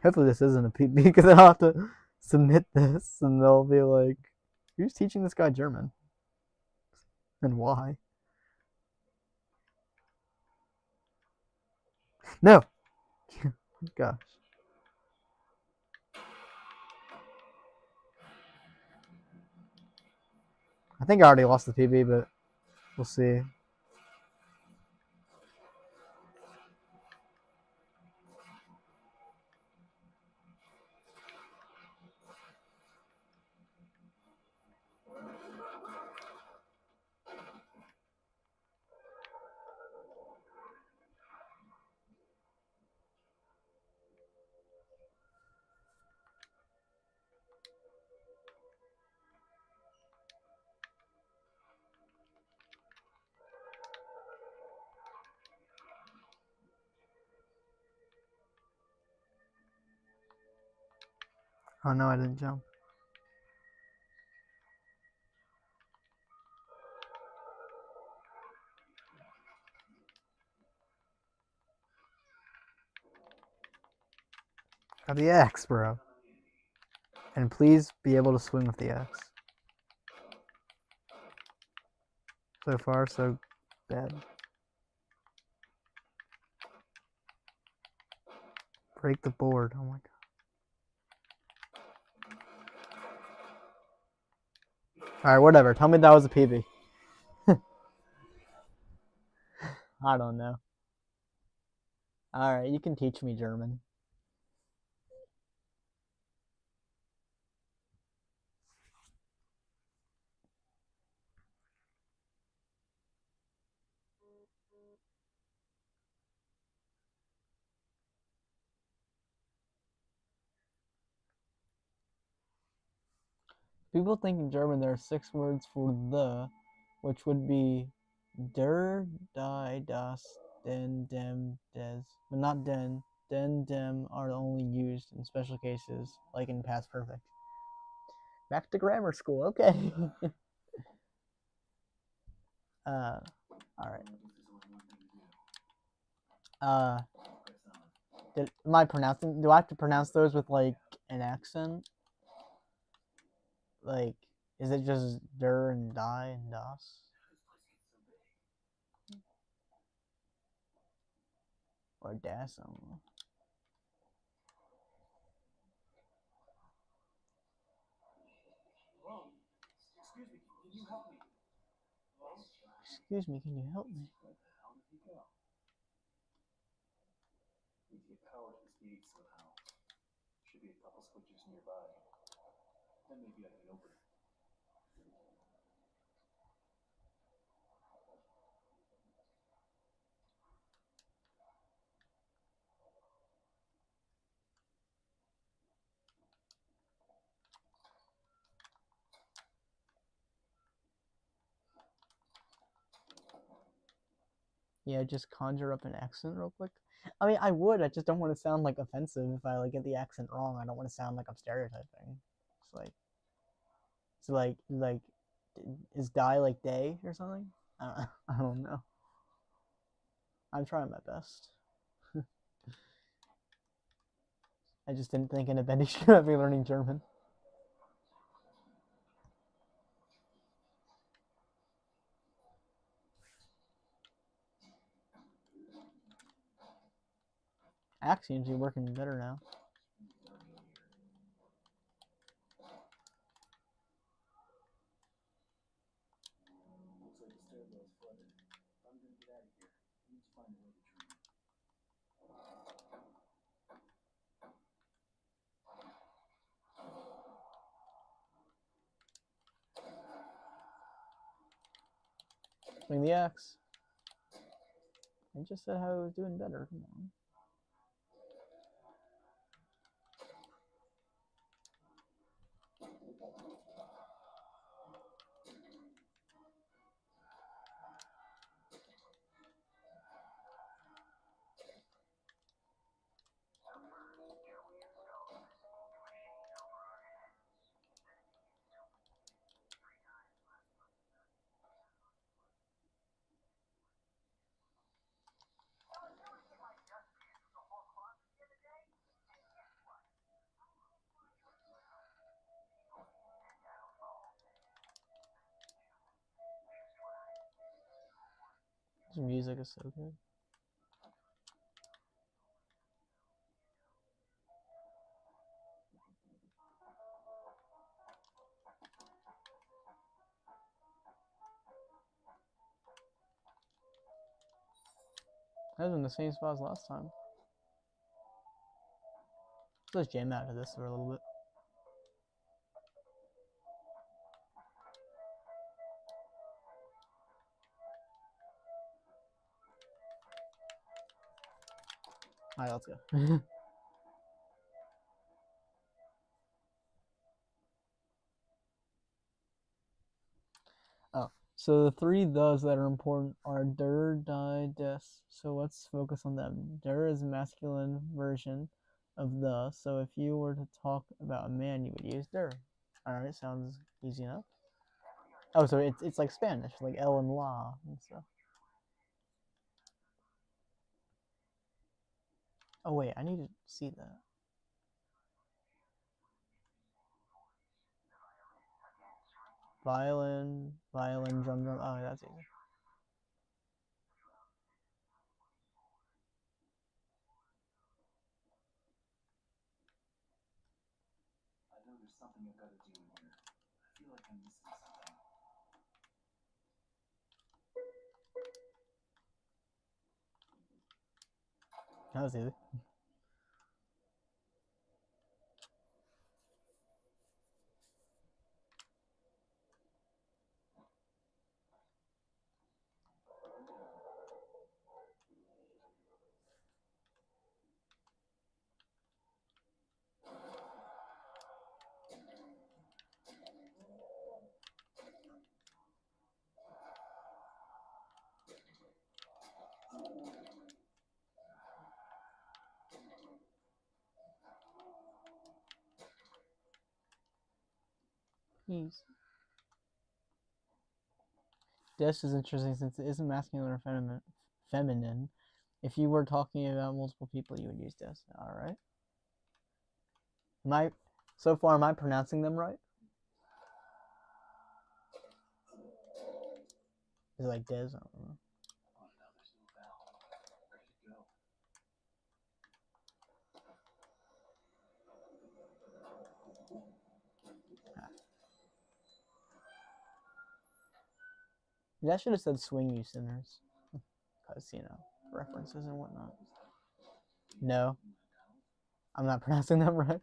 Hopefully this isn't a PB because I'll have to submit this and they'll be like, who's teaching this guy German? And why? No! Gosh. I think I already lost the PB, but we'll see. Oh no, I didn't jump. Got the axe, bro. And please be able to swing with the axe. So far, so bad. Break the board. Oh my god. Alright, whatever. Tell me that was a PB. I don't know. Alright, you can teach me German. People think in German there are 6 words for the, which would be der, die, das, den, dem, des. But not den. Den, dem are only used in special cases, like in past perfect. Back to grammar school, okay. Alright. Am I pronouncing? Do I have to pronounce those with like an accent? Like, is it just der and die and das? Or das? I don't know. Excuse me, can you help me? Where the hell did he go? Need to get power to this gate somehow. Should be a couple switches nearby. Then maybe I can open it. Yeah, just conjure up an accent real quick. I mean, I would. I just don't want to sound like offensive if I like get the accent wrong. I don't want to sound like I'm stereotyping. It's like, is die like day or something? I don't know. I'm trying my best. I just didn't think in a bendy should be learning German. Axe seems to be working better now. Looks like the stairwell's flooded. If I'm gonna get out of here, I need to find a way to drain it. Swing the axe. I just said how I was doing better. Come on. This music is so good. I was in the same spot as last time. Let's jam out of this for a little bit. Alright, let's go. Oh, so the 3 those that are important are der, die, des. So let's focus on them. Der is masculine version. of the. So if you were to talk about a man, you would use der. All right, sounds easy enough. Oh, so it's like Spanish, like el and la and stuff. Oh wait, I need to see that. Violin, drum. Oh, that's easy. I know there's something I've got to do in here. I feel like I'm missing something. That was easy. He's. This is interesting since it isn't masculine or feminine. If you were talking about multiple people, you would use this. All right. So far, am I pronouncing them right? Is it like des? I don't know. Oh no, there's no bell. Where did it go? That should have said swing, you sinners. Because, references and whatnot. No. I'm not pronouncing them right.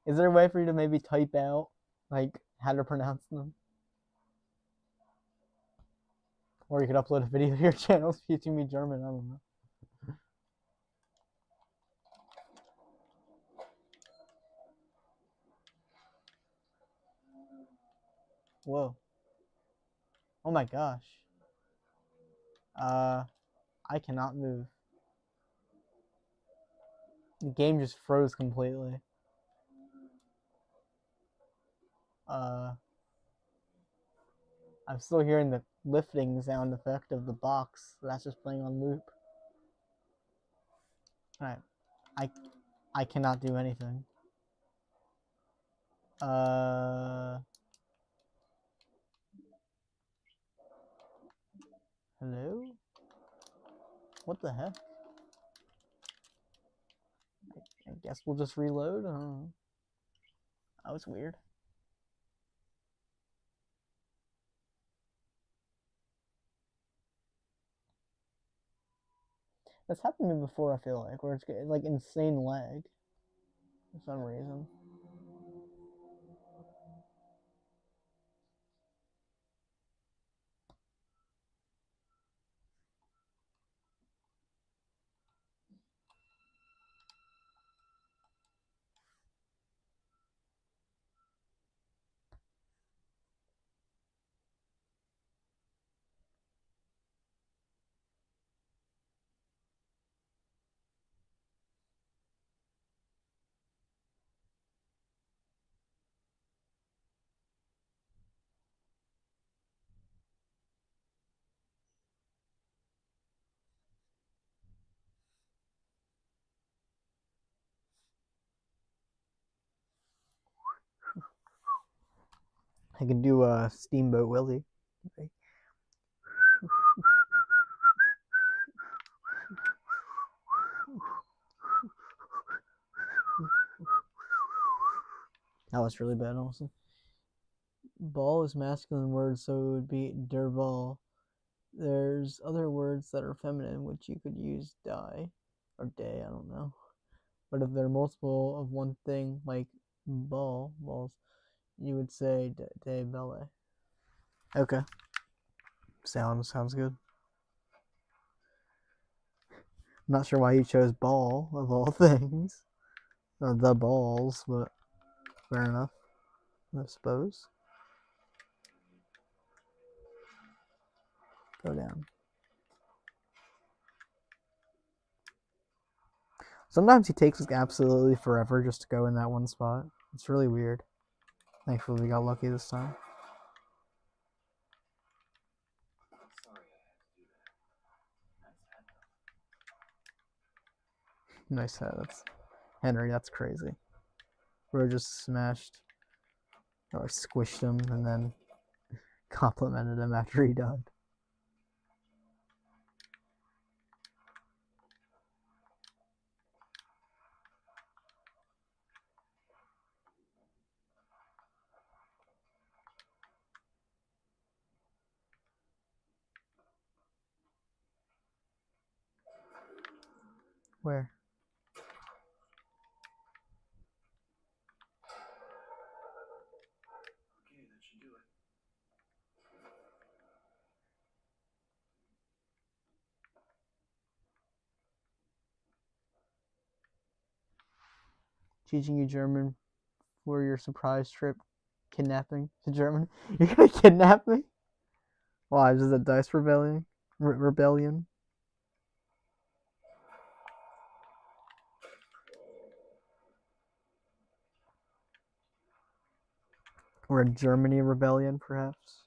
Is there a way for you to maybe type out, like, how to pronounce them? Or you could upload a video to your channel teaching me German, I don't know. Whoa. Oh my gosh. I cannot move. The game just froze completely. I'm still hearing the lifting sound effect of the box. That's just playing on loop. Alright. I cannot do anything. Hello? What the heck? I guess we'll just reload. I don't know. That was weird. That's happened to me before, I feel like, where it's like insane lag for some reason. I can do a Steamboat Willie. Okay. That was really bad, also. Ball is masculine word, so it would be der Ball. There's other words that are feminine, which you could use die or day, I don't know. But if they're multiple of one thing, like balls, you would say de belle. Okay. Sounds good. I'm not sure why you chose ball of all things. Or the balls, but fair enough, I suppose. Go down. Sometimes he takes like absolutely forever just to go in that one spot. It's really weird. Thankfully, we got lucky this time. Nice head. That's Henry. That's crazy. Bro just smashed or squished him and then complimented him after he died. Where? Okay, that should do it. Teaching you German for your surprise trip kidnapping to Germany? You're gonna kidnap me? Why? Is this a dice rebellion? Rebellion? Or a Germany rebellion, perhaps?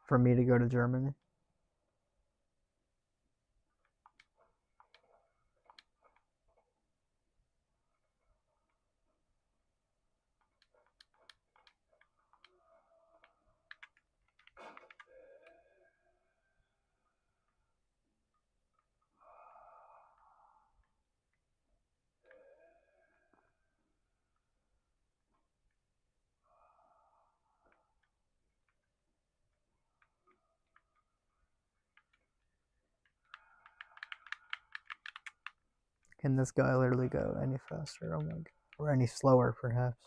For me to go to Germany? Can this guy literally go any faster? Oh my god. Or any slower, perhaps?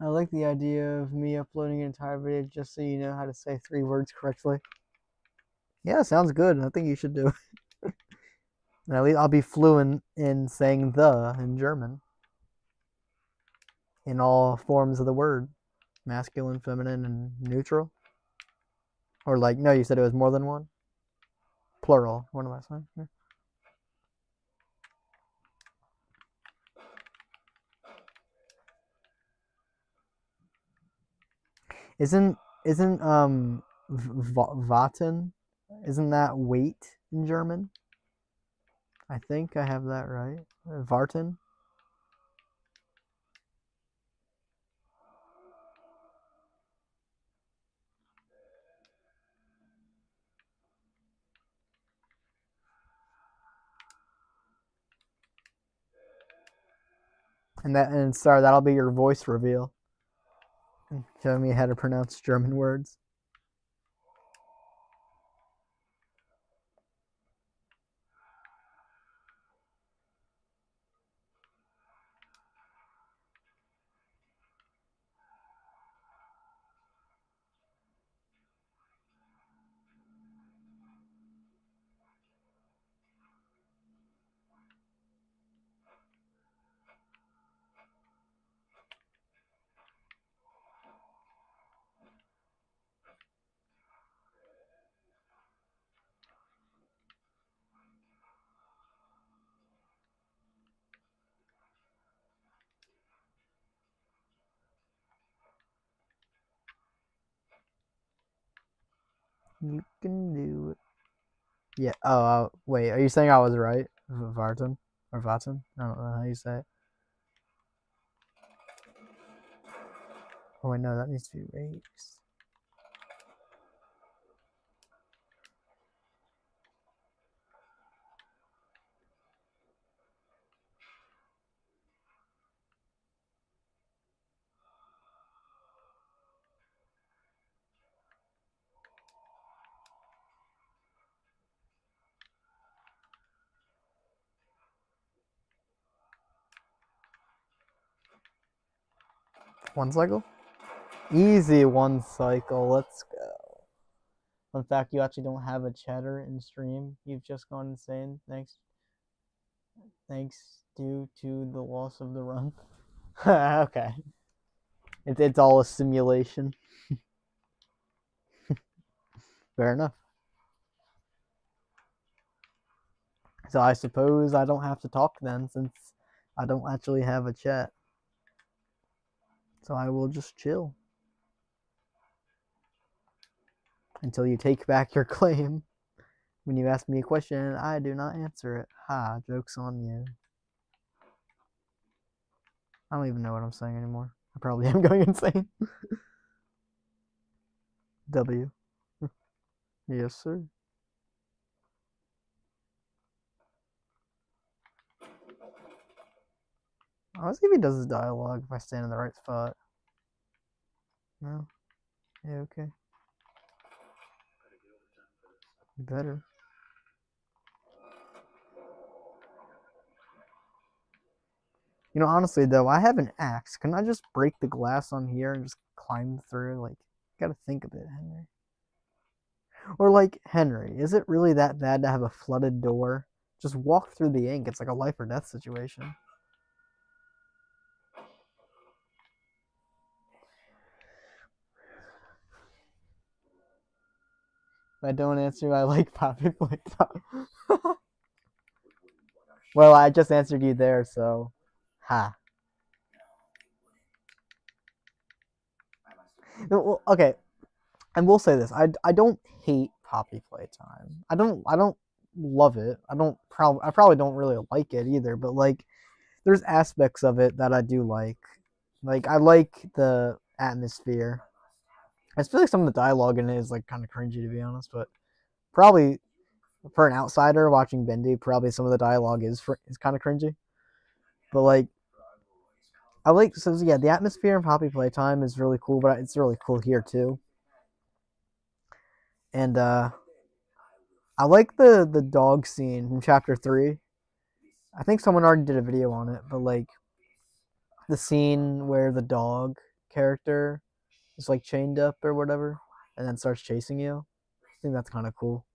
I like the idea of me uploading an entire video just so you know how to say 3 words correctly. Yeah, sounds good. I think you should do it. And at least I'll be fluent in saying the in German. In all forms of the word. Masculine, feminine, and neutral. Or like, no, you said it was more than one? Plural. What am I saying? Yeah. Isn't Vaten? Isn't that weight in German? I think I have that right. Varten. And sorry, that'll be your voice reveal. Showing me how to pronounce German words. You can do it. Yeah. Oh, wait. Are you saying I was right? Vartan or Vaten? I don't know how you say it. Oh wait, no, that needs to be raised. One cycle. Easy one cycle. Let's go. Fun fact, you actually don't have a chatter in stream. You've just gone insane. Thanks due to the loss of the run. Okay. It's all a simulation. Fair enough. So I suppose I don't have to talk then, since I don't actually have a chat. So I will just chill until you take back your claim. When you ask me a question, I do not answer it. Ha, joke's on you. I don't even know what I'm saying anymore. I probably am going insane. W. Yes, sir. I'll see if he does his dialogue if I stand in the right spot. No? Yeah, okay. Better. You know, honestly, though, I have an axe. Can I just break the glass on here and just climb through? Like, gotta think of it, Henry. Or, like, Henry, is it really that bad to have a flooded door? Just walk through the ink. It's like a life or death situation. If I don't answer, I like Poppy Playtime. Well, I just answered you there, so. Ha. Well, okay, and we'll say this: I don't hate Poppy Playtime. I don't love it. I probably don't really like it either. But like, there's aspects of it that I do like. Like I like the atmosphere. I feel like some of the dialogue in it is like kind of cringy to be honest. But probably for an outsider watching Bendy, probably some of the dialogue is kind of cringy. But like, I like so yeah, the atmosphere in Poppy Playtime is really cool. But it's really cool here too. And I like the dog scene from chapter 3. I think someone already did a video on it, but like the scene where the dog character is like chained up or whatever and then starts chasing you. I think that's kind of cool.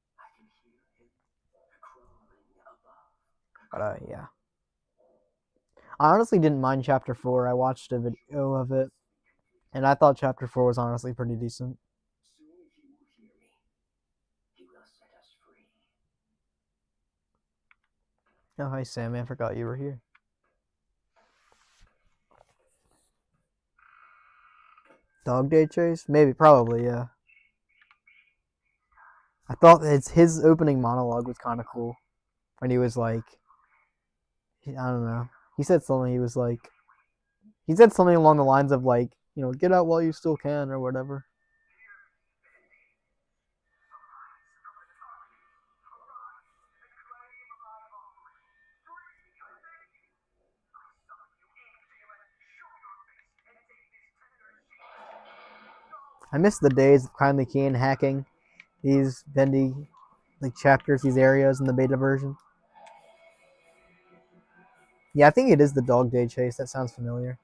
But yeah. I honestly didn't mind chapter 4. I watched a video of it and I thought chapter 4 was honestly pretty decent. Oh, hi Sammy, I forgot you were here. Dog day chase? Maybe, probably, yeah. I thought his opening monologue was kind of cool when he was like, I don't know. He said something. He said something along the lines of like, get out while you still can or whatever. I miss the days of Kindly Keen hacking these bendy like chapters, these areas in the beta version. Yeah, I think it is the dog day chase. That sounds familiar.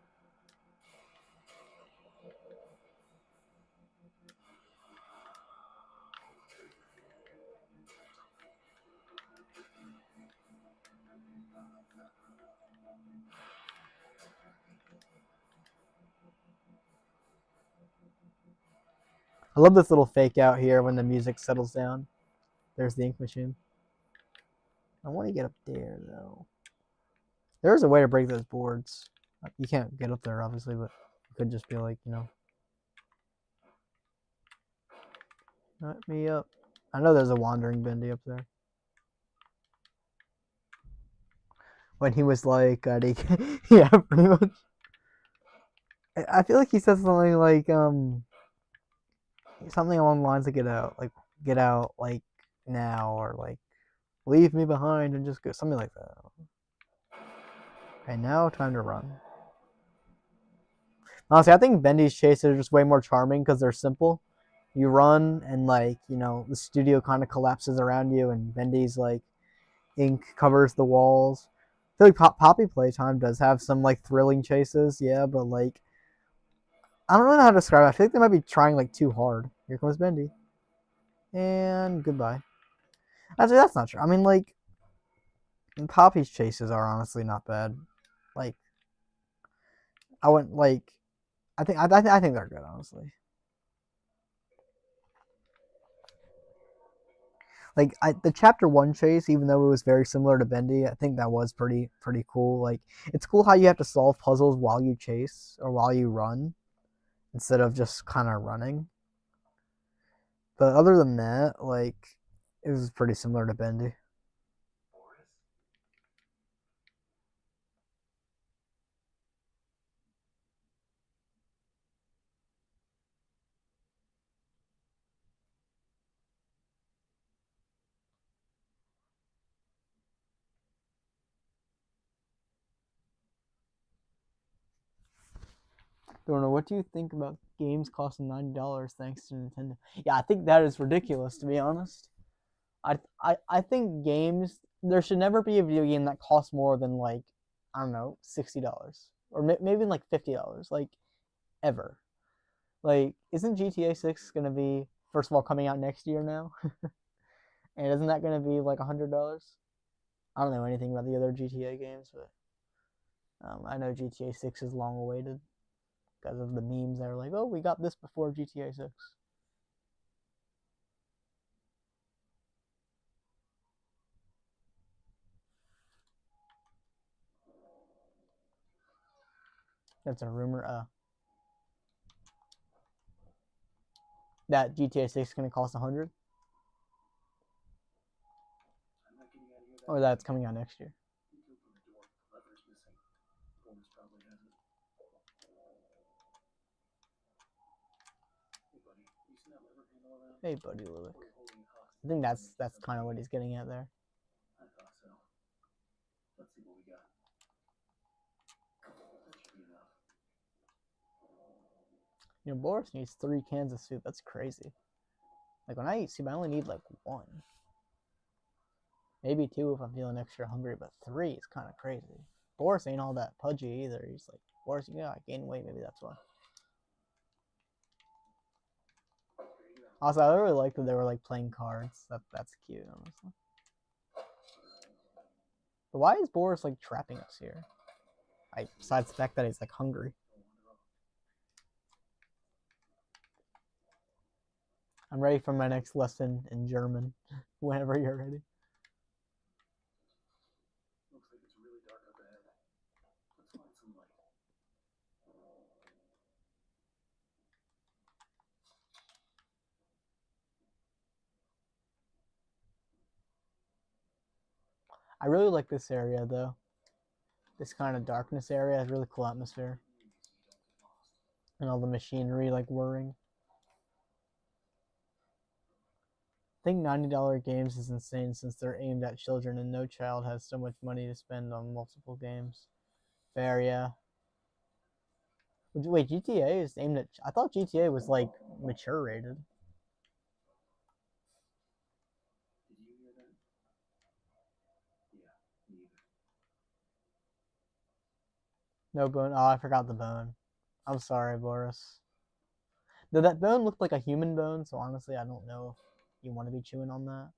I love this little fake out here when the music settles down. There's the ink machine. I want to get up there though. There's a way to break those boards. You can't get up there obviously, but it could just be like, let me up. I know there's a wandering bendy up there. When he was like, yeah, pretty much. I feel like he said something like, something along the lines of get out, like now, or like leave me behind and just go, something like that. Okay, now time to run. Honestly, I think Bendy's chases are just way more charming because they're simple. You run and like, the studio kind of collapses around you, and Bendy's like ink covers the walls. I feel like Poppy Playtime does have some like thrilling chases, yeah, but like I don't know how to describe it. I feel like they might be trying like too hard. Here comes Bendy. And goodbye. Actually, that's not true. I mean, like, Poppy's chases are honestly not bad. Like, I wouldn't like. I think they're good, honestly. Like the chapter one chase, even though it was very similar to Bendy, I think that was pretty cool. Like it's cool how you have to solve puzzles while you chase or while you run instead of just kind of running. But other than that, like it was pretty similar to Bendy. Don't know. What do you think about games costing $90 thanks to Nintendo? Yeah, I think that is ridiculous to be honest. I think games there should never be a video game that costs more than like I don't know $60 or maybe like $50 like ever. Like isn't GTA 6 gonna be first of all coming out next year now? And isn't that gonna be like $100? I don't know anything about the other GTA games, but I know GTA 6 is long awaited because of the memes that are like, oh, we got this before GTA 6. That's a rumor. That GTA 6 is gonna cost 100, or that's coming out next year. Hey, buddy, Lilic. I think that's kind of what he's getting at there. I thought so. Let's see what we got. That should be enough. You know, Boris needs 3 cans of soup. That's crazy. Like when I eat soup, I only need like 1, maybe 2 if I'm feeling extra hungry, but 3 is kind of crazy. Boris ain't all that pudgy either. He's like, Boris, yeah, I gained weight. Maybe that's why. Also, I really like that they were like playing cards. That's cute, honestly. But why is Boris like trapping us here? Besides the fact that he's like hungry. I'm ready for my next lesson in German. Whenever you're ready. Looks like it's really dark up ahead. Let's find some light. I really like this area though. This kind of darkness area has really cool atmosphere. And all the machinery like whirring. I think $90 games is insane since they're aimed at children and no child has so much money to spend on multiple games. Fair, yeah. Wait, GTA is aimed at... I thought GTA was like mature rated. Did you hear that? Yeah, me either. No bone. Oh, I forgot the bone. I'm sorry, Boris. Though that bone looked like a human bone, so honestly, I don't know if you want to be chewing on that.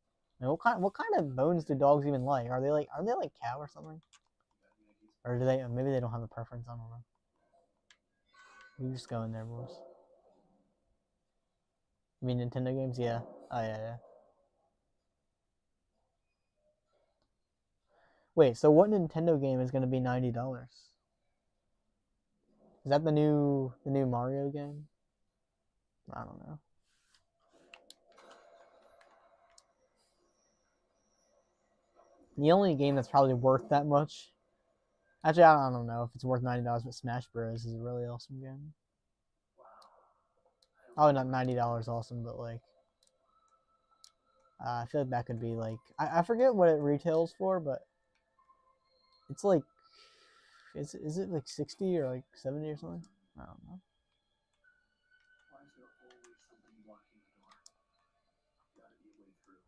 Now, what kind of bones do dogs even like? Are they like cow or something? Or do they maybe they don't have a preference? I don't know. You just go in there, boys. You mean Nintendo games? Yeah. Oh yeah. Wait, so what Nintendo game is gonna be $90? Is that the new Mario game? I don't know. The only game that's probably worth that much. Actually, I don't know if it's worth $90, but Smash Bros is a really awesome game. Oh, not $90 awesome, but like I feel like that could be like I forget what it retails for, but it's like is it like 60 or like 70 or something? I don't know. Why is there always something blocking the door? Gotta be a way through.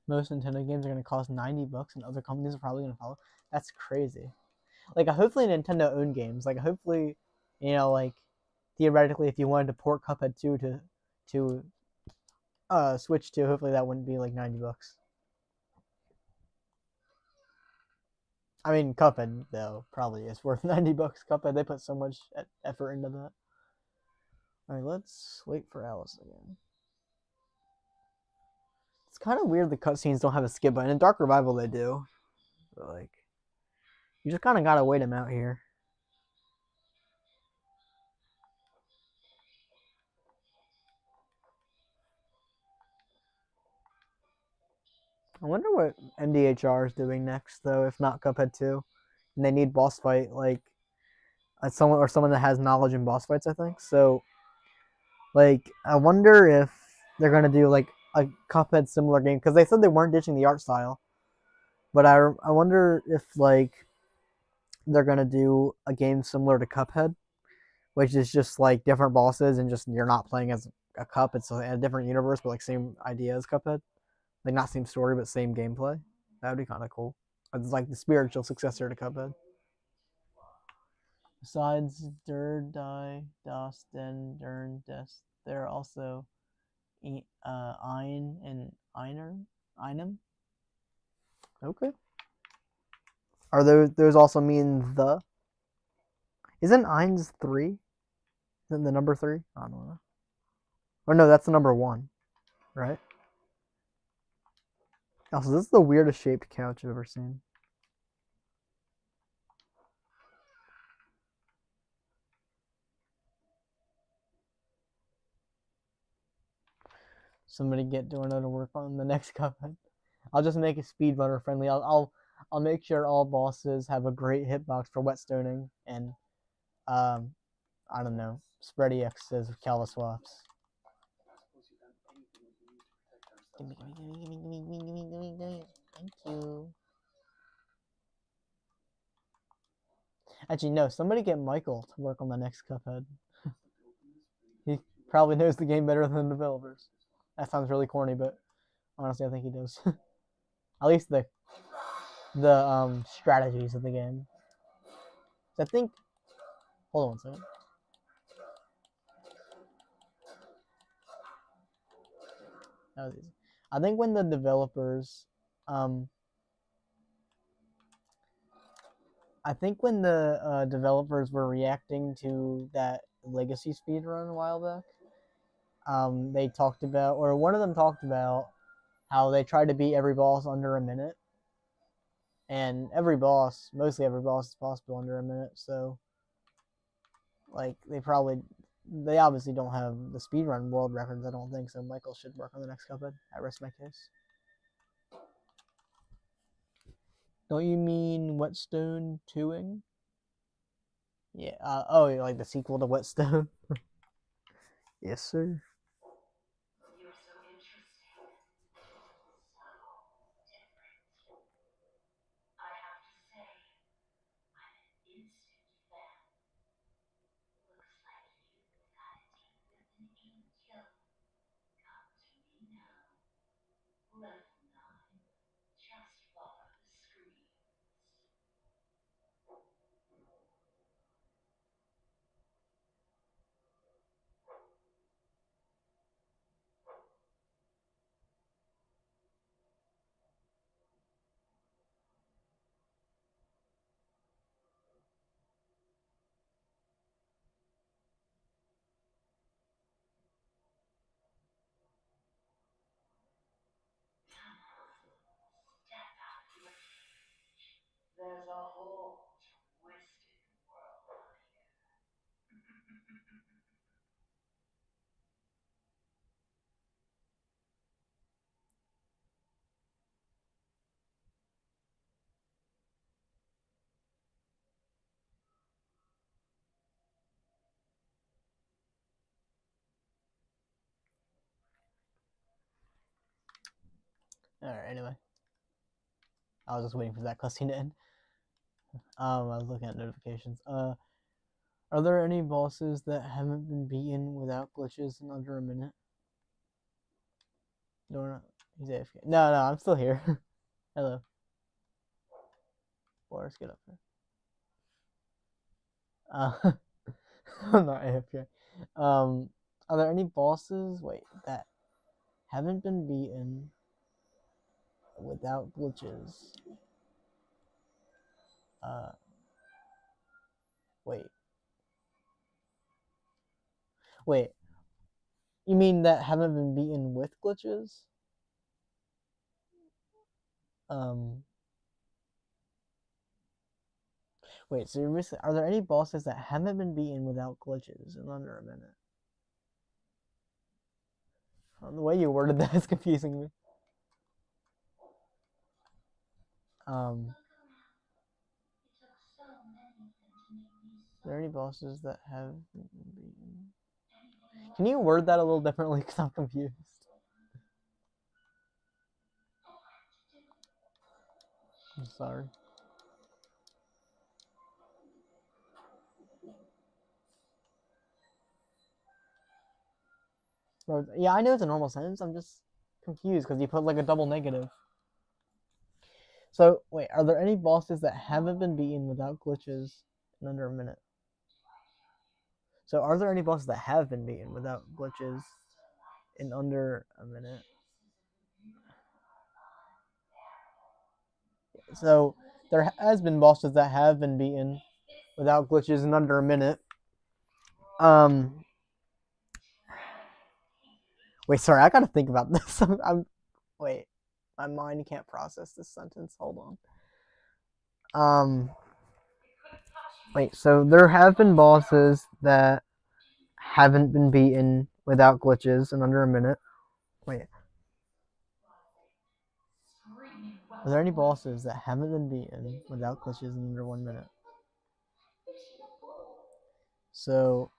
most Nintendo games are going to cost $90, and other companies are probably going to follow. That's crazy. Like, hopefully Nintendo owned games. Like, hopefully, like theoretically, if you wanted to port Cuphead 2 to Switch 2, hopefully that wouldn't be like $90. I mean, Cuphead though probably is worth $90. Cuphead, they put so much effort into that. All right, let's wait for Alice again. It's kind of weird the cutscenes don't have a skip button. In Dark Revival they do, but like, you just kind of gotta wait them out here. I wonder what MDHR is doing next, though, if not Cuphead 2. And they need boss fight, like, someone that has knowledge in boss fights, I think. So, like, I wonder if they're going to do, like, a Cuphead similar game. Because they said they weren't ditching the art style. But I wonder if, like, they're going to do a game similar to Cuphead, which is just, like, different bosses and just you're not playing as a cup. It's a different universe, but, like, same idea as Cuphead. Like, not same story, but same gameplay. That would be kind of cool. It's like the spiritual successor to Cuphead. Besides Der, Die, Das, Den, Dern, Des, there are also Ein and Einem. Okay. Are those also mean the? Isn't Ein's 3? Isn't the number 3? I don't know. Or no, that's the number 1, right? Also, this is the weirdest shaped couch I've ever seen. Somebody get Dorno to work on the next Cuphead. I'll just make it speedrunner friendly. I'll make sure all bosses have a great hitbox for whetstoning and I don't know, spready X's with Calva swaps. Gimme. Thank you. Actually, no. Somebody get Michael to work on the next Cuphead. He probably knows the game better than the developers. That sounds really corny, but honestly, I think he does. At least the strategies of the game. So I think. Hold on one second. That was easy. I think when the developers, developers were reacting to that Legacy speedrun a while back, they talked about, or one of them talked about, how they tried to beat every boss under a minute, and mostly every boss is possible under a minute. So, like, they obviously don't have the speedrun world records, I don't think. So Michael should work on the next Cuphead. I rest my case. Don't you mean Whetstone 2ing? Yeah. Oh, like the sequel to Whetstone? Yes, sir. You're so interesting. So different. I have to say, I'm an instant fan. Looks like you've got a date with an angel. Come to me now. Level 9. Just follow the screens. Come on, step out of your cage. There's a whole twisted world out here. Alright, anyway. I was just waiting for that cutscene to end. I was looking at notifications. Are there any bosses that haven't been beaten without glitches in under a minute? He's AFK. No, I'm still here. Hello. Boris, get up here. I'm not AFK. Are there any bosses, that haven't been beaten without glitches? Wait. Wait. You mean that haven't been beaten with glitches? Wait, so you're missing. Are there any bosses that haven't been beaten without glitches in under a minute? The way you worded that is confusing me. Are there any bosses that have been beaten? Can you word that a little differently? Because I'm confused. I'm sorry. Bro, yeah, I know it's a normal sentence. I'm just confused because you put like a double negative. So, wait, are there any bosses that haven't been beaten without glitches in under a minute? So, are there any bosses that have been beaten without glitches in under a minute? So, there has been bosses that have been beaten without glitches in under a minute. Wait, sorry, I gotta think about this. Wait, my mind can't process this sentence. Hold on. Wait, so there have been bosses that haven't been beaten without glitches in under a minute. Wait. Are there any bosses that haven't been beaten without glitches in under 1 minute? So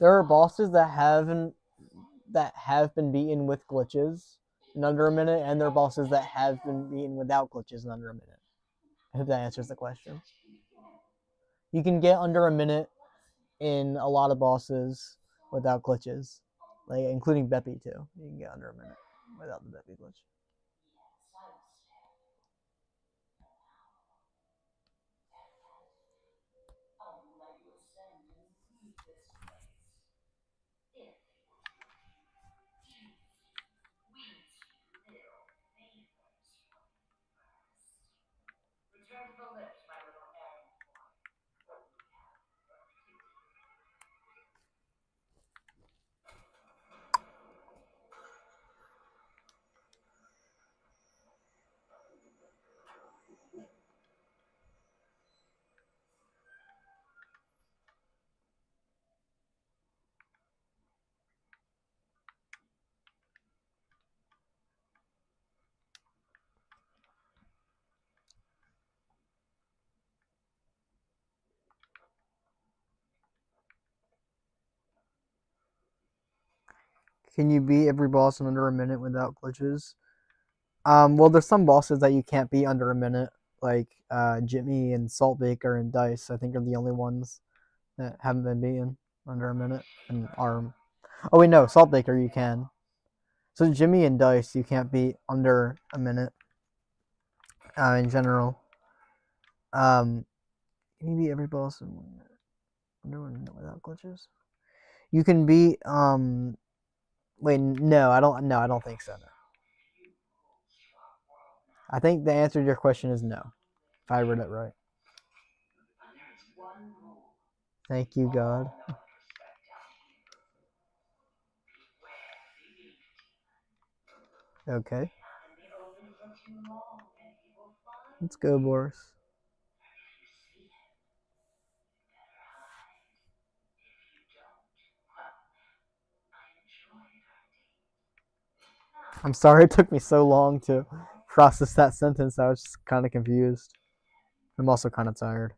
there are bosses that have been beaten with glitches in under a minute, and there are bosses that have been beaten without glitches in under a minute. I hope that answers the question. You can get under a minute in a lot of bosses without glitches, like including Beppy too. You can get under a minute without the Beppy glitch. Return to the lift, my little errand boy. Can you beat every boss in under a minute without glitches? Well, there's some bosses that you can't beat under a minute, like Jimmy and Saltbaker and Dice. I think are the only ones that haven't been beaten under a minute. And Arm. Oh wait, no, Saltbaker you can. So Jimmy and Dice you can't beat under a minute. In general. Can you beat every boss in 1 minute? Under 1 minute without glitches? You can beat Wait, no, I don't think so. No. I think the answer to your question is no. If I read it right. Thank you, God. Okay. Let's go, Boris. I'm sorry it took me so long to process that sentence. I was just kind of confused. I'm also kind of tired.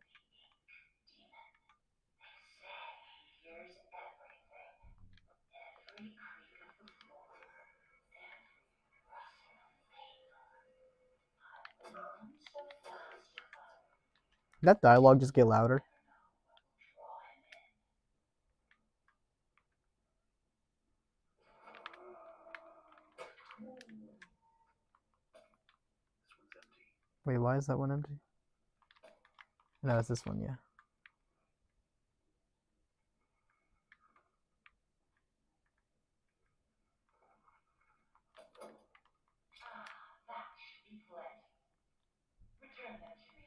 Did that dialogue just get louder? Wait, why is that one empty? No, it's this one, yeah. That should be plenty. Return them to me.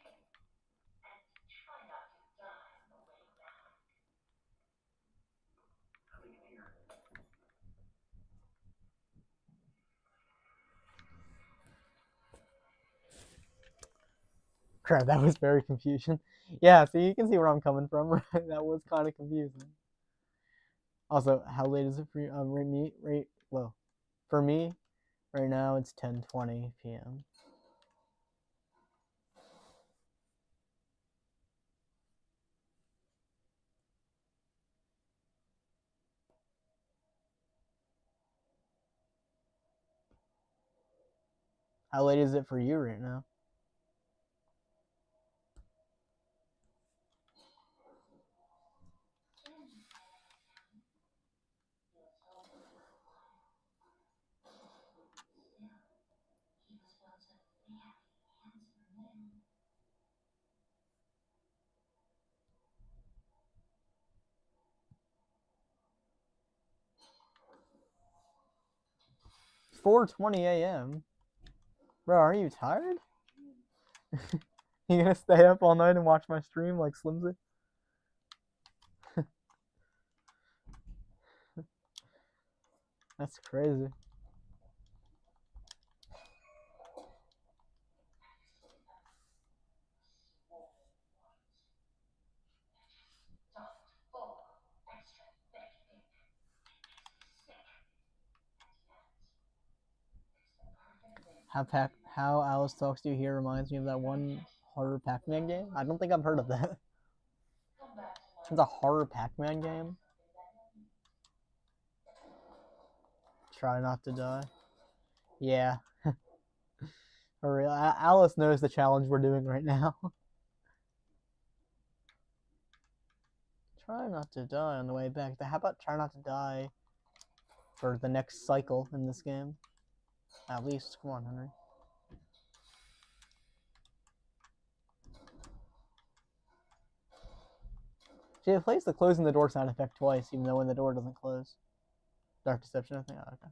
And try not to die on the way back. Nothing in here. Crap, that was very confusing. Yeah, so you can see where I'm coming from, right? That was kind of confusing. Also, how late is it for you? Well, for me, right now it's 10:20 p.m. How late is it for you right now? He was once a very handsome man. 4:20 a.m. Bro, are you tired? You gonna stay up all night and watch my stream like Slimsy? That's crazy. Stuffed full of extra thick ink. Sick. And yet, it's the perfect thing. How Alice talks to you here reminds me of that one horror Pac-Man game. I don't think I've heard of that. Come back to my It's a horror Pac-Man game. Try not to die. Yeah. For real. Alice knows the challenge we're doing right now. Try not to die on the way back. How about try not to die for the next cycle in this game? At least. Come on, Henry. See, it plays the closing the door sound effect twice, even though when the door doesn't close. Dark Deception, I think. Oh, okay.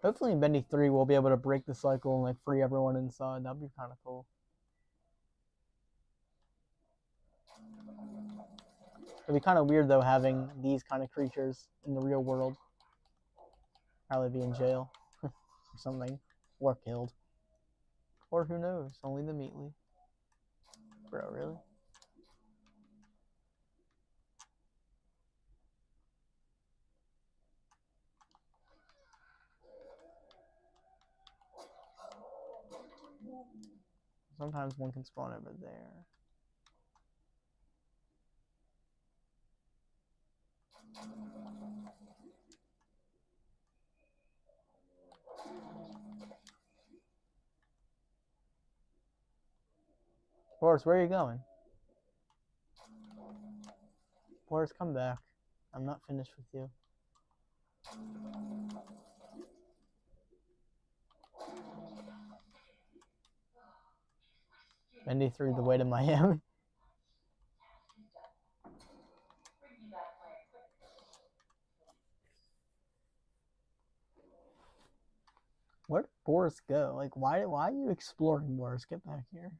Hopefully in Bendy 3 we'll be able to break the cycle and like free everyone inside. That'd be kind of cool. It'd be kind of weird though having these kind of creatures in the real world. Probably be in jail or something, or killed, or who knows? Only the Meatly. Bro, really? Sometimes one can spawn over there. Boris, where are you going? Boris, come back. I'm not finished with you. Bendy 3 the way to Miami. Where did Boris go? Like, why are you exploring, Boris? Get back here.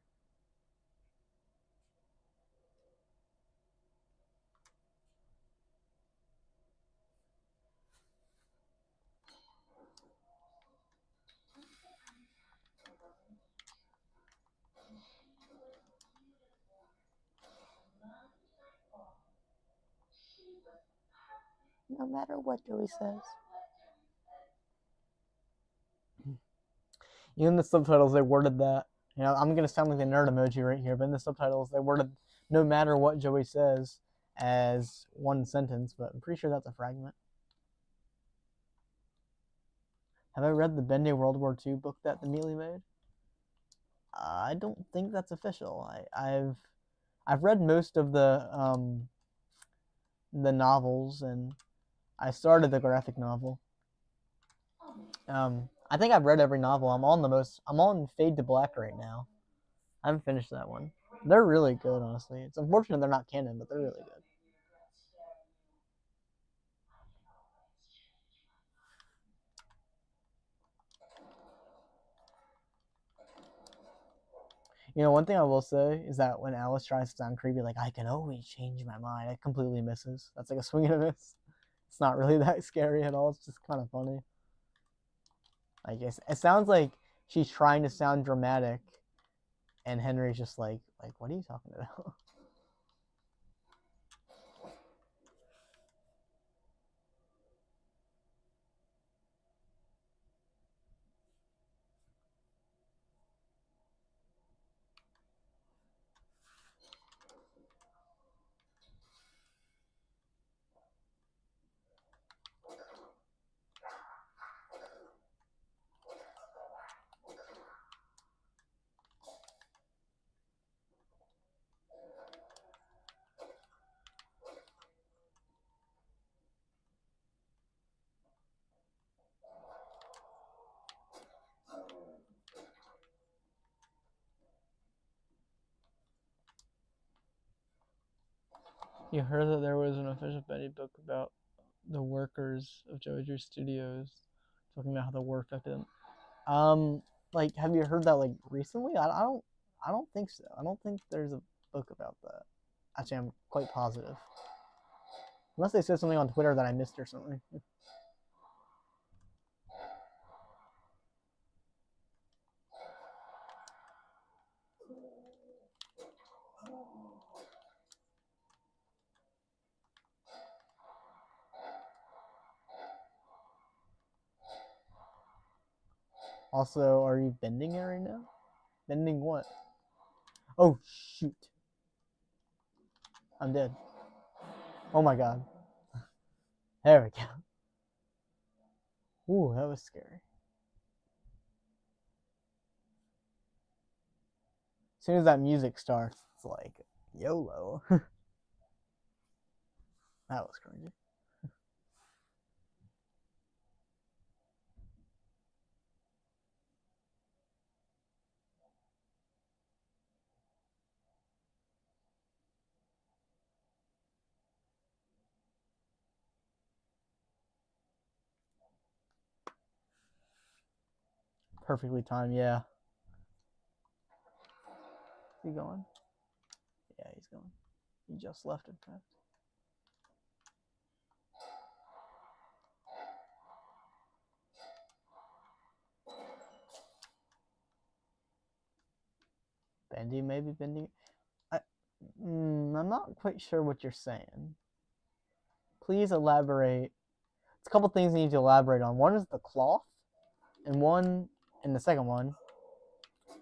No matter what Joey says. In the subtitles, they worded that. You know, I'm gonna sound like the nerd emoji right here, but in the subtitles, they worded "no matter what Joey says" as one sentence, but I'm pretty sure that's a fragment. Have I read the Bendy World War II book that the Mealy made? I don't think that's official. I've read most of the the novels, and I started the graphic novel. I think I've read every novel. I'm on Fade to Black right now. I haven't finished that one. They're really good, honestly. It's unfortunate they're not canon, but they're really good. You know, one thing I will say is that when Alice tries to sound creepy, like, I can always change my mind, it completely misses. That's like a swing and a miss. It's not really that scary at all. It's just kind of funny. I guess it sounds like she's trying to sound dramatic, and Henry's just like, what are you talking about? You heard that there was an official Betty book about the workers of JoJo Studios, talking about how the war affected them. Like, have you heard that like recently? I don't think so. I don't think there's a book about that. Actually, I'm quite positive. Unless they said something on Twitter that I missed or something. Also, are you bending it right now? Bending what? Oh, shoot. I'm dead. Oh my god. There we go. Ooh, that was scary. As soon as that music starts, it's like, YOLO. That was cringy. Perfectly timed, yeah. Is he going? Yeah, he's going. He just left, in fact. Bendy, maybe bending. I'm not quite sure what you're saying. Please elaborate. It's a couple things you need to elaborate on. One is the cloth, and the second one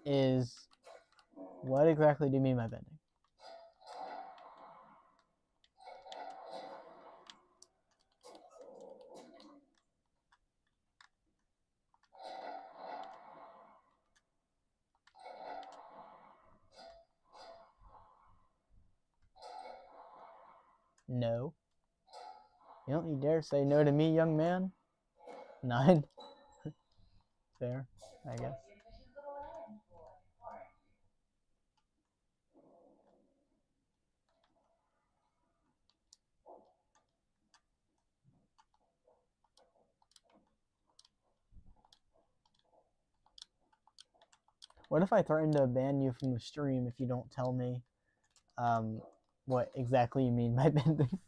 is, what exactly do you mean by bending? No. You don't you dare say no to me, young man. 9. Fair, I guess. What if I threaten to ban you from the stream if you don't tell me what exactly you mean by bending?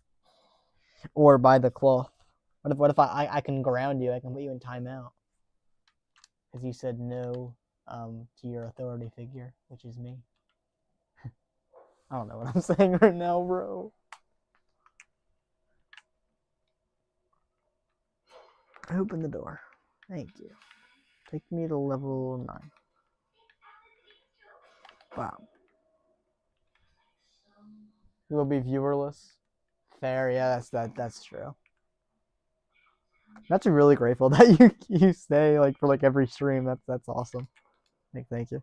Or by the cloth? What if I can ground you? I can put you in timeout because you said no to your authority figure, which is me. I don't know what I'm saying right now, bro. Open the door. Thank you. Take me to level 9. Wow. You will be viewerless. Fair, yeah, that's true. I'm actually really grateful that you stay like for like every stream. That's awesome. Thank you.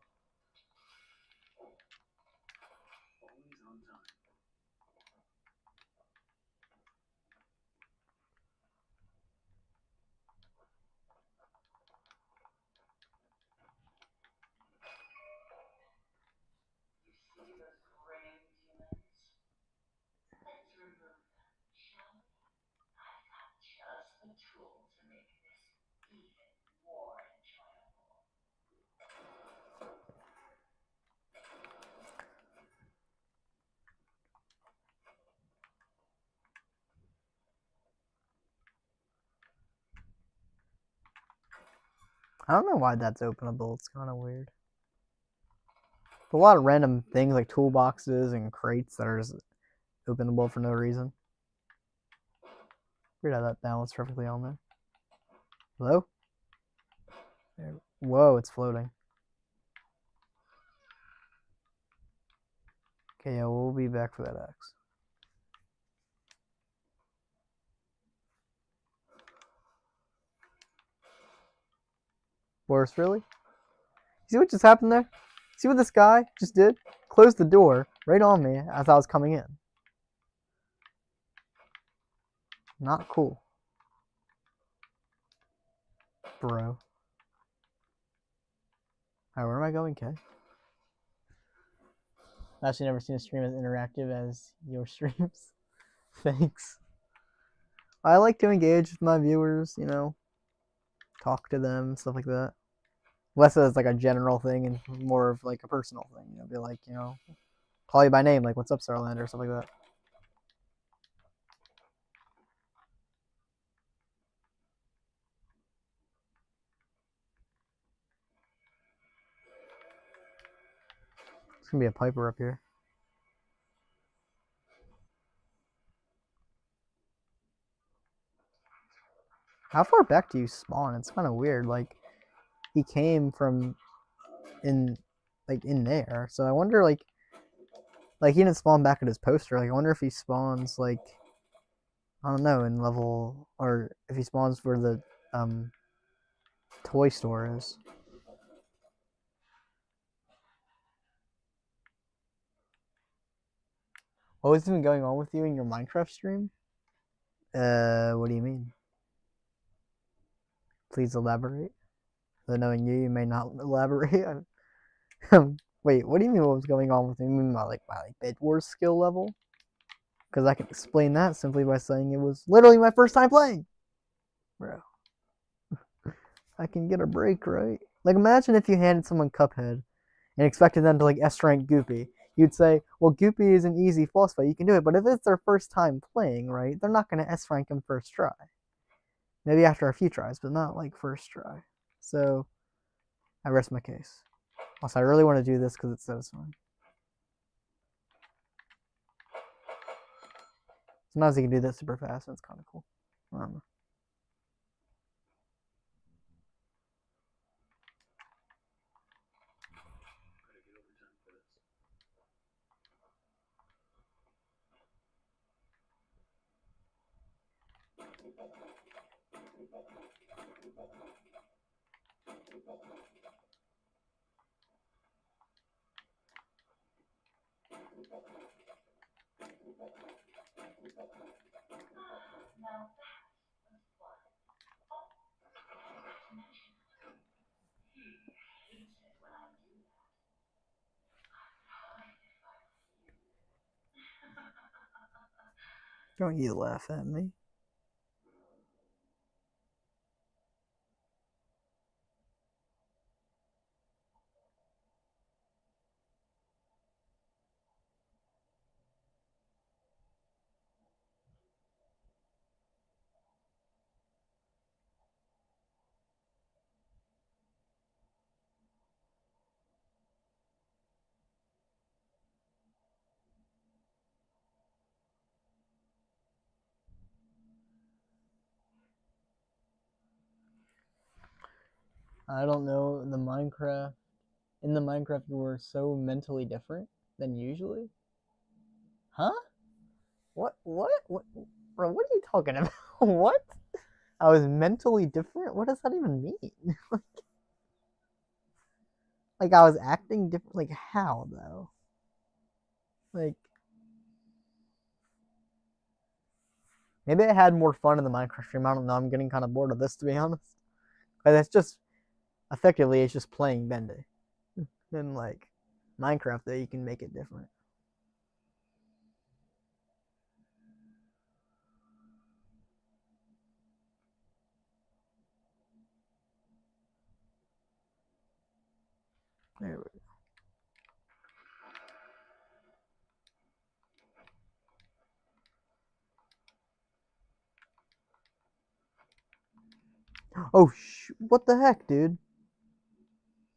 I don't know why that's openable. It's kind of weird. A lot of random things like toolboxes and crates that are just openable for no reason. Weird how that balanced perfectly on there. Hello? Whoa, it's floating. Okay, yeah, we'll be back for that X. Boris, really? See what just happened there? See what this guy just did? Closed the door right on me as I was coming in. Not cool. Bro. Alright, where am I going, Kay? I've actually never seen a stream as interactive as your streams. Thanks. I like to engage with my viewers, you know, talk to them, stuff like that. Less as like a general thing and more of like a personal thing. You know, be like, you know, call you by name, like what's up, Starlander, or stuff like that. There's gonna be a Piper up here. How far back do you spawn? It's kind of weird. Like, he came from in there. So I wonder, like he didn't spawn back at his poster. Like, I wonder if he spawns, like, I don't know, in level, or if he spawns where the toy store is. What was even going on with you in your Minecraft stream? What do you mean? Please elaborate. Though knowing you, you may not elaborate. Wait, what do you mean what was going on with me? You mean my Bed Wars skill level? Because I can explain that simply by saying it was literally my first time playing. Bro. I can get a break, right? Like, imagine if you handed someone Cuphead and expected them to, like, S-rank Goopy. You'd say, well, Goopy is an easy boss fight, you can do it. But if it's their first time playing, right, they're not going to S-rank him first try. Maybe after a few tries, but not, like, first try. So, I rest my case. Also, I really want to do this because it's satisfying. Sometimes you can do that super fast, and it's kind of cool. I don't know. Now that was fun. Oh, forgot to mention it. He hates it when I do that. I'd if I were you. Don't you laugh at me. I don't know, in the Minecraft, you were so mentally different than usually? Huh? What? Bro, what are you talking about? What? I was mentally different? What does that even mean? Like, I was acting different? Like, how, though? Like, maybe I had more fun in the Minecraft stream. I don't know. I'm getting kind of bored of this, to be honest. But it's just, effectively, it's just playing Bendy. In, like, Minecraft, though, you can make it different. There we go. Oh, what the heck, dude?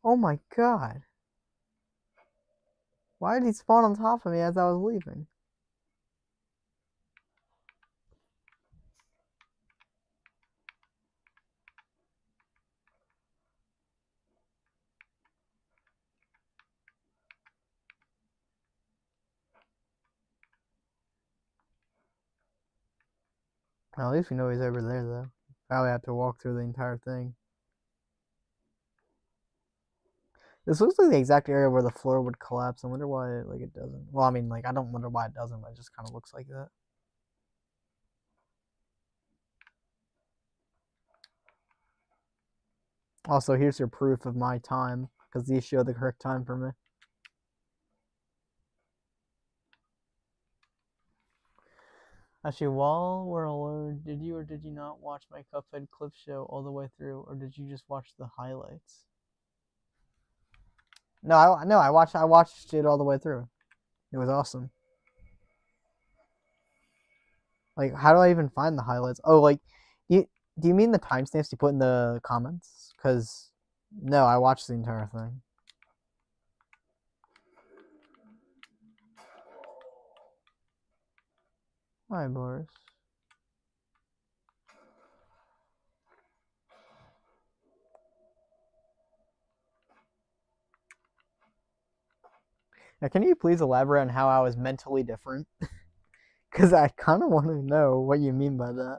Oh my god. Why did he spawn on top of me as I was leaving? Well, at least we know he's over there, though. Probably have to walk through the entire thing. This looks like the exact area where the floor would collapse. I wonder why it doesn't. Well, I mean, I don't wonder why it doesn't, but it just kind of looks like that. Also, here's your proof of my time, because these show the correct time for me. Actually, while we're alone, did you or did you not watch my Cuphead clip show all the way through, or did you just watch the highlights? No, I watched it all the way through. It was awesome. Like, how do I even find the highlights? Oh, do you mean the timestamps you put in the comments? Because, no, I watched the entire thing. Hi, Boris. Now, can you please elaborate on how I was mentally different? Because I kind of want to know what you mean by that.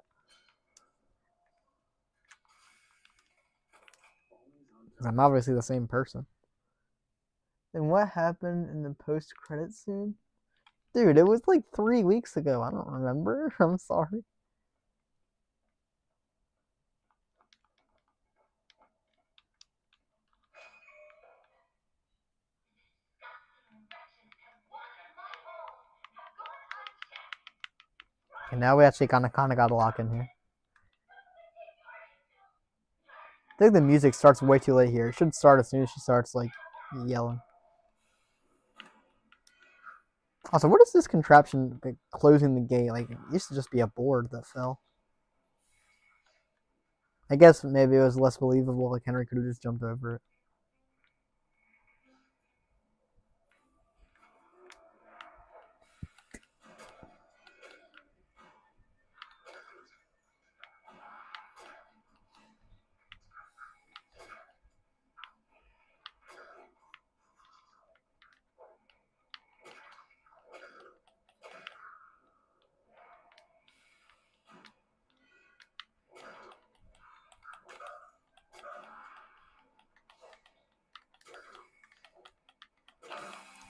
I'm obviously the same person. Then what happened in the post-credit scene? Dude, it was like 3 weeks ago. I don't remember. I'm sorry. And now we actually kind of got a lock in here. I think the music starts way too late here. It should start as soon as she starts yelling. Also, what is this contraption closing the gate? It used to just be a board that fell. I guess maybe it was less believable. Like Henry could have just jumped over it.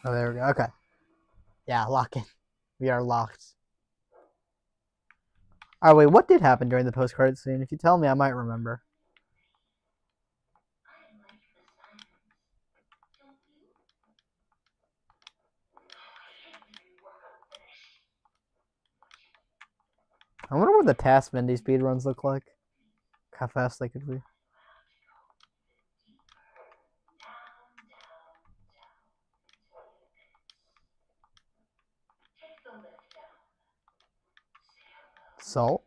Oh, there we go. Okay. Yeah, lock in. We are locked. Alright, wait, what did happen during the post-credit scene? If you tell me, I might remember. I wonder what the Task Bendy speedruns look like. How fast they could be. Salt?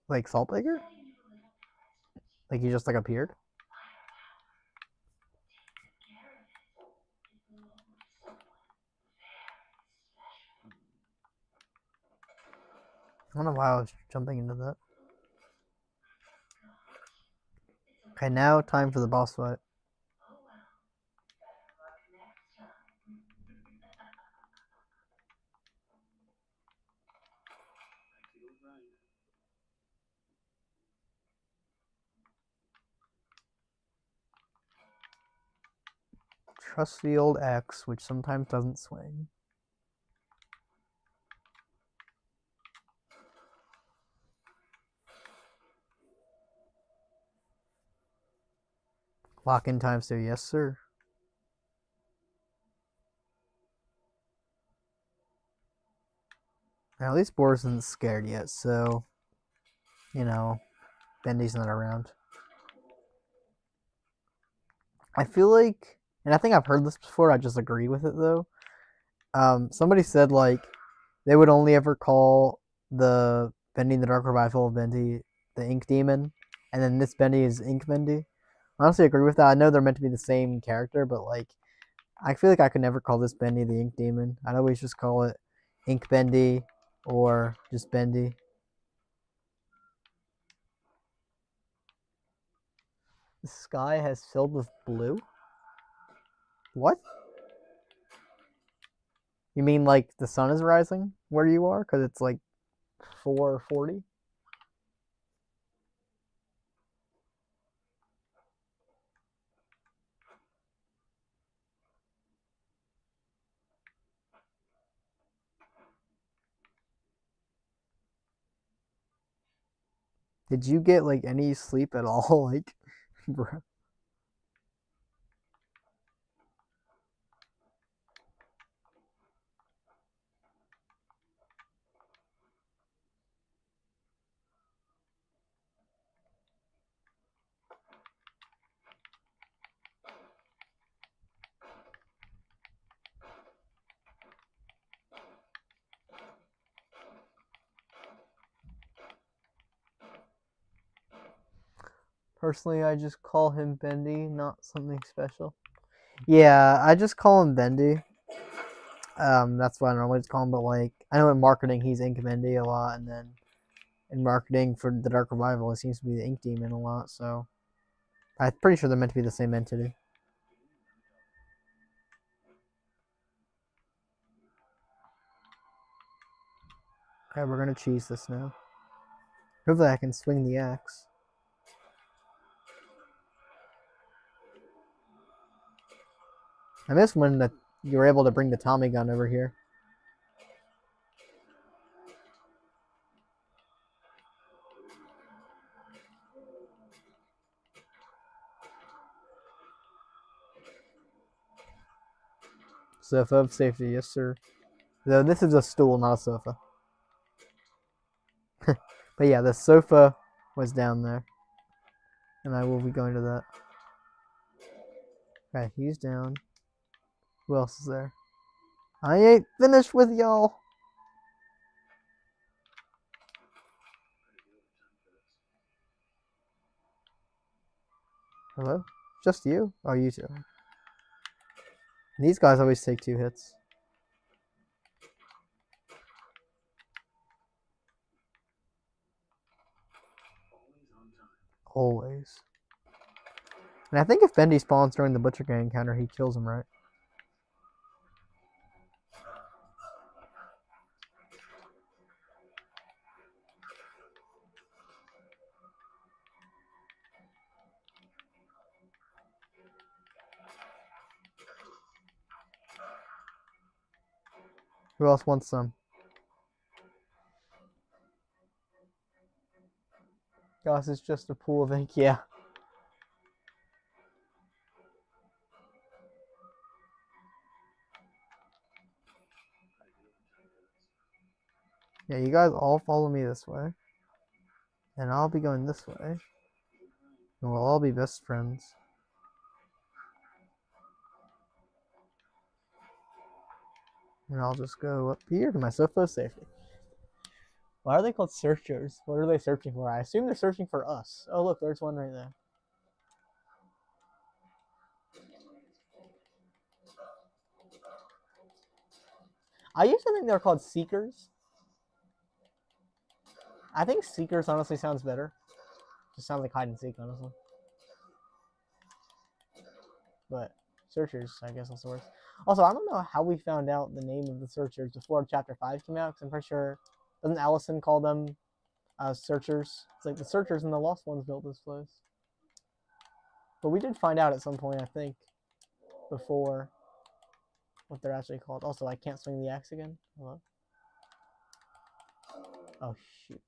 Like Saltbaker? Like he just appeared? I don't know why I was jumping into that. Okay, now time for the boss fight. Trust the old X, which sometimes doesn't swing. Lock-in times 2, yes sir. Now, at least Boris isn't scared yet, so, Bendy's not around. I feel like, and I think I've heard this before, I just agree with it though. Somebody said, they would only ever call the Bendy the Dark Revival of Bendy the Ink Demon, and then this Bendy is Ink Bendy. honestly agree with that. I know they're meant to be the same character, but like, I feel like I could never call this Bendy the Ink Demon. I'd always just call it Ink Bendy or just Bendy. The sky has filled with blue? What? You mean like the sun is rising where you are? Because it's like 4:40? Did you get like any sleep at all? Like, bro. Personally, I just call him Bendy, not something special. Yeah, I just call him Bendy. That's what I normally just call him. But like, I know in marketing he's Ink Bendy a lot, and then in marketing for the Dark Revival, it seems to be the Ink Demon a lot. So I'm pretty sure they're meant to be the same entity. Okay, we're gonna cheese this now. Hopefully, I can swing the axe. I miss when you were able to bring the Tommy gun over here. Sofa of safety, yes sir. Though this is a stool, not a sofa. But yeah, the sofa was down there. And I will be going to that. Okay, he's down. Who else is there? I ain't finished with y'all. Hello? Just you? Oh, you two. These guys always take 2 hits. Always. And I think if Bendy spawns during the Butcher Gang encounter, he kills him, right? Who else wants some? Gosh, it's just a pool of ink, yeah. Yeah, you guys all follow me this way. And I'll be going this way. And we'll all be best friends. And I'll just go up here to my sofa of safety. Why are they called searchers? What are they searching for? I assume they're searching for us. Oh, look, there's one right there. I used to think they're called seekers. I think seekers honestly sounds better. Just sounds like hide and seek, honestly. But searchers, I guess that's the worst. Also, I don't know how we found out the name of the searchers before Chapter 5 came out, because I'm pretty sure, doesn't Allison call them searchers? It's like the searchers and the lost ones built this place. But we did find out at some point, I think, before what they're actually called. Also, I can't swing the axe again. Hello? Oh, shoot.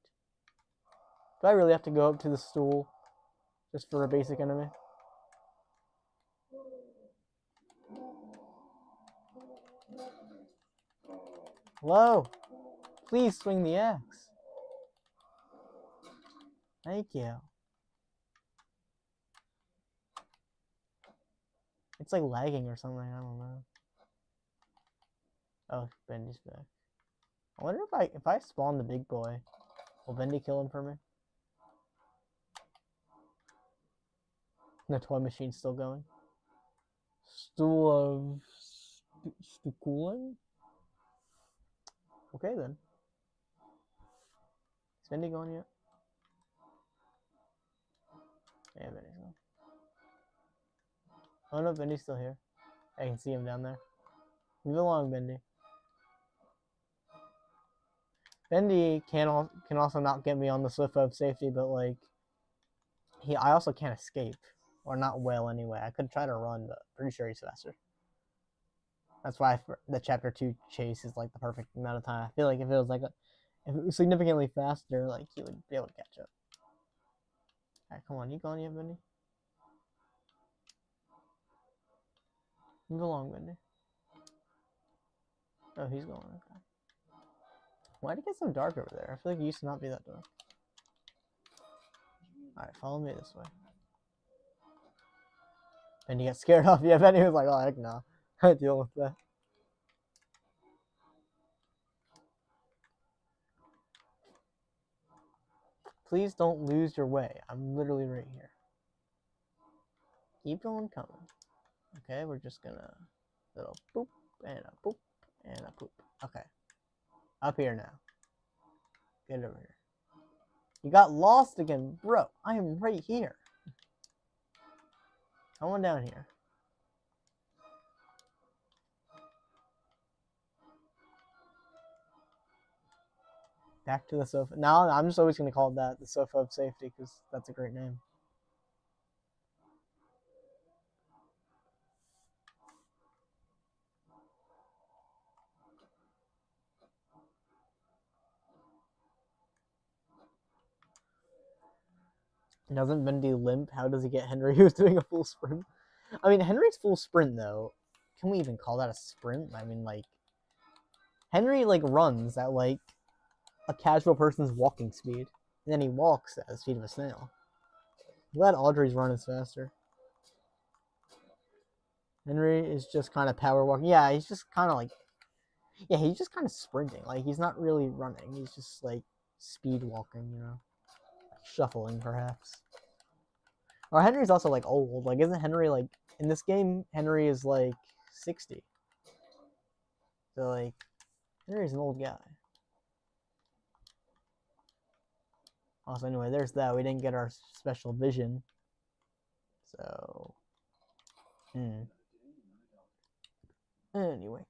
Do I really have to go up to the stool just for a basic enemy? Hello? Please swing the axe. Thank you. It's like lagging or something, I don't know. Oh, Bendy's back. I wonder if I spawn the big boy, will Bendy kill him for me? The toy machine's still going. Stool of Stukuling? Okay then. Is Bendy going yet? Yeah, Bendy's going. Oh no, Bendy's still here. I can see him down there. Move along, Bendy. Bendy can also not get me on the Swift of safety, but like I also can't escape. Or not well anyway. I could try to run, but pretty sure he's faster. That's why the chapter 2 chase is like the perfect amount of time. I feel like if it was significantly faster, like he would be able to catch up. Alright, come on, you going yet, Bendy? Move along, Bendy. Oh, he's going, okay. Why'd it get so dark over there? I feel like it used to not be that dark. Alright, follow me this way. Bendy got scared off. Yeah, Bendy was like, oh, heck no. I deal with that. Please don't lose your way. I'm literally right here. Keep on coming. Okay, we're just gonna little boop and a boop and a poop. Okay. Up here now. Get over here. You got lost again, bro. I am right here. Come on down here. Back to the sofa. Now I'm just always gonna call it that, the sofa of safety, because that's a great name. Doesn't Bendy limp? How does he get Henry who's doing a full sprint? I mean, Henry's full sprint, though. Can we even call that a sprint? I mean, like, Henry, like, runs at, like, a casual person's walking speed. And then he walks at the speed of a snail. I'm glad Audrey's run is faster. Henry is just kind of power walking. Yeah, he's just kind of, like... Yeah, he's just kind of sprinting. Like, he's not really running. He's just, like, speed walking, you know? Shuffling, perhaps. Or Henry's also, like, old. Like, isn't Henry, like... In this game, Henry is, like, 60. So, like, Henry's an old guy. Also, anyway, there's that. We didn't get our special vision. So... Anyway.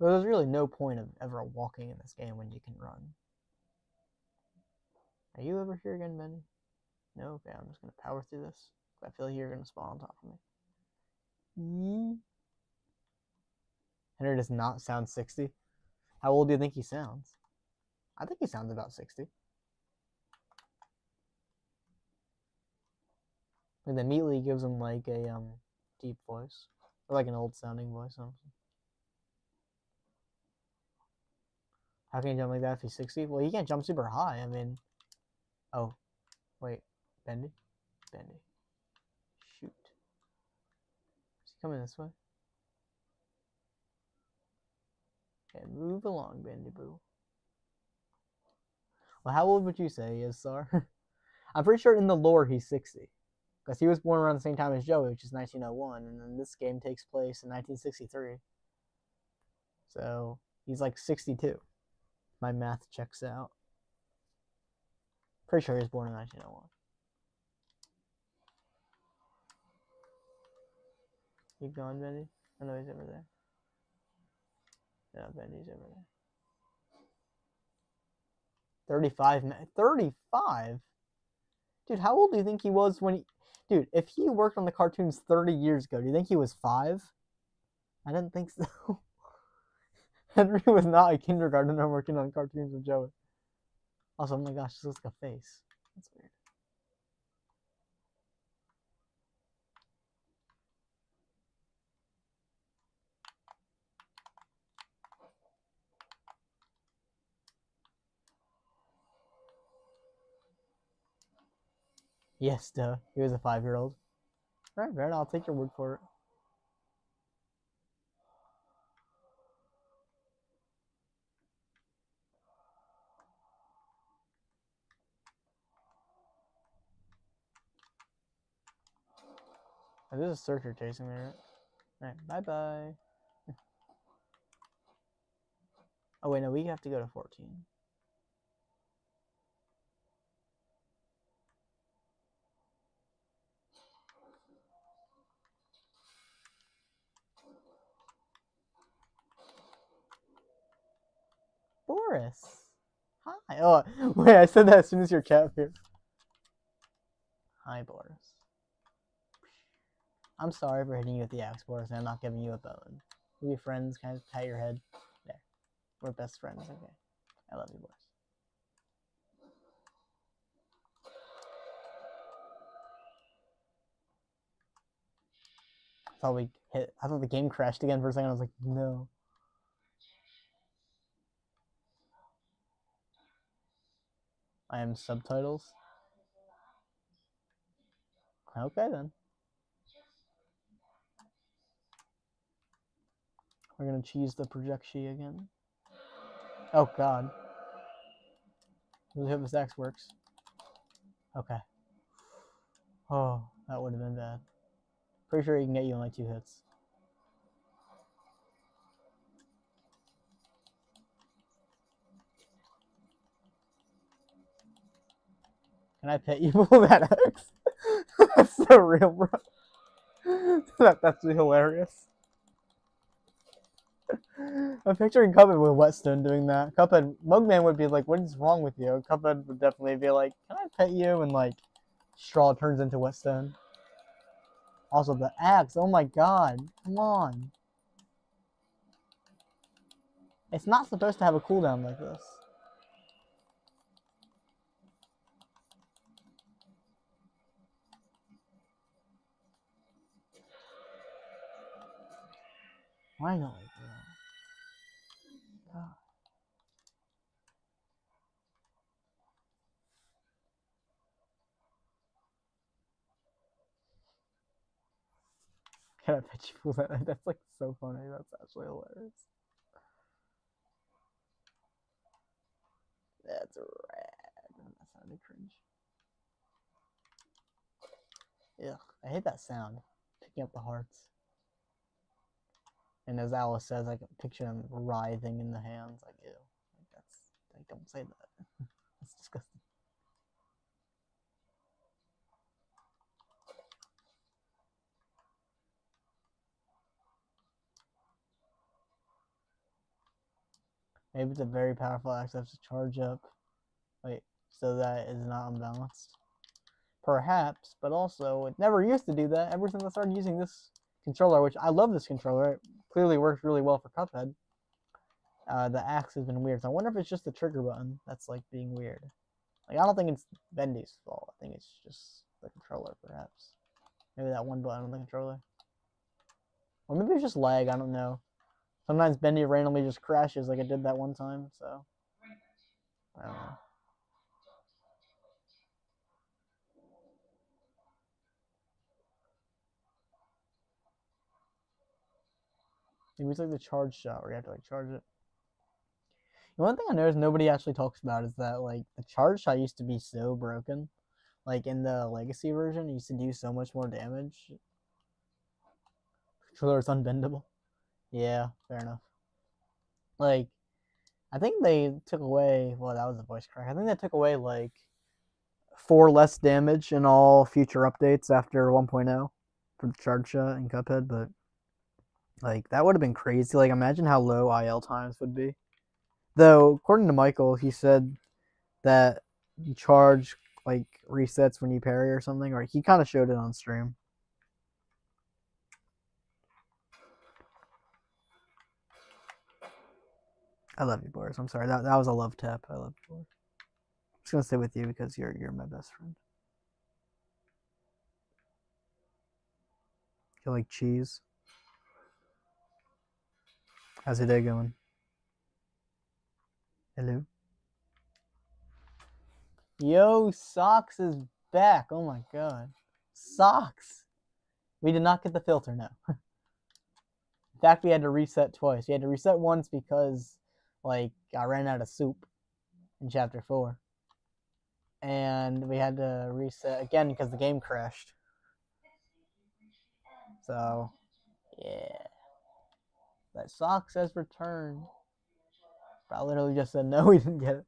But there's really no point of ever walking in this game when you can run. Are you over here again, Benny? No? Okay, I'm just going to power through this. I feel like you're going to spawn on top of me. Henry does not sound 60. How old do you think he sounds? I think he sounds about 60. And then immediately gives him like a deep voice. Or like an old sounding voice. How can he jump like that if he's 60? Well, he can't jump super high. I mean... Oh. Wait. Bendy? Bendy. Shoot. Is he coming this way? Okay, move along, Bendy Boo. Well, how old would you say he is, Sar? I'm pretty sure in the lore he's 60. Because he was born around the same time as Joey, which is 1901. And then this game takes place in 1963. So, he's like 62. My math checks out. Pretty sure he was born in 1901. Keep going, Bendy. I know he's over there. Yeah, Bendy's over there. 35. 35? Dude, how old do you think he was when he... Dude, if he worked on the cartoons 30 years ago, do you think he was 5? I didn't think so. Henry was not a kindergartner working on cartoons with Joey. Also, oh my gosh, this looks like a face. That's weird. Yes, duh. He was a 5-year-old. Alright, Brad, I'll take your word for it. There's a searcher chasing me, right? Alright, bye-bye. Oh, wait, no, we have to go to 14. Boris. Hi. Oh, wait, I said that as soon as your cat appeared. Hi, Boris. I'm sorry for hitting you with the axe, Boris, and I'm not giving you a bone. We be friends, kind of pat your head. There. We're best friends, okay. I love you, Boris. I thought the game crashed again for a second. I was like, no. I am subtitles. Okay then. We're gonna cheese the projection again. Oh god. Really hope this axe works. Okay. Oh, that would have been bad. Pretty sure he can get you in like 2 hits. Can I pet you with that axe? That's so real, bro. That's actually hilarious. I'm picturing Cuphead with Whetstone doing that. Cuphead, Mugman would be like, what is wrong with you? Cuphead would definitely be like, can I pet you? And like, Straw turns into Whetstone. Also, the axe, oh my god, come on. It's not supposed to have a cooldown like this. Finally, bro. God. Can I pet you with that? That's like so funny. That's actually hilarious. That's rad. That sounded cringe. Ugh, I hate that sound. Picking up the hearts. And as Alice says, I can picture him writhing in the hands. Like, ew. Like, that's, like, don't say that. That's disgusting. Maybe it's a very powerful axe I have to charge up. Wait, so that is not unbalanced? Perhaps, but also, it never used to do that ever since I started using this controller, which I love this controller. It clearly works really well for Cuphead. The axe has been weird, so I wonder if it's just the trigger button that's, like, being weird. Like, I don't think it's Bendy's fault. I think it's just the controller, perhaps. Maybe that one button on the controller. Or maybe it's just lag, I don't know. Sometimes Bendy randomly just crashes like it did that one time, so. I don't know. Maybe it's like the charge shot where you have to like charge it. The one thing I noticed nobody actually talks about is that like the charge shot used to be so broken. Like in the Legacy version, it used to do so much more damage. The controller is unbendable. Yeah, fair enough. Like, I think they took away, well, that was a voice crack. I think they took away like 4 less damage in all future updates after 1.0 for the charge shot in Cuphead, but like that would have been crazy. Like, imagine how low IL times would be. Though, according to Michael, he said that charge like resets when you parry or something, or he kind of showed it on stream. I love you, Boris. I'm sorry. That was a love tap. I love you, Boris. I'm just gonna stay with you because you're my best friend. You like cheese? How's your day going? Hello? Yo, Socks is back. Oh my god. Socks! We did not get the filter now. In fact, we had to reset twice. We had to reset once because, like, I ran out of soup in Chapter 4. And we had to reset again because the game crashed. So, yeah. That Sox has returned. But I literally just said no, we didn't get it.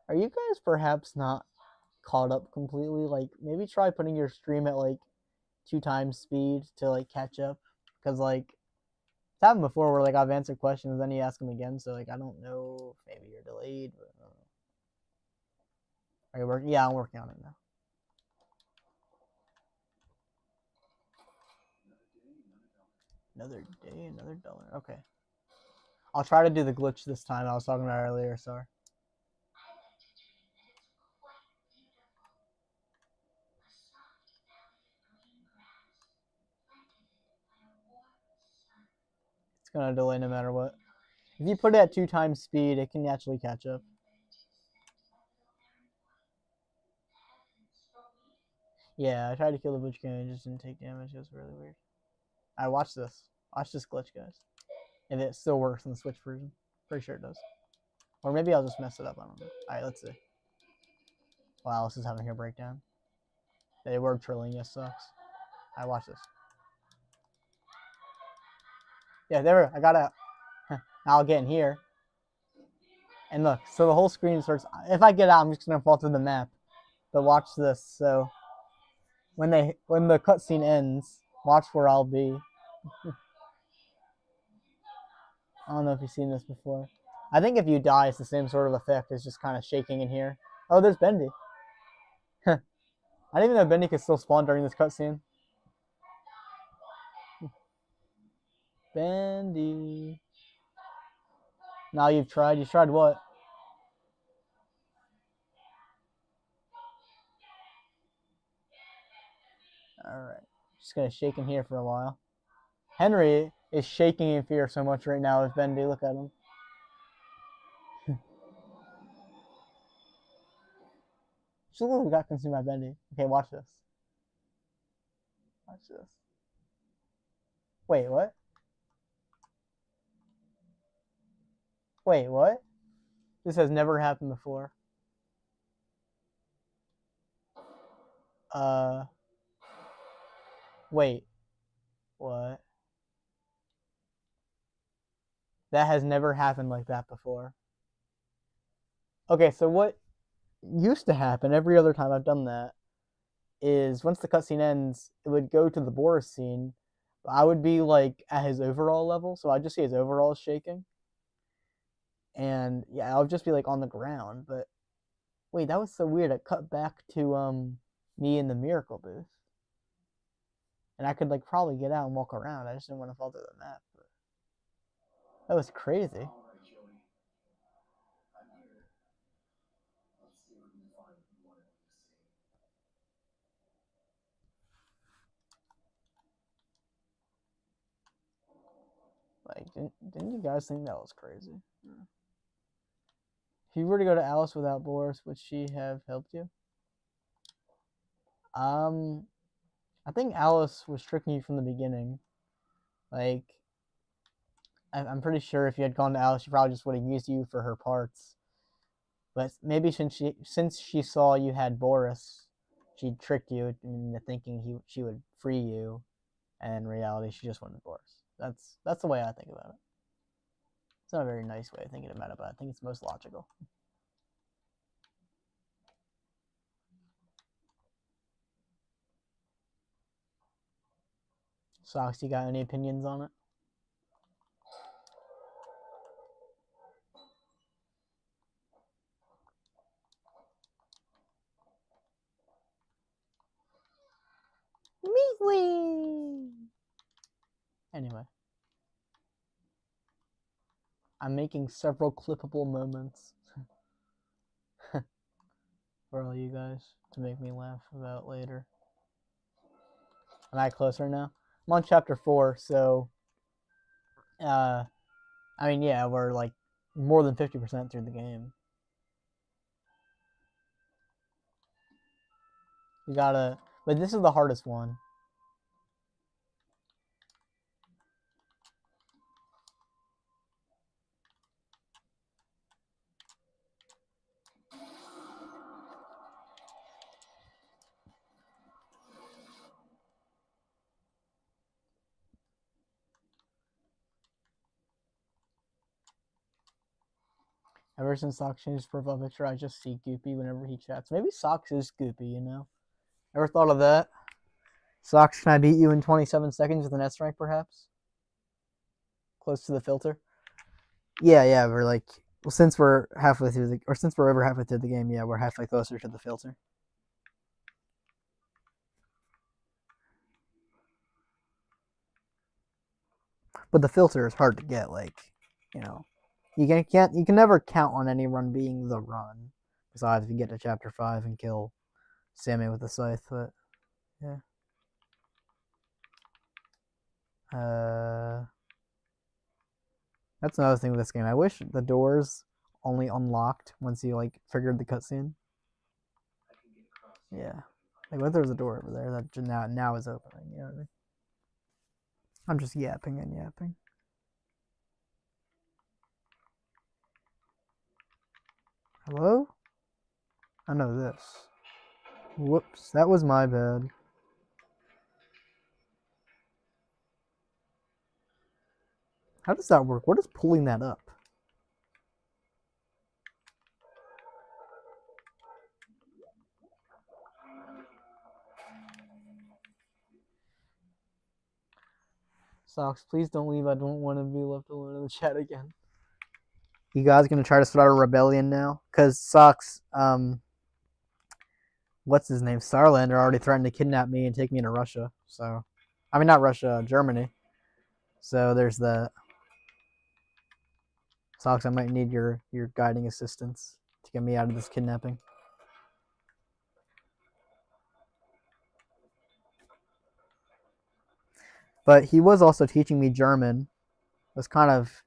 Are you guys perhaps not caught up completely? Like, maybe try putting your stream at like 2x speed to like catch up. Because like it's happened before where like I've answered questions, then you ask them again. So like I don't know if maybe you're delayed. But I don't know. Are you working? Yeah, I'm working on it now. Another day, another dollar. Okay. I'll try to do the glitch this time I was talking about earlier. Sorry. It's gonna delay no matter what. If you put it at 2x speed, it can actually catch up. Yeah, I tried to kill the Butch Gang, it just didn't take damage. It was really weird. Alright, watch this. Watch this glitch, guys. If it still works in the Switch version. Pretty sure it does. Or maybe I'll just mess it up, I don't know. Alright, let's see. Wow, this is having a breakdown. The word Trillinia sucks. Alright, watch this. Yeah, there, I got out. Now I'll get in here. And look, so the whole screen starts. If I get out, I'm just gonna fall through the map. But watch this. So when the cutscene ends, watch where I'll be. I don't know if you've seen this before. I think if you die, it's the same sort of effect. It's just kind of shaking in here. Oh, there's Bendy. I didn't even know Bendy could still spawn during this cutscene. Bendy. Now you've tried. You tried what? Alright. Just gonna shake in here for a while. Henry is shaking in fear so much right now with Bendy. Look at him. Just look what we got consumed by Bendy. Okay, watch this. Watch this. Wait, what? Wait, what? This has never happened before. Wait. What? That has never happened like that before. Okay, so what used to happen every other time I've done that is once the cutscene ends, it would go to the Boris scene. I would be like at his overall level, so I'd just see his overall shaking. And yeah, I would just be like on the ground. But wait, that was so weird. It cut back to me in the Miracle booth. And I could like probably get out and walk around. I just didn't want to fall through the map. But that was crazy. Like, didn't you guys think that was crazy? Yeah. If you were to go to Alice without Boris, would she have helped you? I think Alice was tricking you from the beginning. Like, I'm pretty sure if you had gone to Alice, she probably just would have used you for her parts. But maybe since she saw you had Boris, she tricked you into thinking she would free you, and in reality, she just wanted Boris. That's the way I think about it. It's not a very nice way of thinking about it, but I think it's most logical. Sox, you got any opinions on it? Meatly! Anyway. I'm making several clippable moments for all you guys to make me laugh about later. Am I closer now? I'm on chapter 4, so I mean, yeah, we're like more than 50% through the game. You gotta, but this is the hardest one. Ever since Socks changed his profile picture, I just see Goopy whenever he chats. Maybe Socks is Goopy, you know? Ever thought of that? Socks, can I beat you in 27 seconds with an S rank, perhaps? Close to the filter? Yeah, we're like, well, since we're halfway through the, or since we're over halfway through the game, yeah, we're halfway closer to the filter. But the filter is hard to get, like, you know, you can never count on any run being the run. Besides, if you get to chapter 5 and kill Sammy with a scythe, but yeah. That's another thing with this game. I wish the doors only unlocked once you like triggered the cutscene. Yeah. Like, what if there was a door over there that now is opening? You know what I mean? I'm just yapping and yapping. Hello? I know this. Whoops, that was my bad. How does that work? What is pulling that up? Socks, please don't leave. I don't want to be left alone in the chat again. You guys gonna try to start a rebellion now? Cause Socks, what's his name? Starlander already threatened to kidnap me and take me to Russia. So, I mean not Russia, Germany. So there's that. Socks, I might need your guiding assistance to get me out of this kidnapping. But he was also teaching me German. It was kind of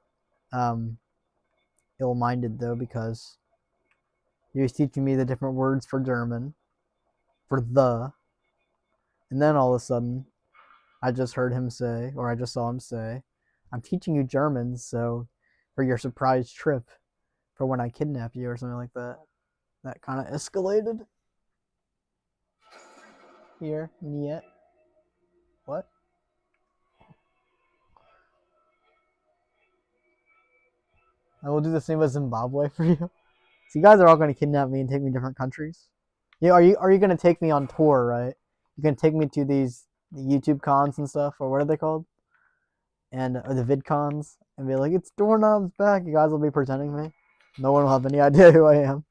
ill-minded though, because he was teaching me the different words for German, for the, and then all of a sudden, I just heard him say, or I just saw him say, "I'm teaching you German, so for your surprise trip, for when I kidnap you," or something like that. That kind of escalated. Here, niet. What? I will do the same as Zimbabwe for you. So you guys are all going to kidnap me and take me to different countries. Yeah, are you going to take me on tour, right? You can take me to these YouTube cons and stuff, or what are they called? And or the VidCons, and be like, "It's Doorknob's back." You guys will be pretending me. No one will have any idea who I am.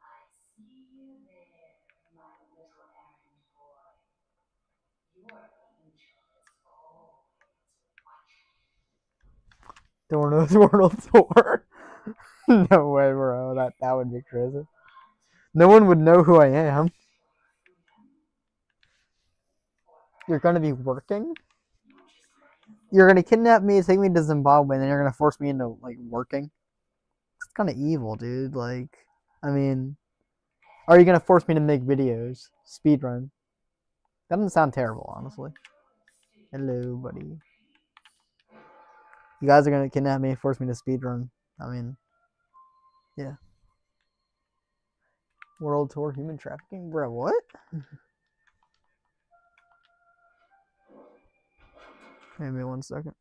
I see you there, my little errand boy. Your angel is always watching. Doorknob's World Tour. No way, bro. That would be crazy. No one would know who I am. You're gonna be working. You're gonna kidnap me, take me to Zimbabwe, and then you're gonna force me into like working. It's kind of evil, dude. Like, I mean, are you gonna force me to make videos, speedrun? That doesn't sound terrible, honestly. Hello, buddy. You guys are gonna kidnap me, force me to speedrun. I mean, yeah. World tour human trafficking, bro. What? Give me 1 second.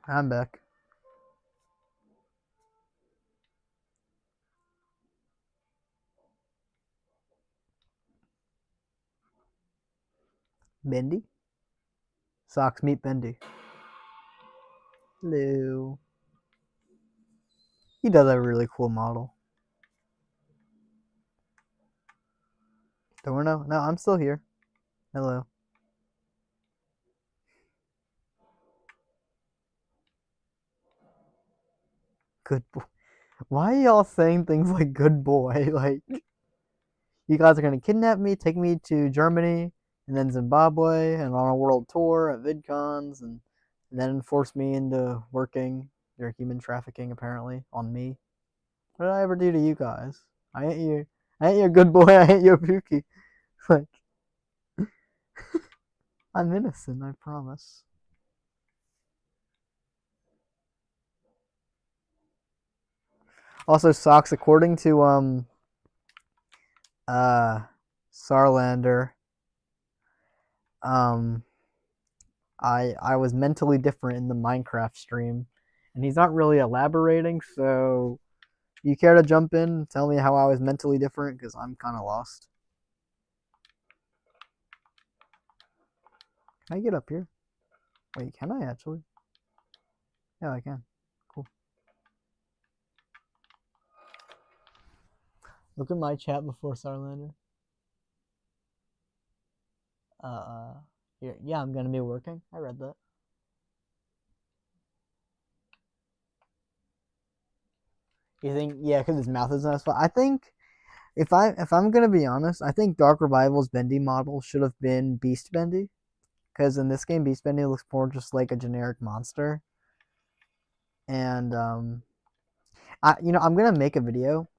I'm back. Bendy? Socks meet Bendy. Hello. He does have a really cool model. Don't know. No, I'm still here. Hello. Good boy. Why are y'all saying things like good boy? Like, you guys are gonna kidnap me, take me to Germany, and then Zimbabwe, and on a world tour at VidCons, and then force me into working your human trafficking, apparently, on me. What did I ever do to you guys? I ain't you. I ain't your good boy. I ain't your Pookie. Like, I'm innocent, I promise. Also, Socks, according to uh Sarlander, um I was mentally different in the Minecraft stream, and he's not really elaborating. So, you care to jump in and tell me how I was mentally different? Because I'm kind of lost. Can I get up here? Wait, can I actually? Yeah, I can. Cool. Look at my chat before Sarlander. Here, yeah, I'm gonna be working. I read that. You think? Yeah, because his mouth is not as fun. I think if I'm gonna be honest, I think Dark Revival's Bendy model should have been Beast Bendy, because in this game, Beast Bendy looks more just like a generic monster. And I'm gonna make a video.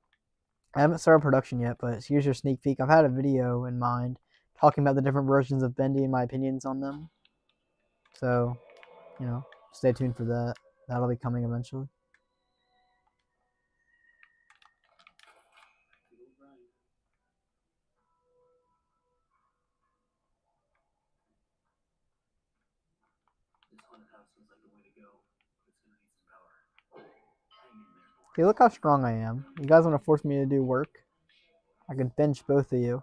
I haven't started production yet, but here's your sneak peek. I've had a video in mind talking about the different versions of Bendy and my opinions on them. So, stay tuned for that. That'll be coming eventually. Okay, look how strong I am. You guys want to force me to do work? I could bench both of you.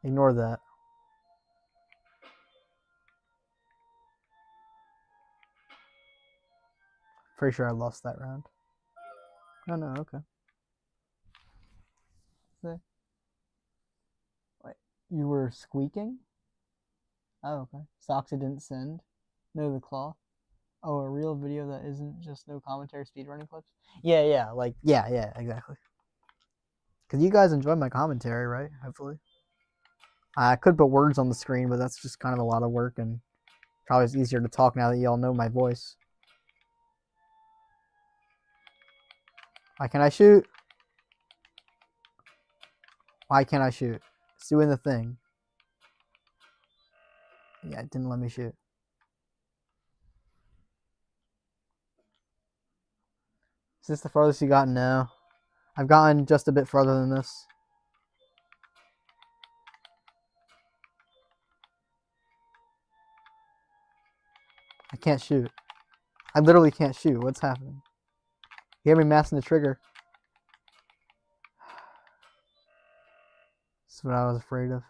Ignore that. Pretty sure I lost that round. Oh no, okay. Wait, you were squeaking? Oh, okay. Socks it didn't send. No, the cloth. Oh, a real video that isn't just no commentary speedrunning clips? Yeah, yeah, exactly. Because you guys enjoy my commentary, right? Hopefully. I could put words on the screen, but that's just kind of a lot of work, and probably it's easier to talk now that y'all know my voice. Why can't I shoot? Why can't I shoot? It's doing the thing. Yeah, it didn't let me shoot. Is this the farthest you got? No. I've gotten just a bit farther than this. I can't shoot. I literally can't shoot. What's happening? You hear me mashing the trigger. That's what I was afraid of.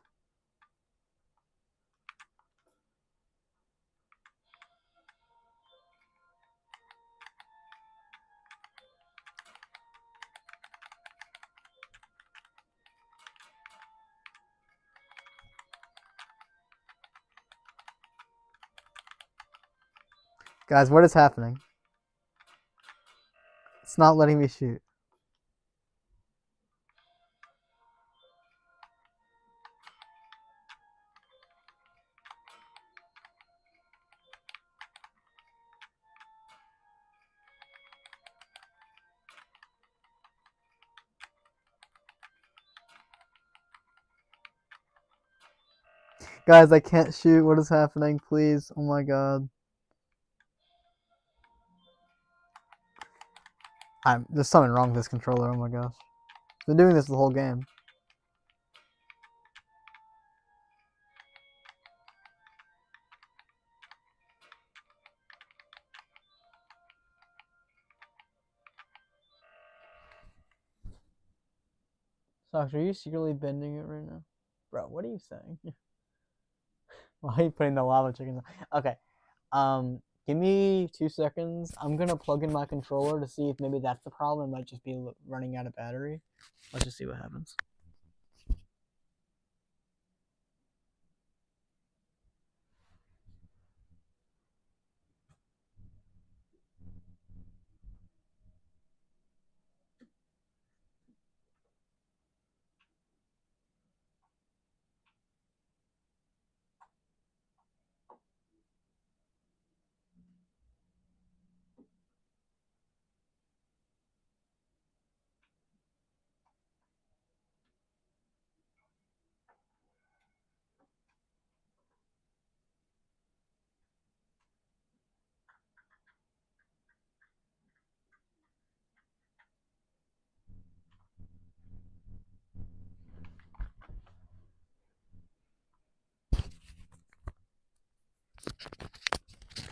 Guys, what is happening? It's not letting me shoot. Guys, I can't shoot. What is happening? Please. Oh my god. There's something wrong with this controller. Oh my gosh. I've been doing this the whole game. Socks, are you secretly bending it right now? Bro, what are you saying? Why are you putting the lava chickens on? Okay. Give me 2 seconds. I'm gonna plug in my controller to see if maybe that's the problem. It might just be running out of battery. Let's just see what happens.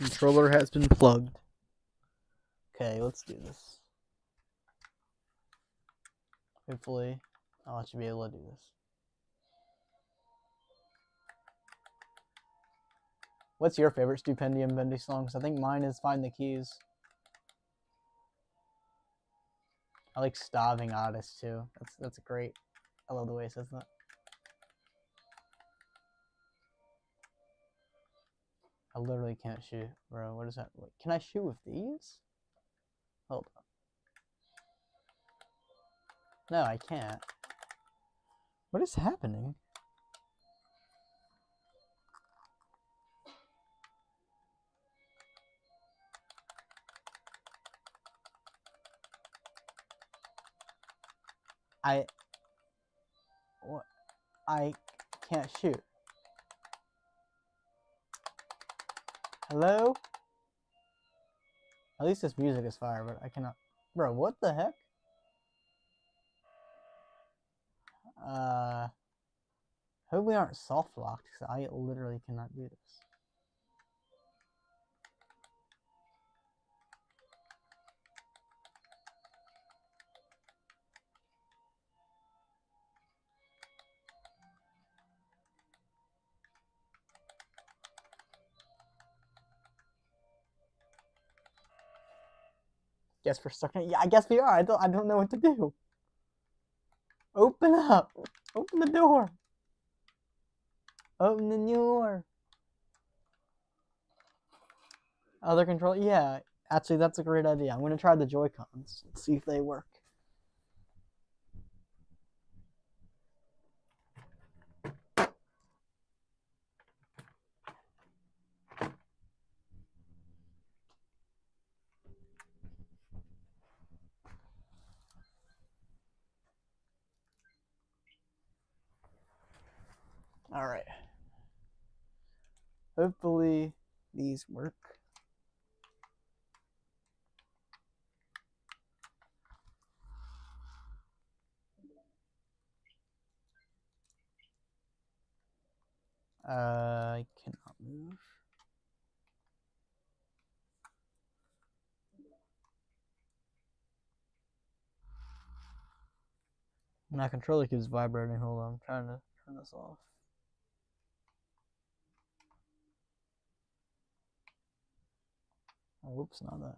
Controller has been plugged. Okay, let's do this. Hopefully, I'll actually be able to do this. What's your favorite Stupendium Bendy song? I think mine is Find the Keys. I like Starving Artist too. That's great. I love the way it says that. I literally can't shoot, bro. What is that? Wait, can I shoot with these? Hold on. No, I can't. What is happening? I can't shoot. Hello? At least this music is fire, but I cannot. Bro, what the heck? Hope we aren't soft locked, because I literally cannot do this. Guess we're stuck in. Yeah, I guess we are. I don't know what to do. Open up. Open the door. Open the door. Other control. Yeah, actually, that's a great idea. I'm gonna try the Joy-Cons. See if they work. All right. Hopefully these work. I cannot move. My controller keeps vibrating. Hold on, I'm trying to turn this off. Oh, whoops, not that.